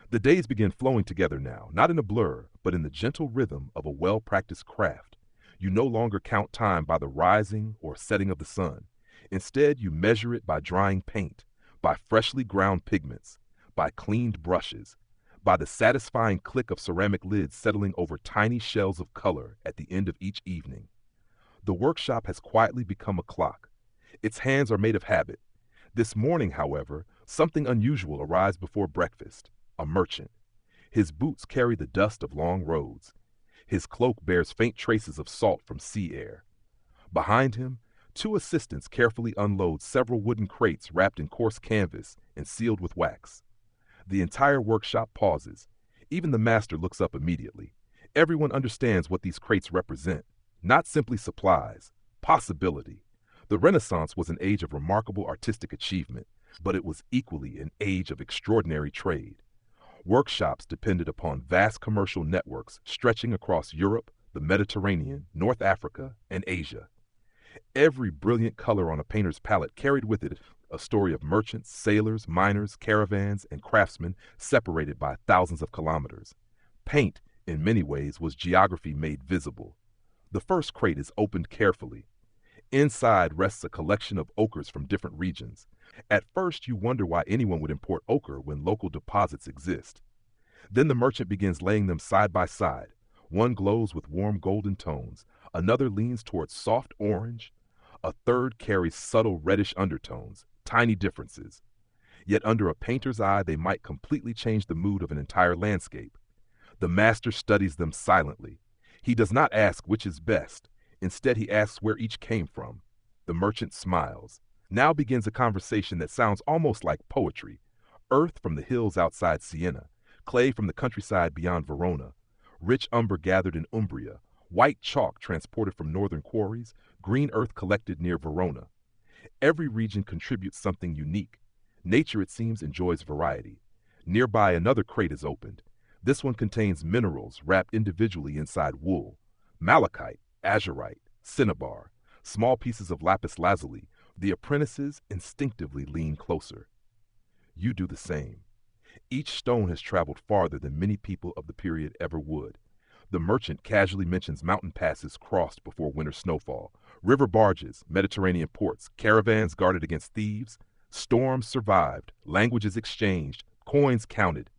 A: The days begin flowing together now, not in a blur, but in the gentle rhythm of a well-practiced craft. You no longer count time by the rising or setting of the sun. Instead, you measure it by drying paint, by freshly ground pigments, by cleaned brushes, by the satisfying click of ceramic lids settling over tiny shells of color at the end of each evening. The workshop has quietly become a clock. Its hands are made of habit. This morning, however, something unusual arrives before breakfast. A merchant. His boots carry the dust of long roads. His cloak bears faint traces of salt from sea air. Behind him, two assistants carefully unload several wooden crates wrapped in coarse canvas and sealed with wax. The entire workshop pauses. Even the master looks up immediately. Everyone understands what these crates represent. Not simply supplies, possibility. The Renaissance was an age of remarkable artistic achievement, but it was equally an age of extraordinary trade. Workshops depended upon vast commercial networks stretching across Europe, the Mediterranean, North Africa, and Asia. Every brilliant color on a painter's palette carried with it a story of merchants, sailors, miners, caravans, and craftsmen separated by thousands of kilometers. Paint, in many ways, was geography made visible. The first crate is opened carefully. Inside rests a collection of ochres from different regions. At first, you wonder why anyone would import ochre when local deposits exist. Then the merchant begins laying them side by side. One glows with warm golden tones, another leans towards soft orange, a third carries subtle reddish undertones, tiny differences. Yet under a painter's eye, they might completely change the mood of an entire landscape. The master studies them silently. He does not ask which is best. Instead, he asks where each came from. The merchant smiles. Now begins a conversation that sounds almost like poetry. Earth from the hills outside Siena, clay from the countryside beyond Verona, rich umber gathered in Umbria, white chalk transported from northern quarries, green earth collected near Verona. Every region contributes something unique. Nature, it seems, enjoys variety. Nearby, another crate is opened. This one contains minerals wrapped individually inside wool. Malachite, azurite, cinnabar, small pieces of lapis lazuli. The apprentices instinctively lean closer. You do the same. Each stone has traveled farther than many people of the period ever would. The merchant casually mentions mountain passes crossed before winter snowfall, river barges, Mediterranean ports, caravans guarded against thieves, storms survived, languages exchanged, coins counted.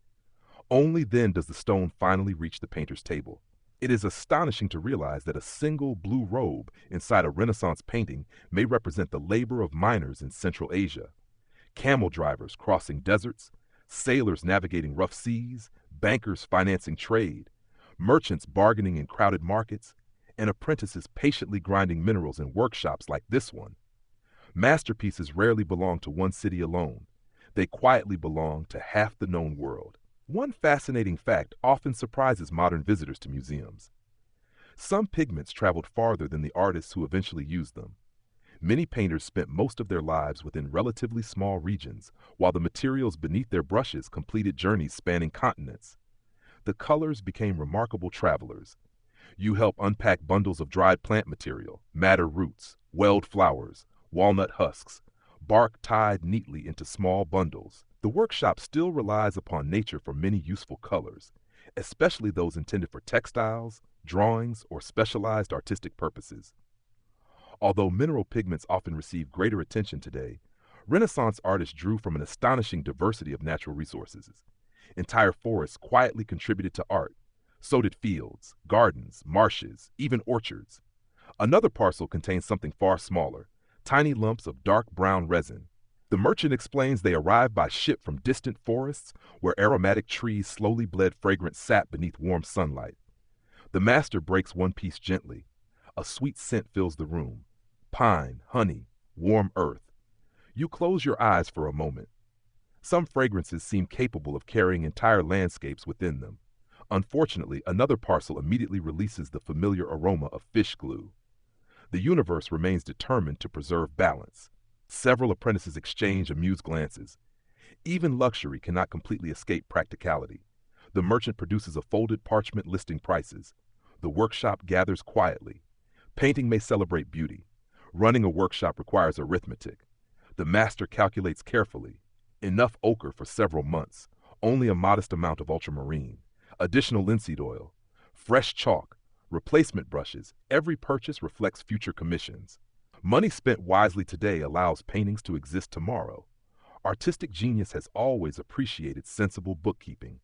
A: Only then does the stone finally reach the painter's table. It is astonishing to realize that a single blue robe inside a Renaissance painting may represent the labor of miners in Central Asia, camel drivers crossing deserts, sailors navigating rough seas, bankers financing trade, merchants bargaining in crowded markets, and apprentices patiently grinding minerals in workshops like this one. Masterpieces rarely belong to one city alone. They quietly belong to half the known world. One fascinating fact often surprises modern visitors to museums. Some pigments traveled farther than the artists who eventually used them. Many painters spent most of their lives within relatively small regions, while the materials beneath their brushes completed journeys spanning continents. The colors became remarkable travelers. You help unpack bundles of dried plant material, madder roots, weld flowers, walnut husks, bark tied neatly into small bundles. The workshop still relies upon nature for many useful colors, especially those intended for textiles, drawings, or specialized artistic purposes. Although mineral pigments often receive greater attention today, Renaissance artists drew from an astonishing diversity of natural resources. Entire forests quietly contributed to art. So did fields, gardens, marshes, even orchards. Another parcel contains something far smaller, tiny lumps of dark brown resin. The merchant explains they arrive by ship from distant forests where aromatic trees slowly bled fragrant sap beneath warm sunlight. The master breaks one piece gently. A sweet scent fills the room. Pine, honey, warm earth. You close your eyes for a moment. Some fragrances seem capable of carrying entire landscapes within them. Unfortunately, another parcel immediately releases the familiar aroma of fish glue. The universe remains determined to preserve balance. Several apprentices exchange amused glances. Even luxury cannot completely escape practicality. The merchant produces a folded parchment listing prices. The workshop gathers quietly. Painting may celebrate beauty. Running a workshop requires arithmetic. The master calculates carefully. Enough ochre for several months. Only a modest amount of ultramarine. Additional linseed oil. Fresh chalk. Replacement brushes. Every purchase reflects future commissions. Money spent wisely today allows paintings to exist tomorrow. Artistic genius has always appreciated sensible bookkeeping.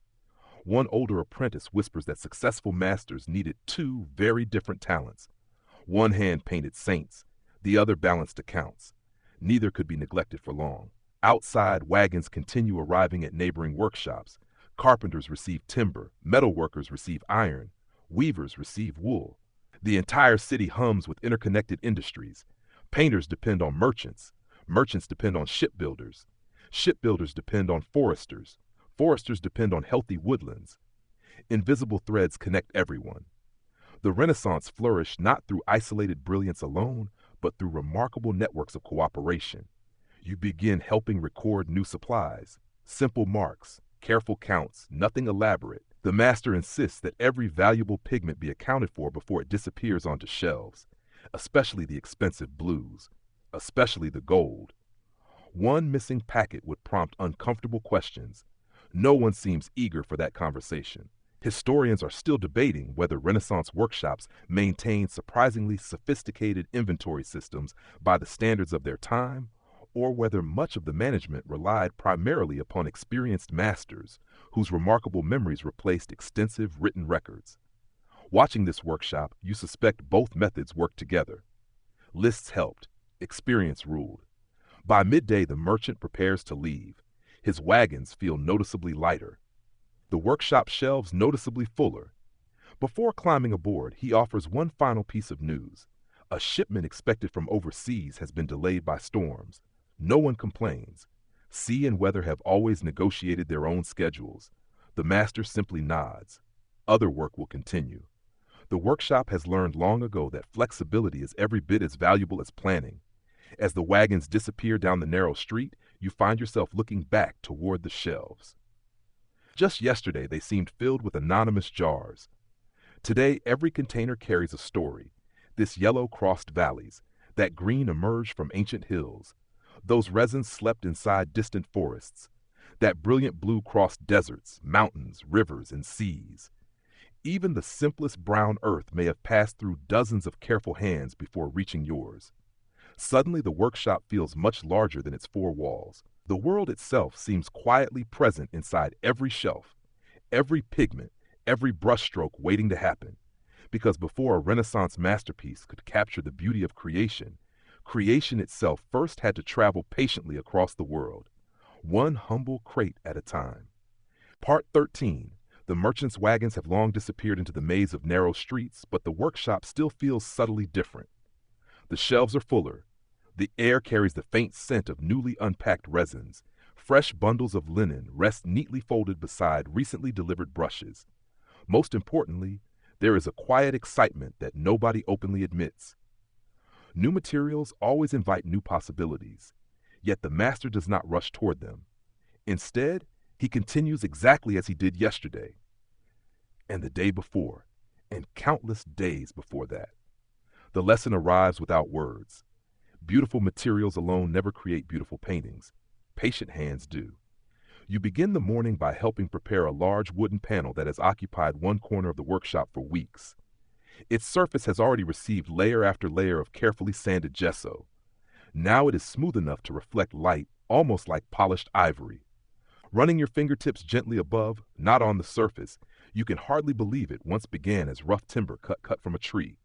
A: One older apprentice whispers that successful masters needed two very different talents. One hand painted saints, the other balanced accounts. Neither could be neglected for long. Outside, wagons continue arriving at neighboring workshops. Carpenters receive timber, metalworkers receive iron, weavers receive wool. The entire city hums with interconnected industries. Painters depend on merchants. Merchants depend on shipbuilders. Shipbuilders depend on foresters. Foresters depend on healthy woodlands. Invisible threads connect everyone. The Renaissance flourished not through isolated brilliance alone, but through remarkable networks of cooperation. You begin helping record new supplies. Simple marks, careful counts, nothing elaborate. The master insists that every valuable pigment be accounted for before it disappears onto shelves, especially the expensive blues, especially the gold. One missing packet would prompt uncomfortable questions. No one seems eager for that conversation. Historians are still debating whether Renaissance workshops maintained surprisingly sophisticated inventory systems by the standards of their time, or whether much of the management relied primarily upon experienced masters whose remarkable memories replaced extensive written records. Watching this workshop, you suspect both methods worked together. Lists helped, experience ruled. By midday, the merchant prepares to leave. His wagons feel noticeably lighter. The workshop shelves noticeably fuller. Before climbing aboard, he offers one final piece of news. A shipment expected from overseas has been delayed by storms. No one complains. Sea and weather have always negotiated their own schedules. The master simply nods. Other work will continue. The workshop has learned long ago that flexibility is every bit as valuable as planning. As the wagons disappear down the narrow street, you find yourself looking back toward the shelves. Just yesterday, they seemed filled with anonymous jars. Today, every container carries a story. This yellow crossed valleys. That green emerged from ancient hills. Those resins slept inside distant forests. That brilliant blue crossed deserts, mountains, rivers, and seas. Even the simplest brown earth may have passed through dozens of careful hands before reaching yours. Suddenly, the workshop feels much larger than its four walls. The world itself seems quietly present inside every shelf, every pigment, every brushstroke waiting to happen. Because before a Renaissance masterpiece could capture the beauty of creation, creation itself first had to travel patiently across the world, one humble crate at a time. Part 13. The merchant's wagons have long disappeared into the maze of narrow streets, but the workshop still feels subtly different. The shelves are fuller. The air carries the faint scent of newly unpacked resins. Fresh bundles of linen rest neatly folded beside recently delivered brushes. Most importantly, there is a quiet excitement that nobody openly admits. New materials always invite new possibilities, yet the master does not rush toward them. Instead, he continues exactly as he did yesterday, and the day before, and countless days before that. The lesson arrives without words. Beautiful materials alone never create beautiful paintings. Patient hands do. You begin the morning by helping prepare a large wooden panel that has occupied one corner of the workshop for weeks. Its surface has already received layer after layer of carefully sanded gesso. Now it is smooth enough to reflect light, almost like polished ivory. Running your fingertips gently above, not on the surface, you can hardly believe it once began as rough timber cut from a tree.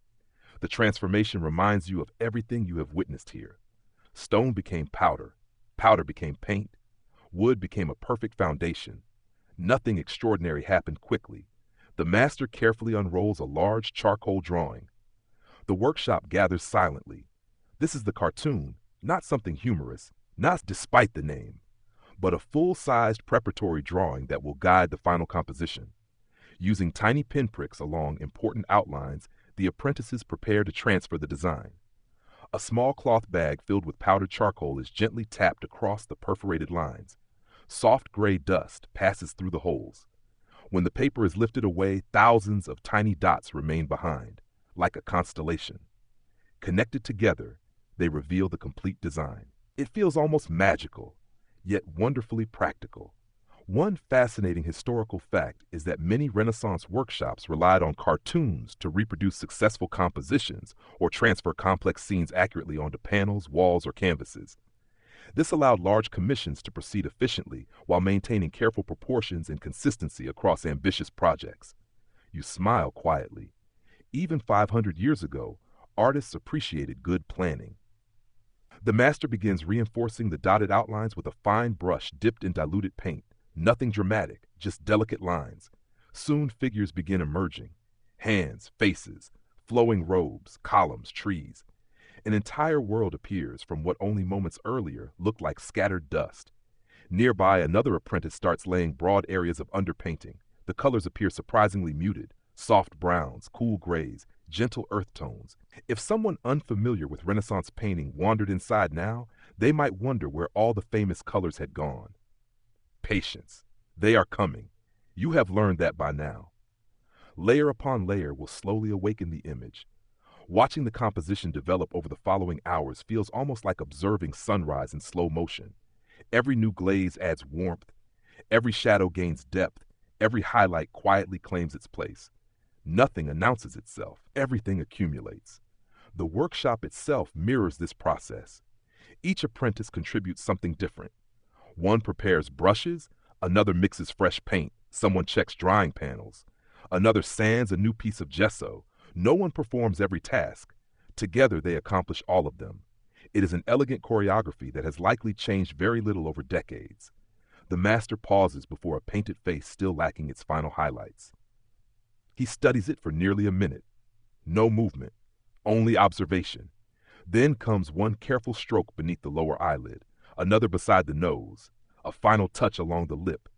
A: The transformation reminds you of everything you have witnessed here. Stone became powder, powder became paint, wood became a perfect foundation. Nothing extraordinary happened quickly. The master carefully unrolls a large charcoal drawing. The workshop gathers silently. This is the cartoon, not something humorous, not despite the name, but a full-sized preparatory drawing that will guide the final composition. Using tiny pinpricks along important outlines, the apprentices prepare to transfer the design. A small cloth bag filled with powdered charcoal is gently tapped across the perforated lines. Soft gray dust passes through the holes. When the paper is lifted away, thousands of tiny dots remain behind, like a constellation. Connected together, they reveal the complete design. It feels almost magical, yet wonderfully practical. One fascinating historical fact is that many Renaissance workshops relied on cartoons to reproduce successful compositions or transfer complex scenes accurately onto panels, walls, or canvases. This allowed large commissions to proceed efficiently while maintaining careful proportions and consistency across ambitious projects. You smile quietly. Even 500 years ago, artists appreciated good planning. The master begins reinforcing the dotted outlines with a fine brush dipped in diluted paint. Nothing dramatic, just delicate lines. Soon figures begin emerging. Hands, faces, flowing robes, columns, trees. An entire world appears from what only moments earlier looked like scattered dust. Nearby, another apprentice starts laying broad areas of underpainting. The colors appear surprisingly muted, soft browns, cool grays, gentle earth tones. If someone unfamiliar with Renaissance painting wandered inside now, they might wonder where all the famous colors had gone. Patience. They are coming. You have learned that by now. Layer upon layer will slowly awaken the image. Watching the composition develop over the following hours feels almost like observing sunrise in slow motion. Every new glaze adds warmth. Every shadow gains depth. Every highlight quietly claims its place. Nothing announces itself. Everything accumulates. The workshop itself mirrors this process. Each apprentice contributes something different. One prepares brushes, another mixes fresh paint, someone checks drying panels, another sands a new piece of gesso. No one performs every task. Together they accomplish all of them. It is an elegant choreography that has likely changed very little over decades. The master pauses before a painted face still lacking its final highlights. He studies it for nearly a minute. No movement, only observation. Then comes one careful stroke beneath the lower eyelid, another beside the nose, a final touch along the lip.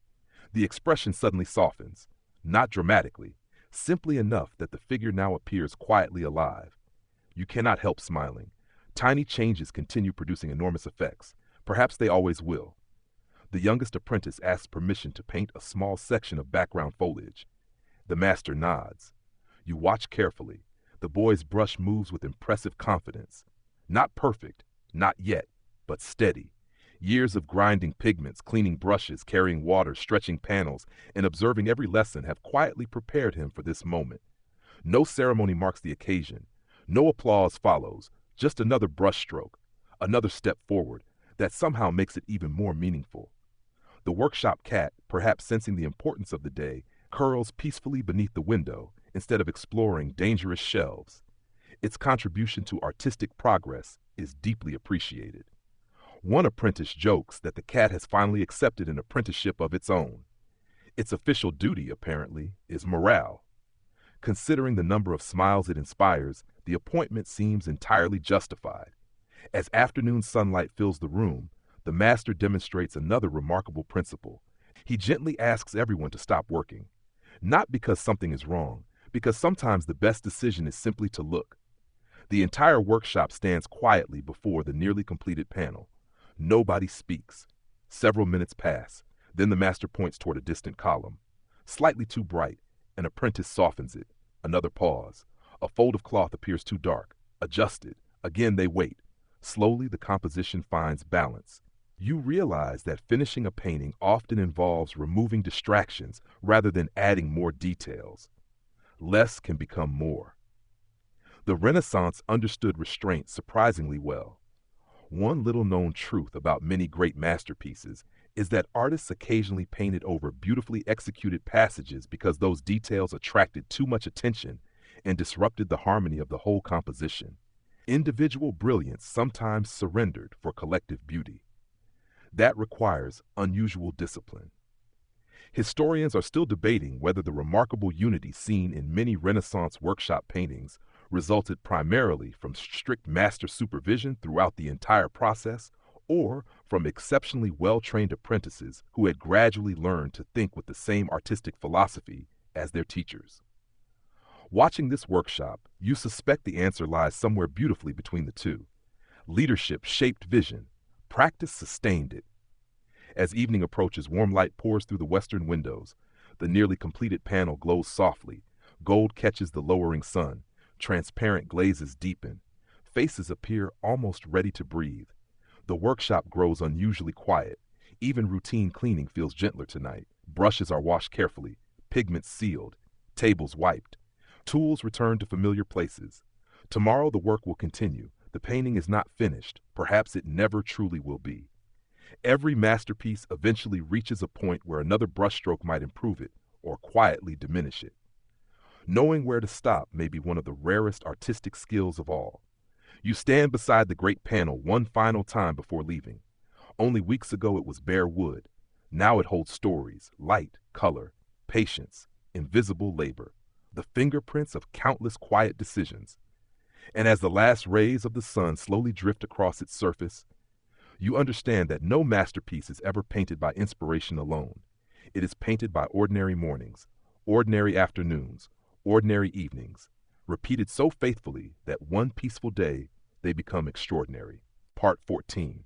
A: The expression suddenly softens, not dramatically, simply enough that the figure now appears quietly alive. You cannot help smiling. Tiny changes continue producing enormous effects. Perhaps they always will. The youngest apprentice asks permission to paint a small section of background foliage. The master nods. You watch carefully. The boy's brush moves with impressive confidence. Not perfect, not yet, but steady. Years of grinding pigments, cleaning brushes, carrying water, stretching panels, and observing every lesson have quietly prepared him for this moment. No ceremony marks the occasion. No applause follows, just another brushstroke, another step forward that somehow makes it even more meaningful. The workshop cat, perhaps sensing the importance of the day, curls peacefully beneath the window instead of exploring dangerous shelves. Its contribution to artistic progress is deeply appreciated. One apprentice jokes that the cat has finally accepted an apprenticeship of its own. Its official duty, apparently, is morale. Considering the number of smiles it inspires, the appointment seems entirely justified. As afternoon sunlight fills the room, the master demonstrates another remarkable principle. He gently asks everyone to stop working. Not because something is wrong, because sometimes the best decision is simply to look. The entire workshop stands quietly before the nearly completed panel. Nobody speaks. Several minutes pass. Then the master points toward a distant column. Slightly too bright, an apprentice softens it. Another pause. A fold of cloth appears too dark. Adjusted. Again they wait. Slowly the composition finds balance. You realize that finishing a painting often involves removing distractions rather than adding more details. Less can become more. The Renaissance understood restraint surprisingly well. One little-known truth about many great masterpieces is that artists occasionally painted over beautifully executed passages because those details attracted too much attention and disrupted the harmony of the whole composition. Individual brilliance sometimes surrendered for collective beauty. That requires unusual discipline. Historians are still debating whether the remarkable unity seen in many Renaissance workshop paintings resulted primarily from strict master supervision throughout the entire process or from exceptionally well-trained apprentices who had gradually learned to think with the same artistic philosophy as their teachers. Watching this workshop, you suspect the answer lies somewhere beautifully between the two. Leadership shaped vision, practice sustained it. As evening approaches, warm light pours through the western windows. The nearly completed panel glows softly. Gold catches the lowering sun. Transparent glazes deepen. Faces appear almost ready to breathe. The workshop grows unusually quiet. Even routine cleaning feels gentler tonight. Brushes are washed carefully. Pigments sealed. Tables wiped. Tools return to familiar places. Tomorrow the work will continue. The painting is not finished. Perhaps it never truly will be. Every masterpiece eventually reaches a point where another brushstroke might improve it or quietly diminish it. Knowing where to stop may be one of the rarest artistic skills of all. You stand beside the great panel one final time before leaving. Only weeks ago it was bare wood. Now it holds stories, light, color, patience, invisible labor, the fingerprints of countless quiet decisions. And as the last rays of the sun slowly drift across its surface, you understand that no masterpiece is ever painted by inspiration alone. It is painted by ordinary mornings, ordinary afternoons, ordinary evenings, repeated so faithfully that one peaceful day they become extraordinary. Part 14.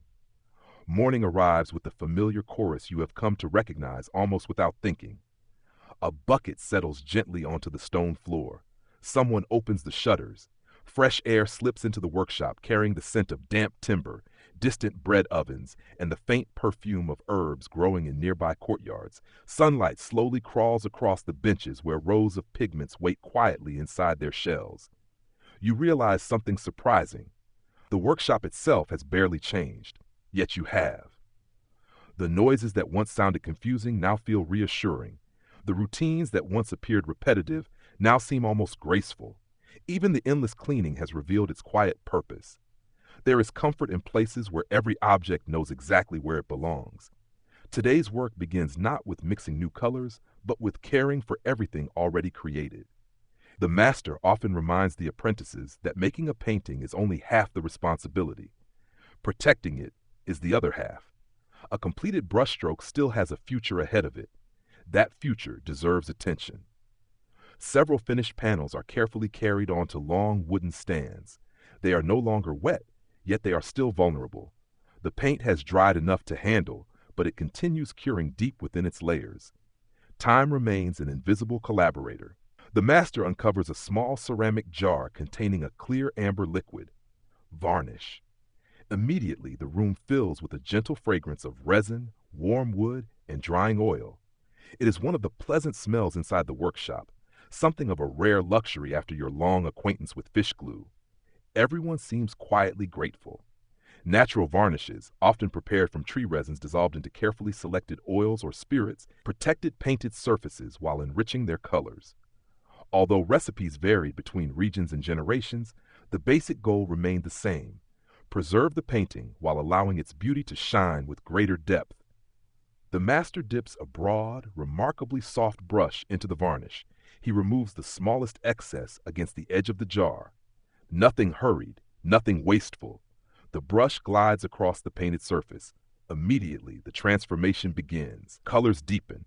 A: Morning arrives with the familiar chorus you have come to recognize almost without thinking. A bucket settles gently onto the stone floor. Someone opens the shutters. Fresh air slips into the workshop, carrying the scent of damp timber, distant bread ovens, and the faint perfume of herbs growing in nearby courtyards. Sunlight slowly crawls across the benches where rows of pigments wait quietly inside their shells. You realize something surprising. The workshop itself has barely changed, yet you have. The noises that once sounded confusing now feel reassuring. The routines that once appeared repetitive now seem almost graceful. Even the endless cleaning has revealed its quiet purpose. There is comfort in places where every object knows exactly where it belongs. Today's work begins not with mixing new colors, but with caring for everything already created. The master often reminds the apprentices that making a painting is only half the responsibility. Protecting it is the other half. A completed brushstroke still has a future ahead of it. That future deserves attention. Several finished panels are carefully carried onto long wooden stands. They are no longer wet, yet they are still vulnerable. The paint has dried enough to handle, but it continues curing deep within its layers. Time remains an invisible collaborator. The master uncovers a small ceramic jar containing a clear amber liquid, varnish. Immediately, the room fills with a gentle fragrance of resin, warm wood, and drying oil. It is one of the pleasant smells inside the workshop, something of a rare luxury after your long acquaintance with fish glue. Everyone seems quietly grateful. Natural varnishes, often prepared from tree resins dissolved into carefully selected oils or spirits, protected painted surfaces while enriching their colors. Although recipes varied between regions and generations, the basic goal remained the same: preserve the painting while allowing its beauty to shine with greater depth. The master dips a broad, remarkably soft brush into the varnish. He removes the smallest excess against the edge of the jar. Nothing hurried, nothing wasteful. The brush glides across the painted surface. Immediately, the transformation begins. Colors deepen.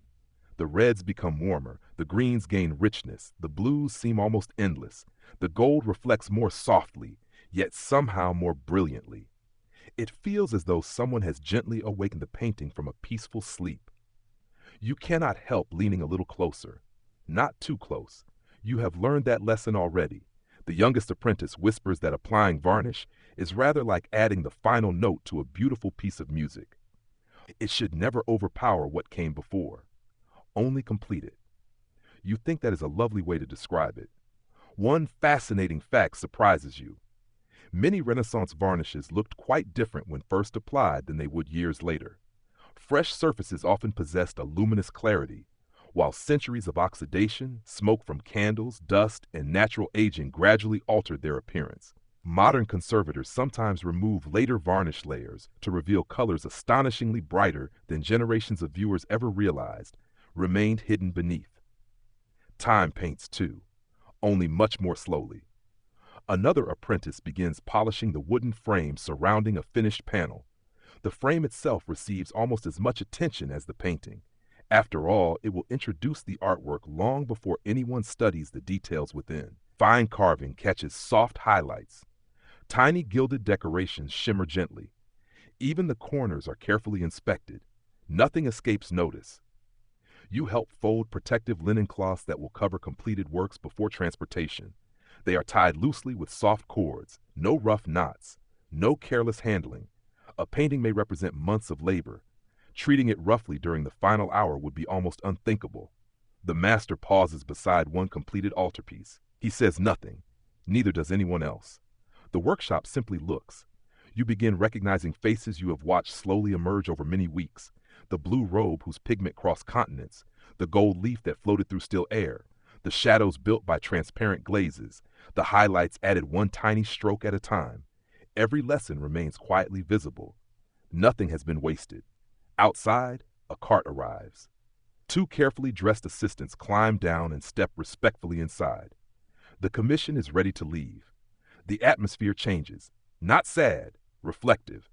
A: The reds become warmer, the greens gain richness, the blues seem almost endless. The gold reflects more softly, yet somehow more brilliantly. It feels as though someone has gently awakened the painting from a peaceful sleep. You cannot help leaning a little closer. Not too close. You have learned that lesson already. The youngest apprentice whispers that applying varnish is rather like adding the final note to a beautiful piece of music. It should never overpower what came before. Only complete it. You think that is a lovely way to describe it. One fascinating fact surprises you. Many Renaissance varnishes looked quite different when first applied than they would years later. Fresh surfaces often possessed a luminous clarity, while centuries of oxidation, smoke from candles, dust, and natural aging gradually altered their appearance. Modern conservators sometimes remove later varnish layers to reveal colors astonishingly brighter than generations of viewers ever realized remained hidden beneath. Time paints too, only much more slowly. Another apprentice begins polishing the wooden frame surrounding a finished panel. The frame itself receives almost as much attention as the painting. After all, it will introduce the artwork long before anyone studies the details within. Fine carving catches soft highlights. Tiny gilded decorations shimmer gently. Even the corners are carefully inspected. Nothing escapes notice. You help fold protective linen cloths that will cover completed works before transportation. They are tied loosely with soft cords, no rough knots, no careless handling. A painting may represent months of labor. Treating it roughly during the final hour would be almost unthinkable. The master pauses beside one completed altarpiece. He says nothing. Neither does anyone else. The workshop simply looks. You begin recognizing faces you have watched slowly emerge over many weeks. The blue robe whose pigment crossed continents, the gold leaf that floated through still air, the shadows built by transparent glazes, the highlights added one tiny stroke at a time. Every lesson remains quietly visible. Nothing has been wasted. Outside, a cart arrives. Two carefully dressed assistants climb down and step respectfully inside. The commission is ready to leave. The atmosphere changes. Not sad, reflective.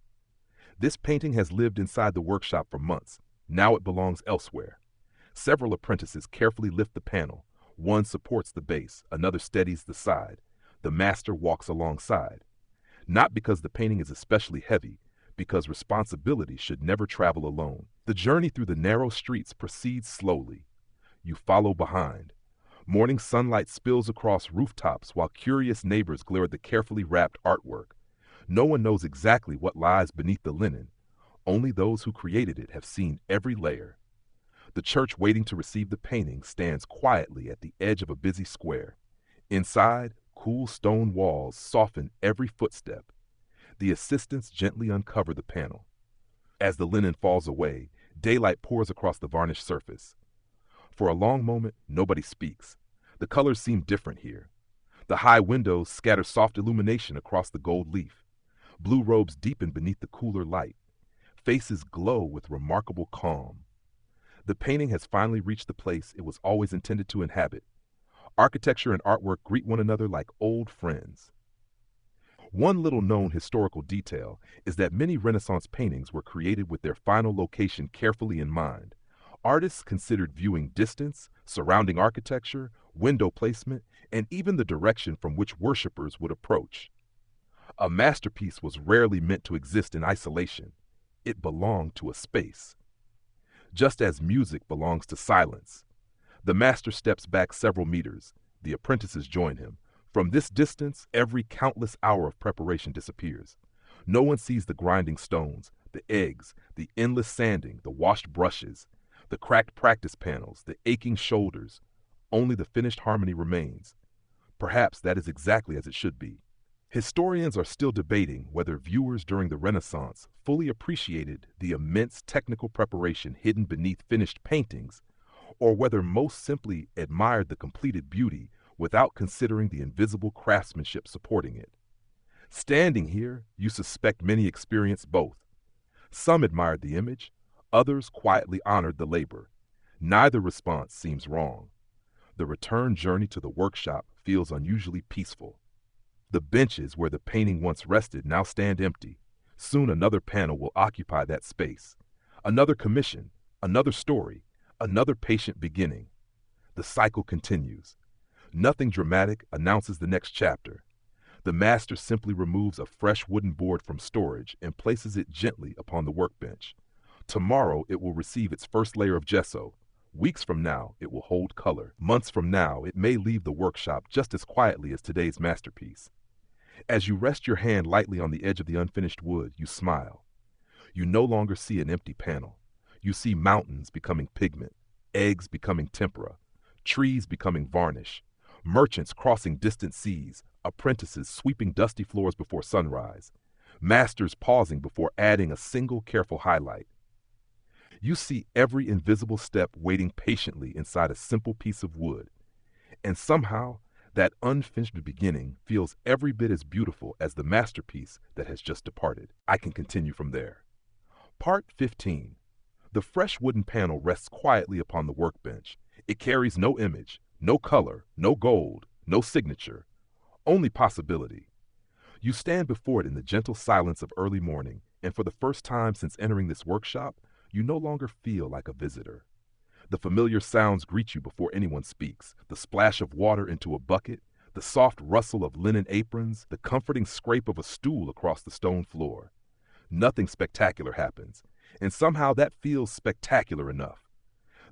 A: This painting has lived inside the workshop for months. Now it belongs elsewhere. Several apprentices carefully lift the panel. One supports the base, another steadies the side. The master walks alongside. Not because the painting is especially heavy, because responsibility should never travel alone. The journey through the narrow streets proceeds slowly. You follow behind. Morning sunlight spills across rooftops while curious neighbors glare at the carefully wrapped artwork. No one knows exactly what lies beneath the linen. Only those who created it have seen every layer. The church waiting to receive the painting stands quietly at the edge of a busy square. Inside, cool stone walls soften every footstep. The assistants gently uncover the panel. As the linen falls away, daylight pours across the varnished surface. For a long moment, nobody speaks. The colors seem different here. The high windows scatter soft illumination across the gold leaf. Blue robes deepen beneath the cooler light. Faces glow with remarkable calm. The painting has finally reached the place it was always intended to inhabit. Architecture and artwork greet one another like old friends. One little-known historical detail is that many Renaissance paintings were created with their final location carefully in mind. Artists considered viewing distance, surrounding architecture, window placement, and even the direction from which worshippers would approach. A masterpiece was rarely meant to exist in isolation. It belonged to a space. Just as music belongs to silence. The master steps back several meters. The apprentices join him. From this distance, every countless hour of preparation disappears. No one sees the grinding stones, the eggs, the endless sanding, the washed brushes, the cracked practice panels, the aching shoulders. Only the finished harmony remains. Perhaps that is exactly as it should be. Historians are still debating whether viewers during the Renaissance fully appreciated the immense technical preparation hidden beneath finished paintings, or whether most simply admired the completed beauty without considering the invisible craftsmanship supporting it. Standing here, you suspect many experienced both. Some admired the image, others quietly honored the labor. Neither response seems wrong. The return journey to the workshop feels unusually peaceful. The benches where the painting once rested now stand empty. Soon another panel will occupy that space. Another commission, another story, another patient beginning. The cycle continues. Nothing dramatic announces the next chapter. The master simply removes a fresh wooden board from storage and places it gently upon the workbench. Tomorrow it will receive its first layer of gesso. Weeks from now, it will hold color. Months from now, it may leave the workshop just as quietly as today's masterpiece. As you rest your hand lightly on the edge of the unfinished wood, you smile. You no longer see an empty panel. You see mountains becoming pigment, eggs becoming tempera, trees becoming varnish, merchants crossing distant seas, apprentices sweeping dusty floors before sunrise, masters pausing before adding a single careful highlight. You see every invisible step waiting patiently inside a simple piece of wood, and somehow That unfinished beginning feels every bit as beautiful as the masterpiece that has just departed. I can continue from there. Part 15. The fresh wooden panel rests quietly upon the workbench. It carries no image, no color, no gold, no signature, only possibility. You stand before it in the gentle silence of early morning, and for the first time since entering this workshop, you no longer feel like a visitor. The familiar sounds greet you before anyone speaks: the splash of water into a bucket, the soft rustle of linen aprons, the comforting scrape of a stool across the stone floor. Nothing spectacular happens, and somehow that feels spectacular enough.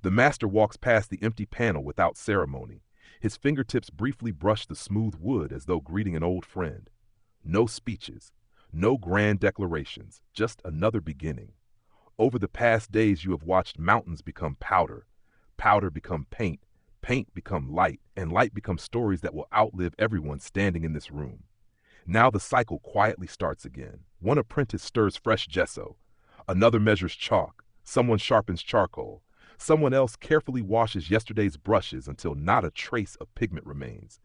A: The master walks past the empty panel without ceremony. His fingertips briefly brush the smooth wood as though greeting an old friend. No speeches, no grand declarations, just another beginning. Over the past days you have watched mountains become powder, powder become paint, paint become light, and light become stories that will outlive everyone standing in this room. Now the cycle quietly starts again. One apprentice stirs fresh gesso, another measures chalk, someone sharpens charcoal, someone else carefully washes yesterday's brushes until not a trace of pigment remains.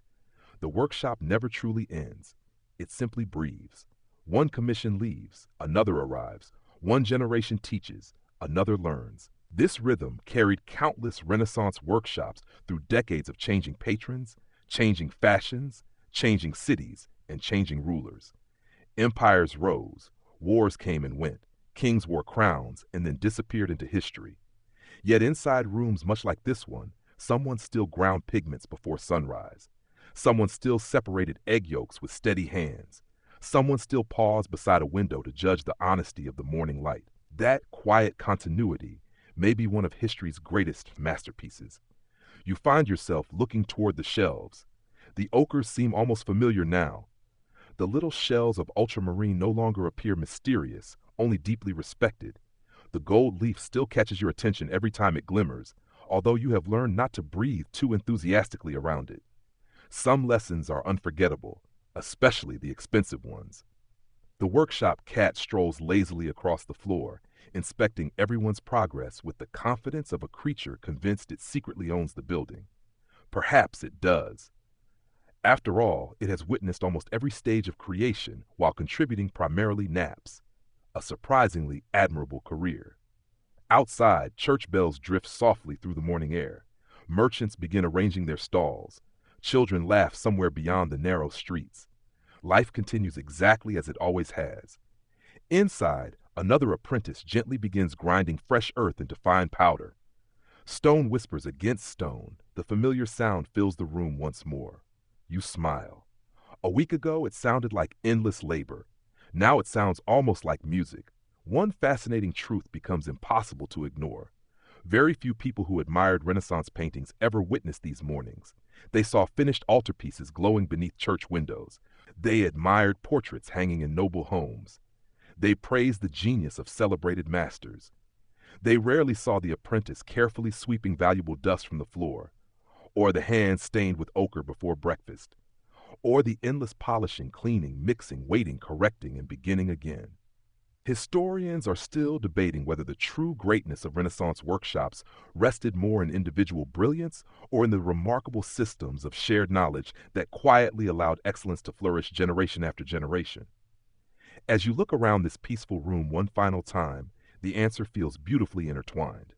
A: The workshop never truly ends. It simply breathes. One commission leaves, another arrives. One generation teaches, another learns. This rhythm carried countless Renaissance workshops through decades of changing patrons, changing fashions, changing cities, and changing rulers. Empires rose, wars came and went, kings wore crowns and then disappeared into history. Yet inside rooms much like this one, someone still ground pigments before sunrise. Someone still separated egg yolks with steady hands. Someone still paused beside a window to judge the honesty of the morning light. That quiet continuity may be one of history's greatest masterpieces. You find yourself looking toward the shelves. The ochres seem almost familiar now. The little shells of ultramarine no longer appear mysterious, only deeply respected. The gold leaf still catches your attention every time it glimmers, although you have learned not to breathe too enthusiastically around it. Some lessons are unforgettable, especially the expensive ones. The workshop cat strolls lazily across the floor, inspecting everyone's progress with the confidence of a creature convinced it secretly owns the building. Perhaps it does. After all, it has witnessed almost every stage of creation while contributing primarily naps. A surprisingly admirable career. Outside, church bells drift softly through the morning air. Merchants begin arranging their stalls. Children laugh somewhere beyond the narrow streets. Life continues exactly as it always has. Inside, another apprentice gently begins grinding fresh earth into fine powder. Stone whispers against stone. The familiar sound fills the room once more. You smile. A week ago, it sounded like endless labor. Now it sounds almost like music. One fascinating truth becomes impossible to ignore. Very few people who admired Renaissance paintings ever witnessed these mornings. They saw finished altarpieces glowing beneath church windows. They admired portraits hanging in noble homes. They praised the genius of celebrated masters. They rarely saw the apprentice carefully sweeping valuable dust from the floor, or the hands stained with ochre before breakfast, or the endless polishing, cleaning, mixing, waiting, correcting, and beginning again. Historians are still debating whether the true greatness of Renaissance workshops rested more in individual brilliance or in the remarkable systems of shared knowledge that quietly allowed excellence to flourish generation after generation. As you look around this peaceful room one final time, the answer feels beautifully intertwined.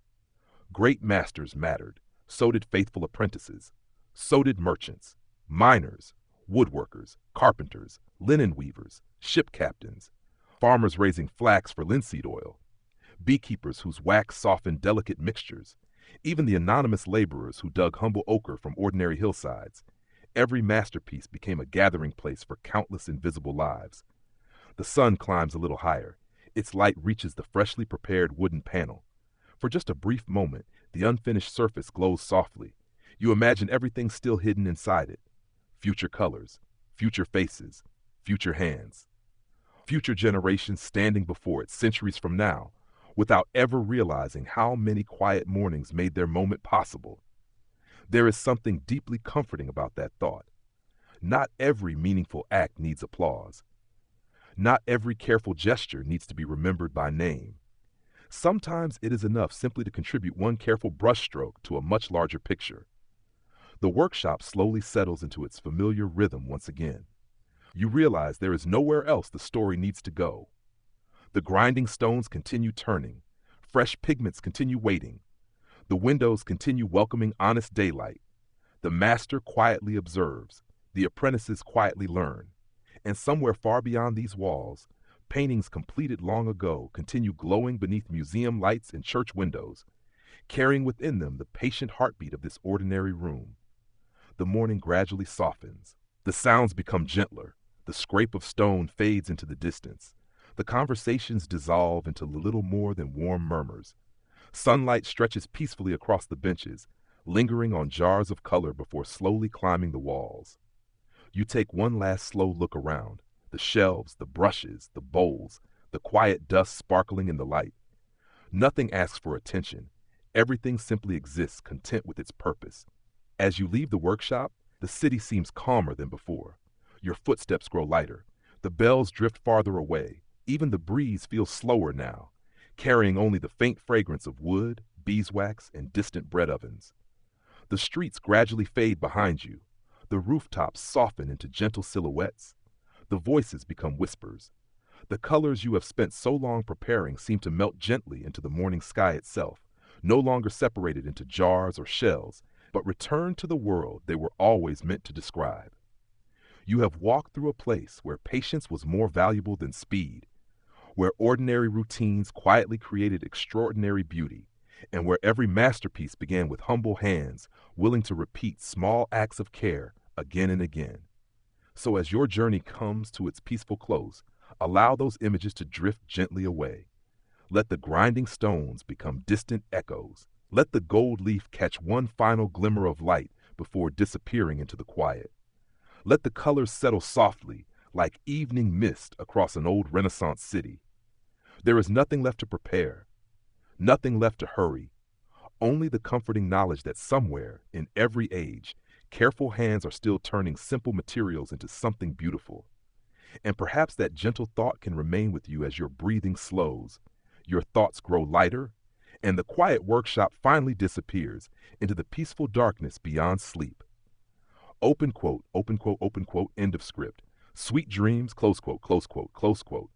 A: Great masters mattered. So did faithful apprentices. So did merchants, miners, woodworkers, carpenters, linen weavers, ship captains, farmers raising flax for linseed oil, beekeepers whose wax softened delicate mixtures, even the anonymous laborers who dug humble ochre from ordinary hillsides. Every masterpiece became a gathering place for countless invisible lives. The sun climbs a little higher. Its light reaches the freshly prepared wooden panel. For just a brief moment, the unfinished surface glows softly. You imagine everything still hidden inside it. Future colors, future faces, future hands. Future generations standing before it centuries from now, without ever realizing how many quiet mornings made their moment possible. There is something deeply comforting about that thought. Not every meaningful act needs applause. Not every careful gesture needs to be remembered by name. Sometimes it is enough simply to contribute one careful brushstroke to a much larger picture. The workshop slowly settles into its familiar rhythm once again. You realize there is nowhere else the story needs to go. The grinding stones continue turning. Fresh pigments continue waiting. The windows continue welcoming honest daylight. The master quietly observes. The apprentices quietly learn. And somewhere far beyond these walls, paintings completed long ago continue glowing beneath museum lights and church windows, carrying within them the patient heartbeat of this ordinary room. The morning gradually softens. The sounds become gentler. The scrape of stone fades into the distance. The conversations dissolve into little more than warm murmurs. Sunlight stretches peacefully across the benches, lingering on jars of color before slowly climbing the walls. You take one last slow look around, the shelves, the brushes, the bowls, the quiet dust sparkling in the light. Nothing asks for attention. Everything simply exists, content with its purpose. As you leave the workshop, the city seems calmer than before. Your footsteps grow lighter. The bells drift farther away. Even the breeze feels slower now, carrying only the faint fragrance of wood, beeswax, and distant bread ovens. The streets gradually fade behind you. The rooftops soften into gentle silhouettes. The voices become whispers. The colors you have spent so long preparing seem to melt gently into the morning sky itself, no longer separated into jars or shells, but return to the world they were always meant to describe. You have walked through a place where patience was more valuable than speed, where ordinary routines quietly created extraordinary beauty, and where every masterpiece began with humble hands, willing to repeat small acts of care again and again. So as your journey comes to its peaceful close, allow those images to drift gently away. Let the grinding stones become distant echoes. Let the gold leaf catch one final glimmer of light before disappearing into the quiet. Let the colors settle softly, like evening mist across an old Renaissance city. There is nothing left to prepare, nothing left to hurry, only the comforting knowledge that somewhere, in every age, careful hands are still turning simple materials into something beautiful. And perhaps that gentle thought can remain with you as your breathing slows, your thoughts grow lighter, and the quiet workshop finally disappears into the peaceful darkness beyond sleep. Open quote, end of script. Sweet dreams, close quote, close quote, close quote.